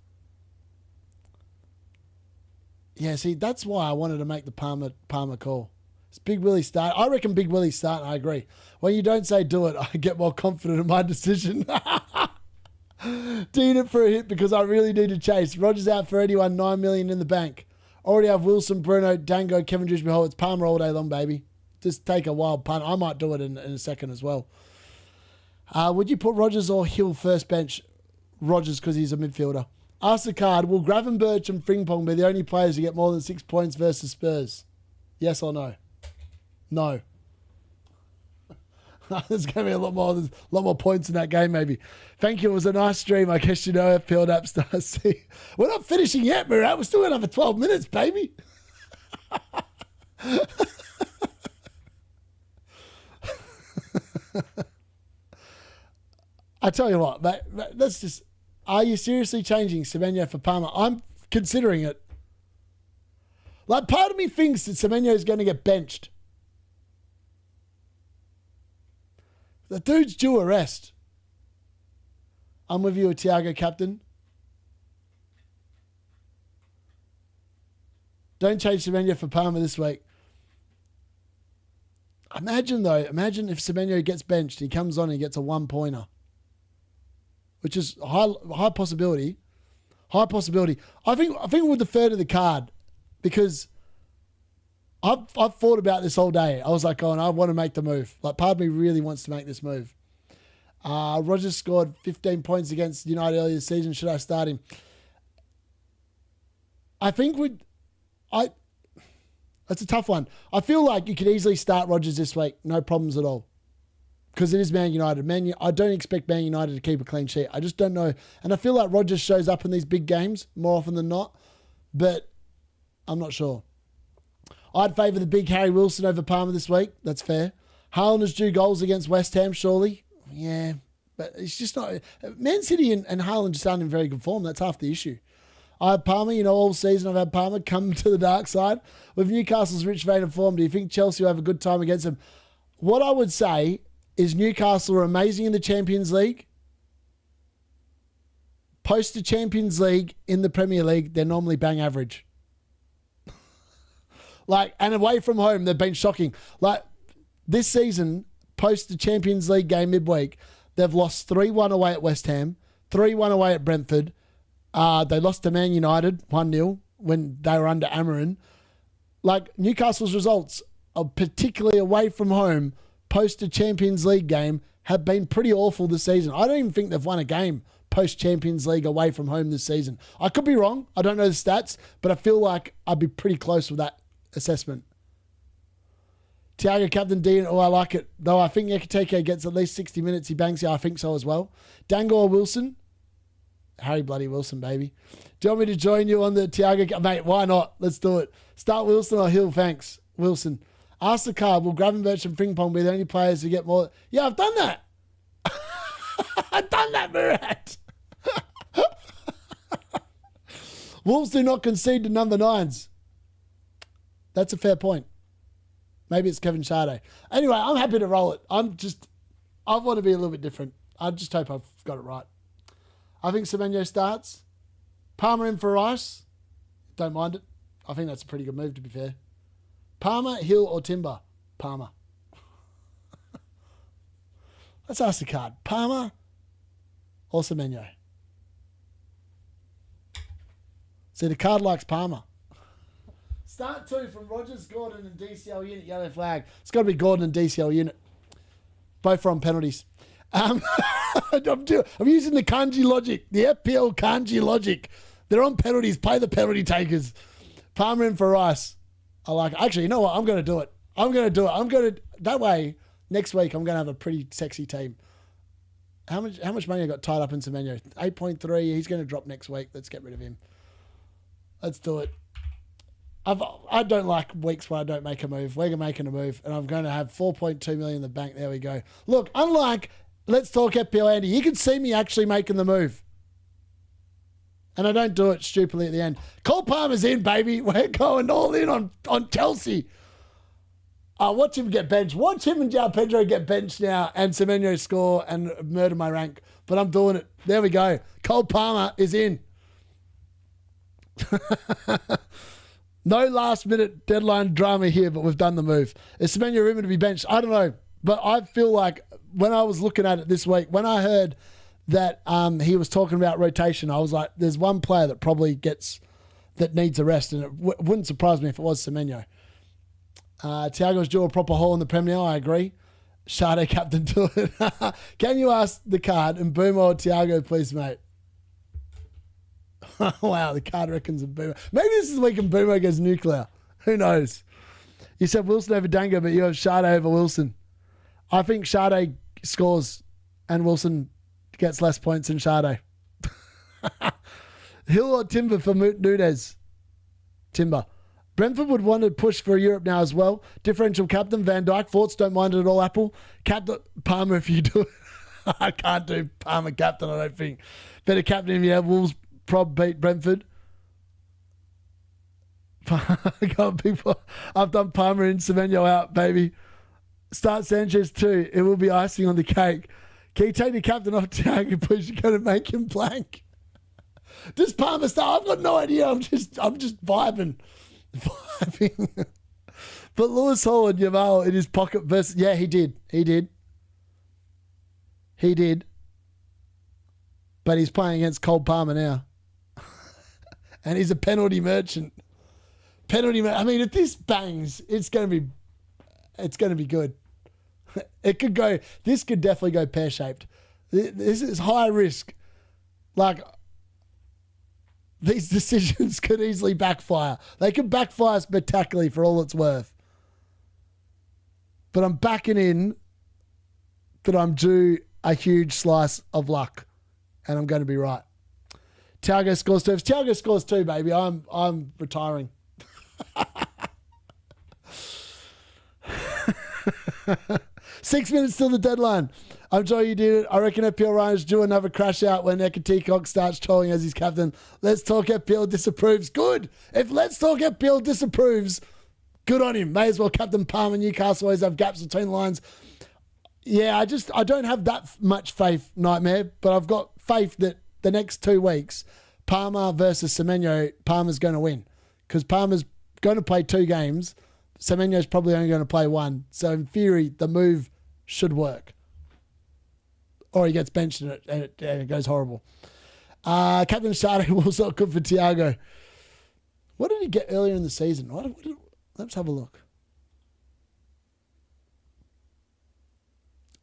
Yeah, see, that's why I wanted to make the Palmer call. It's Big Willie start. I reckon Big Willie start, I agree. When you don't say do it, I get more confident in my decision. Dean it for a hit because I really need to chase. Rogers out for anyone, 9 million in the bank. Already have Wilson, Bruno, Dango, Kevin Drisby. It's Palmer all day long, baby. Just take a wild punt. I might do it in a second as well. Would you put Rogers or Hill first bench? Rogers because he's a midfielder. Ask the card, will Gravenberch and Frimpong be the only players who get more than 6 points versus Spurs? Yes or no? No. There's going to be a lot more points in that game, maybe. Thank you. It was a nice stream. I guess you know FPL Napstar. See, we're not finishing yet, Murat. We're still going to have 12 minutes, baby. I tell you what, mate, let's just... Are you seriously changing Semenyo for Palmer? I'm considering it. Like, part of me thinks that Semenyo is going to get benched. The dude's due a rest. I'm with you, a Thiago captain. Don't change Semenyo for Palmer this week. Imagine if Semenyo gets benched, he comes on and gets a 1-pointer. Which is high possibility. High possibility. I think we'll defer to the card because I've thought about this all day. I was like, oh, and I want to make the move. Like, part of me really wants to make this move. Rogers scored 15 points against United earlier this season. Should I start him? I think that's a tough one. I feel like you could easily start Rogers this week. No problems at all. Because it is Man United. I don't expect Man United to keep a clean sheet. I just don't know. And I feel like Rogers shows up in these big games more often than not. But I'm not sure. I'd favour the big Harry Wilson over Palmer this week. That's fair. Haaland has due goals against West Ham, surely. Yeah. But it's just not... Man City and Haaland just aren't in very good form. That's half the issue. I have Palmer. All season I've had Palmer come to the dark side. With Newcastle's rich vein of form, do you think Chelsea will have a good time against them? What I would say... is Newcastle are amazing in the Champions League. Post the Champions League in the Premier League, they're normally bang average. And away from home, they've been shocking. Like, this season, post the Champions League game midweek, they've lost 3-1 away at West Ham, 3-1 away at Brentford. They lost to Man United 1-0 when they were under Amarin. Like, Newcastle's results, particularly away from home, post a Champions League game, have been pretty awful this season. I don't even think they've won a game post Champions League away from home this season. I could be wrong. I don't know the stats, but I feel like I'd be pretty close with that assessment. Thiago captain D, I like it. Though I think Ekiteke gets at least 60 minutes. He bangs. Yeah, I think so as well. Dango or Wilson? Harry bloody Wilson, baby. Do you want me to join you on the Thiago? Mate, why not? Let's do it. Start Wilson or Hill? Thanks. Wilson. Ask the card, will Gravenberch and Frimpong be the only players who get more? Yeah, I've done that. I've done that, Murat. Wolves do not concede to number 9s. That's a fair point. Maybe it's Kevin Sade. Anyway, I'm happy to roll it. I want to be a little bit different. I just hope I've got it right. I think Semenyo starts. Palmer in for Rice. Don't mind it. I think that's a pretty good move, to be fair. Palmer, Hill, or Timber? Palmer. Let's ask the card. Palmer or Semenyo? See, the card likes Palmer. Start 2 from Rogers, Gordon, and DCL unit. Yellow flag. It's got to be Gordon and DCL unit. Both are on penalties. I'm using the kanji logic, the FPL kanji logic. They're on penalties. Play the penalty takers. Palmer in for Rice. I like it. Actually, you know what? I'm going to do it. That way, next week, I'm going to have a pretty sexy team. How much money I got tied up in Semenyo? 8.3. He's going to drop next week. Let's get rid of him. Let's do it. I don't like weeks where I don't make a move. We're making a move, and I'm going to have 4.2 million in the bank. There we go. Look, unlike Let's talk FPL Andy. You can see me actually making the move. And I don't do it stupidly at the end. Cole Palmer's in, baby. We're going all in on Chelsea. Watch him get benched. Watch him and João Pedro get benched now and Semenyo score and murder my rank. But I'm doing it. There we go. Cole Palmer is in. No last minute deadline drama here, but we've done the move. Is Semenyo rumored to be benched? I don't know. But I feel like when I was looking at it this week, when I heard that he was talking about rotation, I was like, there's one player that probably that needs a rest, and it wouldn't surprise me if it was Semenyo. Thiago's due a proper hole in the Premier. I agree. Sade captain to it. Can you ask the card and Boomer or Thiago, please, mate? Wow, the card reckons a Boomer. Maybe this is the week and Boomer goes nuclear. Who knows? You said Wilson over Dango, but you have Sade over Wilson. I think Sade scores and Wilson gets less points than Sade. Hill or Timber for Nunez? Timber. Brentford would want to push for Europe now as well. Differential captain, Van Dijk. Thoughts, don't mind it at all, Apple. Captain, Palmer if you do it. I can't do Palmer captain, I don't think. Better captain if you have Wolves prob beat Brentford. I've done Palmer in, Semenyo out, baby. Start Sanchez too. It will be icing on the cake. Can you take the captain off Thiago, please? You're going to make him blank. Does Palmer start? I've got no idea. I'm just vibing. But Lewis Hall and Yamal in his pocket versus... Yeah, he did. But he's playing against Cole Palmer now. And he's a penalty merchant. I mean, if this bangs, it's going to be good. This could definitely go pear-shaped. This is high risk. Like, these decisions could easily backfire. They could backfire spectacularly for all it's worth. But I'm backing in that I'm due a huge slice of luck. And I'm going to be right. Thiago scores 2. If Thiago scores 2, baby, I'm retiring. 6 minutes till the deadline. I'm sure you did it. I reckon FPL Ryan's due another crash out when Ekatikok starts trolling as his captain. Let's Talk FPL disapproves. Good. If Let's Talk FPL disapproves, good on him. May as well captain Palmer. Newcastle always have gaps between lines. Yeah, I don't have that much faith, Nightmare, but I've got faith that the next 2 weeks, Palmer versus Semenyo, Palmer's going to win. Because Palmer's going to play 2 games. Semenyo's probably only going to play 1. So in theory, the move should work. Or he gets benched and it goes horrible. Captain Sade was not good for Thiago. What did he get earlier in the season? Let's have a look.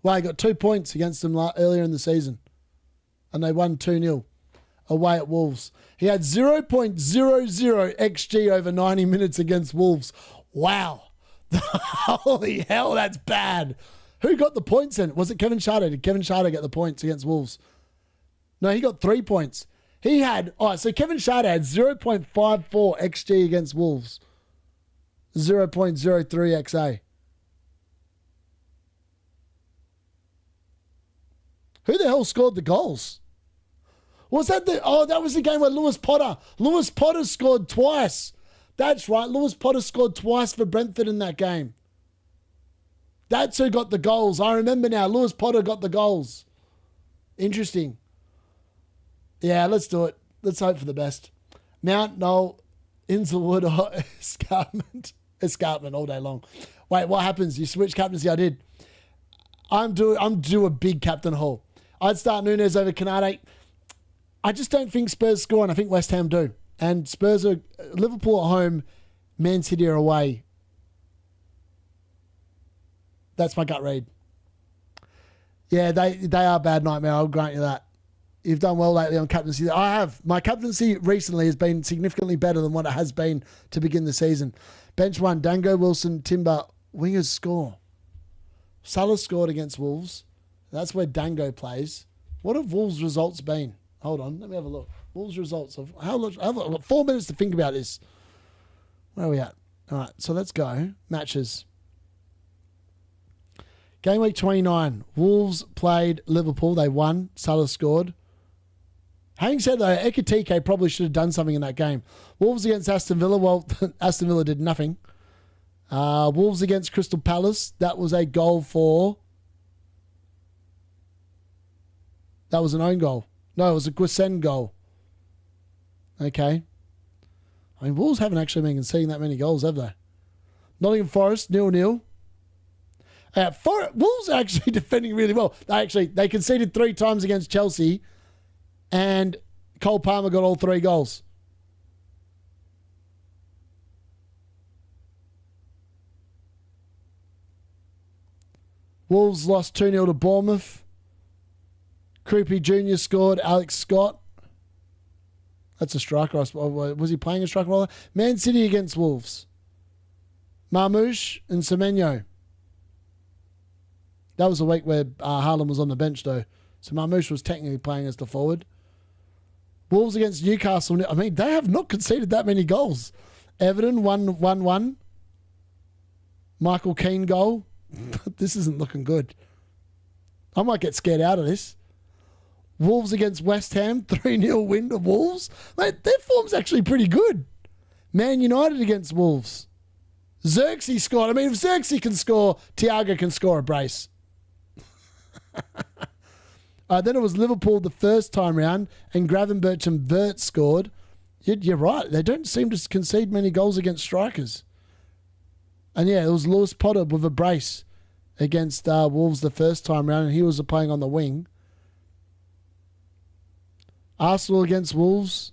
Well, he got 2 points against them earlier in the season. And they won 2-0 away at Wolves. He had 0.00 XG over 90 minutes against Wolves. Wow. Holy hell, that's bad. Who got the points in? Was it Kevin Sade? Did Kevin Sade get the points against Wolves? No, he got 3 points. So Kevin Sade had 0.54 XG against Wolves. 0.03 XA. Who the hell scored the goals? Was that that was the game where Lewis Potter scored twice. That's right. Lewis Potter scored twice for Brentford in that game. That's who got the goals. I remember now. Lewis Potter got the goals. Interesting. Yeah, let's do it. Let's hope for the best. Mount, Knoll, Inselwood, or Escarpment. Escarpment all day long. Wait, what happens? You switch captaincy? I did. I'm due a big captain haul. I'd start Nunez over Canate. I just don't think Spurs score, and I think West Ham do. And Spurs are Liverpool at home, Man City are away. That's my gut read. Yeah, they are bad, Nightmare. I'll grant you that. You've done well lately on captaincy. I have. My captaincy recently has been significantly better than what it has been to begin the season. Bench 1, Dango, Wilson, Timber. Wingers score. Salah scored against Wolves. That's where Dango plays. What have Wolves' results been? Hold on. Let me have a look. Wolves' results. I've got 4 minutes to think about this. Where are we at? All right. So let's go. Matches. Game week 29. Wolves played Liverpool. They won. Salah scored. Having said though, Ekitike probably should have done something in that game. Wolves against Aston Villa. Well, Aston Villa did nothing. Wolves against Crystal Palace. That was a goal for... That was an own goal. No, it was a Guisen goal. Okay. I mean, Wolves haven't actually been conceding that many goals, have they? Nottingham Forest, 0-0. Wolves are actually defending really well. They conceded 3 times against Chelsea, and Cole Palmer got all 3 goals. Wolves lost 2-0 to Bournemouth. Creepy Jr. scored. Alex Scott. That's a striker. Was he playing a striker role? Man City against Wolves. Marmouche and Semenyo. That was a week where Haaland was on the bench, though. So Marmouche was technically playing as the forward. Wolves against Newcastle. I mean, they have not conceded that many goals. Everton 1-1. Michael Keane goal. This isn't looking good. I might get scared out of this. Wolves against West Ham. 3-0 win to Wolves. Mate, their form's actually pretty good. Man United against Wolves. Xerxes scored. I mean, if Xerxes can score, Thiago can score a brace. Then it was Liverpool the first time round, and Gravenberch and Vert scored. You're right. They don't seem to concede many goals against strikers. And yeah, it was Lewis Potter with a brace against Wolves the first time round, and he was playing on the wing. Arsenal against Wolves.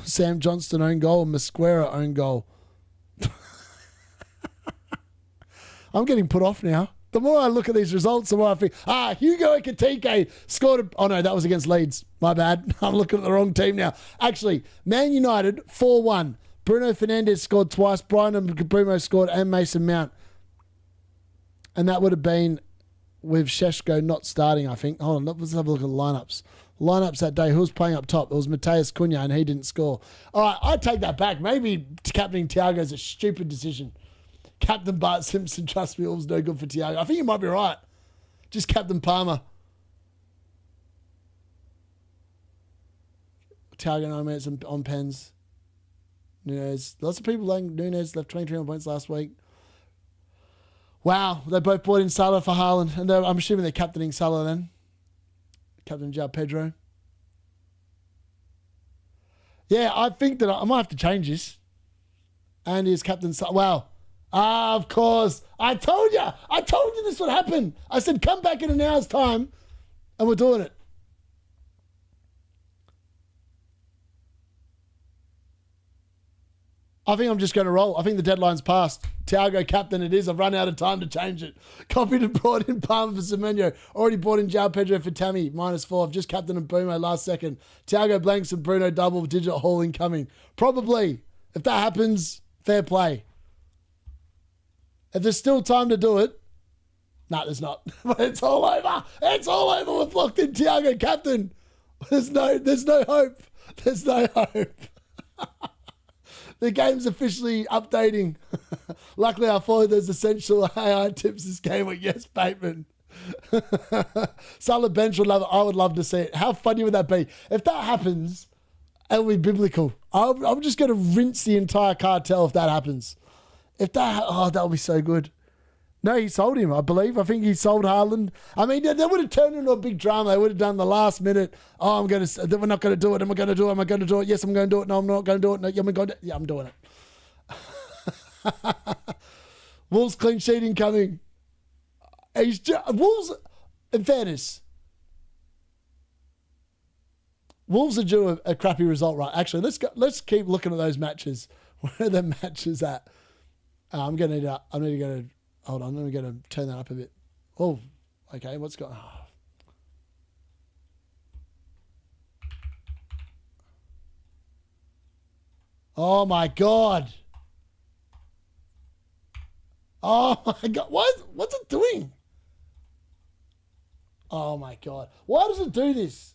Sam Johnston own goal and Mosquera own goal. I'm getting put off now. The more I look at these results, the more I think, Hugo Ekitike scored. Oh, no, that was against Leeds. My bad. I'm looking at the wrong team now. Actually, Man United, 4-1. Bruno Fernandes scored twice. Brian and Bruno scored, and Mason Mount. And that would have been with Sheshko not starting, I think. Hold on, let's have a look at the lineups. Lineups that day, who was playing up top? It was Mateus Cunha, and he didn't score. All right, I take that back. Maybe captaining Thiago is a stupid decision. Captain Bart Simpson, trust me, it was no good for Thiago. I think you might be right. Just Captain Palmer. Thiago 9 minutes on pens. Nunez. Lots of people like Nunez left 23 points last week. Wow, they both brought in Salah for Haaland. And I'm assuming they're captaining Salah then. Captain João Pedro. Yeah, I think that I might have to change this. And he's Captain Salah. Wow. Of course. I told you this would happen. I said, come back in an hour's time, and we're doing it. I think I'm just going to roll. I think the deadline's passed. Thiago captain it is. I've run out of time to change it. Copied and brought in Palmer for Semenyo. Already brought in João Pedro for Tammy. -4. I've just captained and Bumo last second. Thiago blanks and Bruno double. Digital haul incoming. Probably. If that happens, fair play. If there's still time to do it, no, there's not. But it's all over. It's all over with locked in Thiago captain. There's no hope. There's no hope. The game's officially updating. Luckily, I followed those essential AI tips this game with Yes Bateman. Salah bench would love it. I would love to see it. How funny would that be? If that happens, it'll be biblical. I'm just going to rinse the entire cartel if that happens. That would be so good. No, he sold him, I believe. I think he sold Haaland. I mean, they would have turned into a big drama. They would have done the last minute. Oh, we're not going to do it. Am I going to do it? Am I going to do it? Yes, I'm going to do it. No, I'm not going to do it. No, yeah, I'm doing it. Wolves clean sheet incoming. Wolves, in fairness, Wolves are due a crappy result, right? Actually, let's keep looking at those matches. Where are the matches at? I'm going to go to... Hold on, let me going to turn that up a bit. Oh, okay, what's going on? Oh, my God. Oh, my God. What's it doing? Oh, my God. Why does it do this?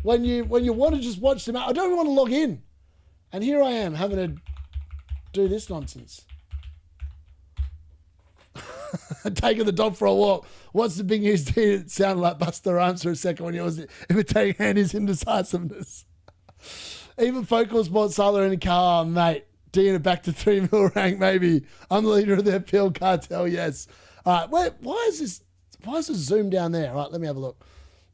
When you want to just watch them out, I don't even want to log in. And here I am having to do this nonsense. Taking the dog for a walk. What's the big news? It sounded like Buster Rhymes for a second when he was imitating Andy's indecisiveness. Even Focals bought Salah in a car, mate. Dean it back to 3 mil rank, maybe. I'm the leader of the FPL cartel, yes. All right, why is this zoom down there? All right, let me have a look.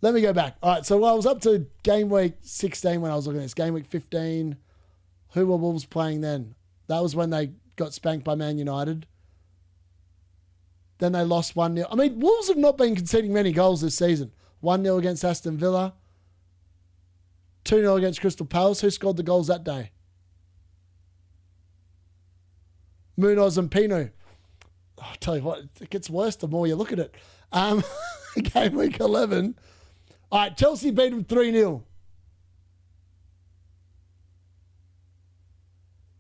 Let me go back. All right, so I was up to game week 16 when I was looking at this. Game week 15, who were Wolves playing then? That was when they got spanked by Man United. Then they lost 1-0. I mean, Wolves have not been conceding many goals this season. 1-0 against Aston Villa. 2-0 against Crystal Palace. Who scored the goals that day? Munoz and Pino. I'll tell you what, it gets worse the more you look at it. Game week 11. All right, Chelsea beat them 3-0.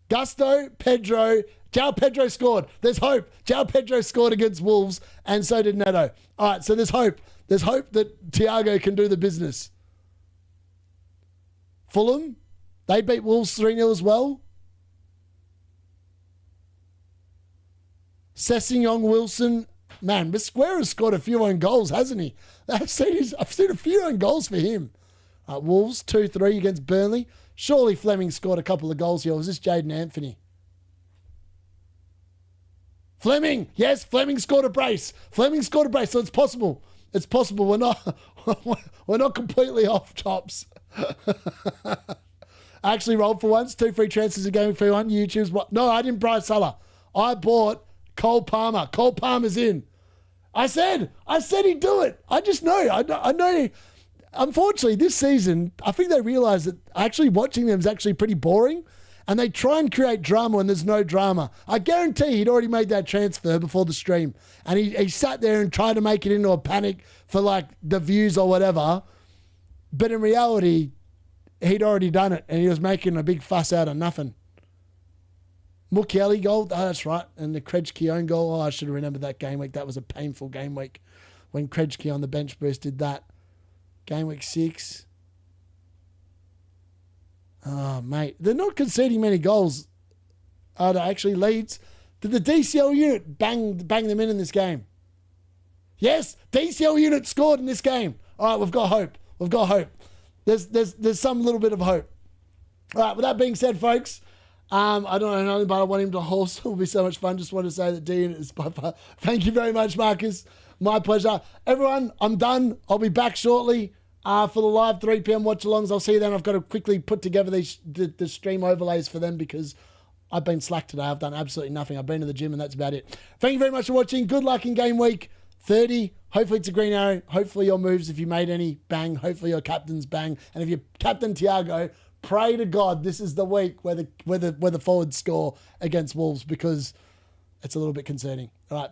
Gusto, Pedro. João Pedro scored. There's hope. João Pedro scored against Wolves, and so did Neto. All right, so there's hope. There's hope that Thiago can do the business. Fulham, they beat Wolves 3-0 as well. Sessegnon, Wilson. Man, Mosquera has scored a few own goals, hasn't he? I've seen a few own goals for him. Wolves, 2-3 against Burnley. Surely Fleming scored a couple of goals here. Or was this Jaden Anthony? Fleming! Yes, Fleming scored a brace. Fleming scored a brace, so it's possible. It's possible. We're not completely off tops. I actually rolled for once. 2 free transfers a game for one. YouTube's what? No, I didn't buy Salah. I bought Cole Palmer. Cole Palmer's in. I said he'd do it. I just know. I know. Unfortunately, this season, I think they realised that actually watching them is actually pretty boring, and they try and create drama when there's no drama. I guarantee he'd already made that transfer before the stream, and he sat there and tried to make it into a panic for like the views or whatever, but in reality, he'd already done it, and he was making a big fuss out of nothing. Mukiele goal, that's right. And the Krejci own goal, I should have remembered that game week. That was a painful game week when Krejci on the bench boost did that. Game week 6. Oh, mate. They're not conceding many goals. Are they actually? Leeds? Did the DCL unit bang them in this game? Yes, DCL unit scored in this game. All right, we've got hope. We've got hope. There's some little bit of hope. All right, with that being said, folks, I don't know, but I want him to horse. It will be so much fun. Just want to say that Dean is by far. Thank you very much, Marcus. My pleasure. Everyone, I'm done. I'll be back shortly for the live 3 p.m. watch-alongs. I'll see you then. I've got to quickly put together the stream overlays for them because I've been slack today. I've done absolutely nothing. I've been to the gym and that's about it. Thank you very much for watching. Good luck in game week 30. Hopefully it's a green arrow. Hopefully your moves, if you made any, bang. Hopefully your captain's bang. And if you're Captain Thiago, pray to God this is the week where the forwards score against Wolves because it's a little bit concerning. All right.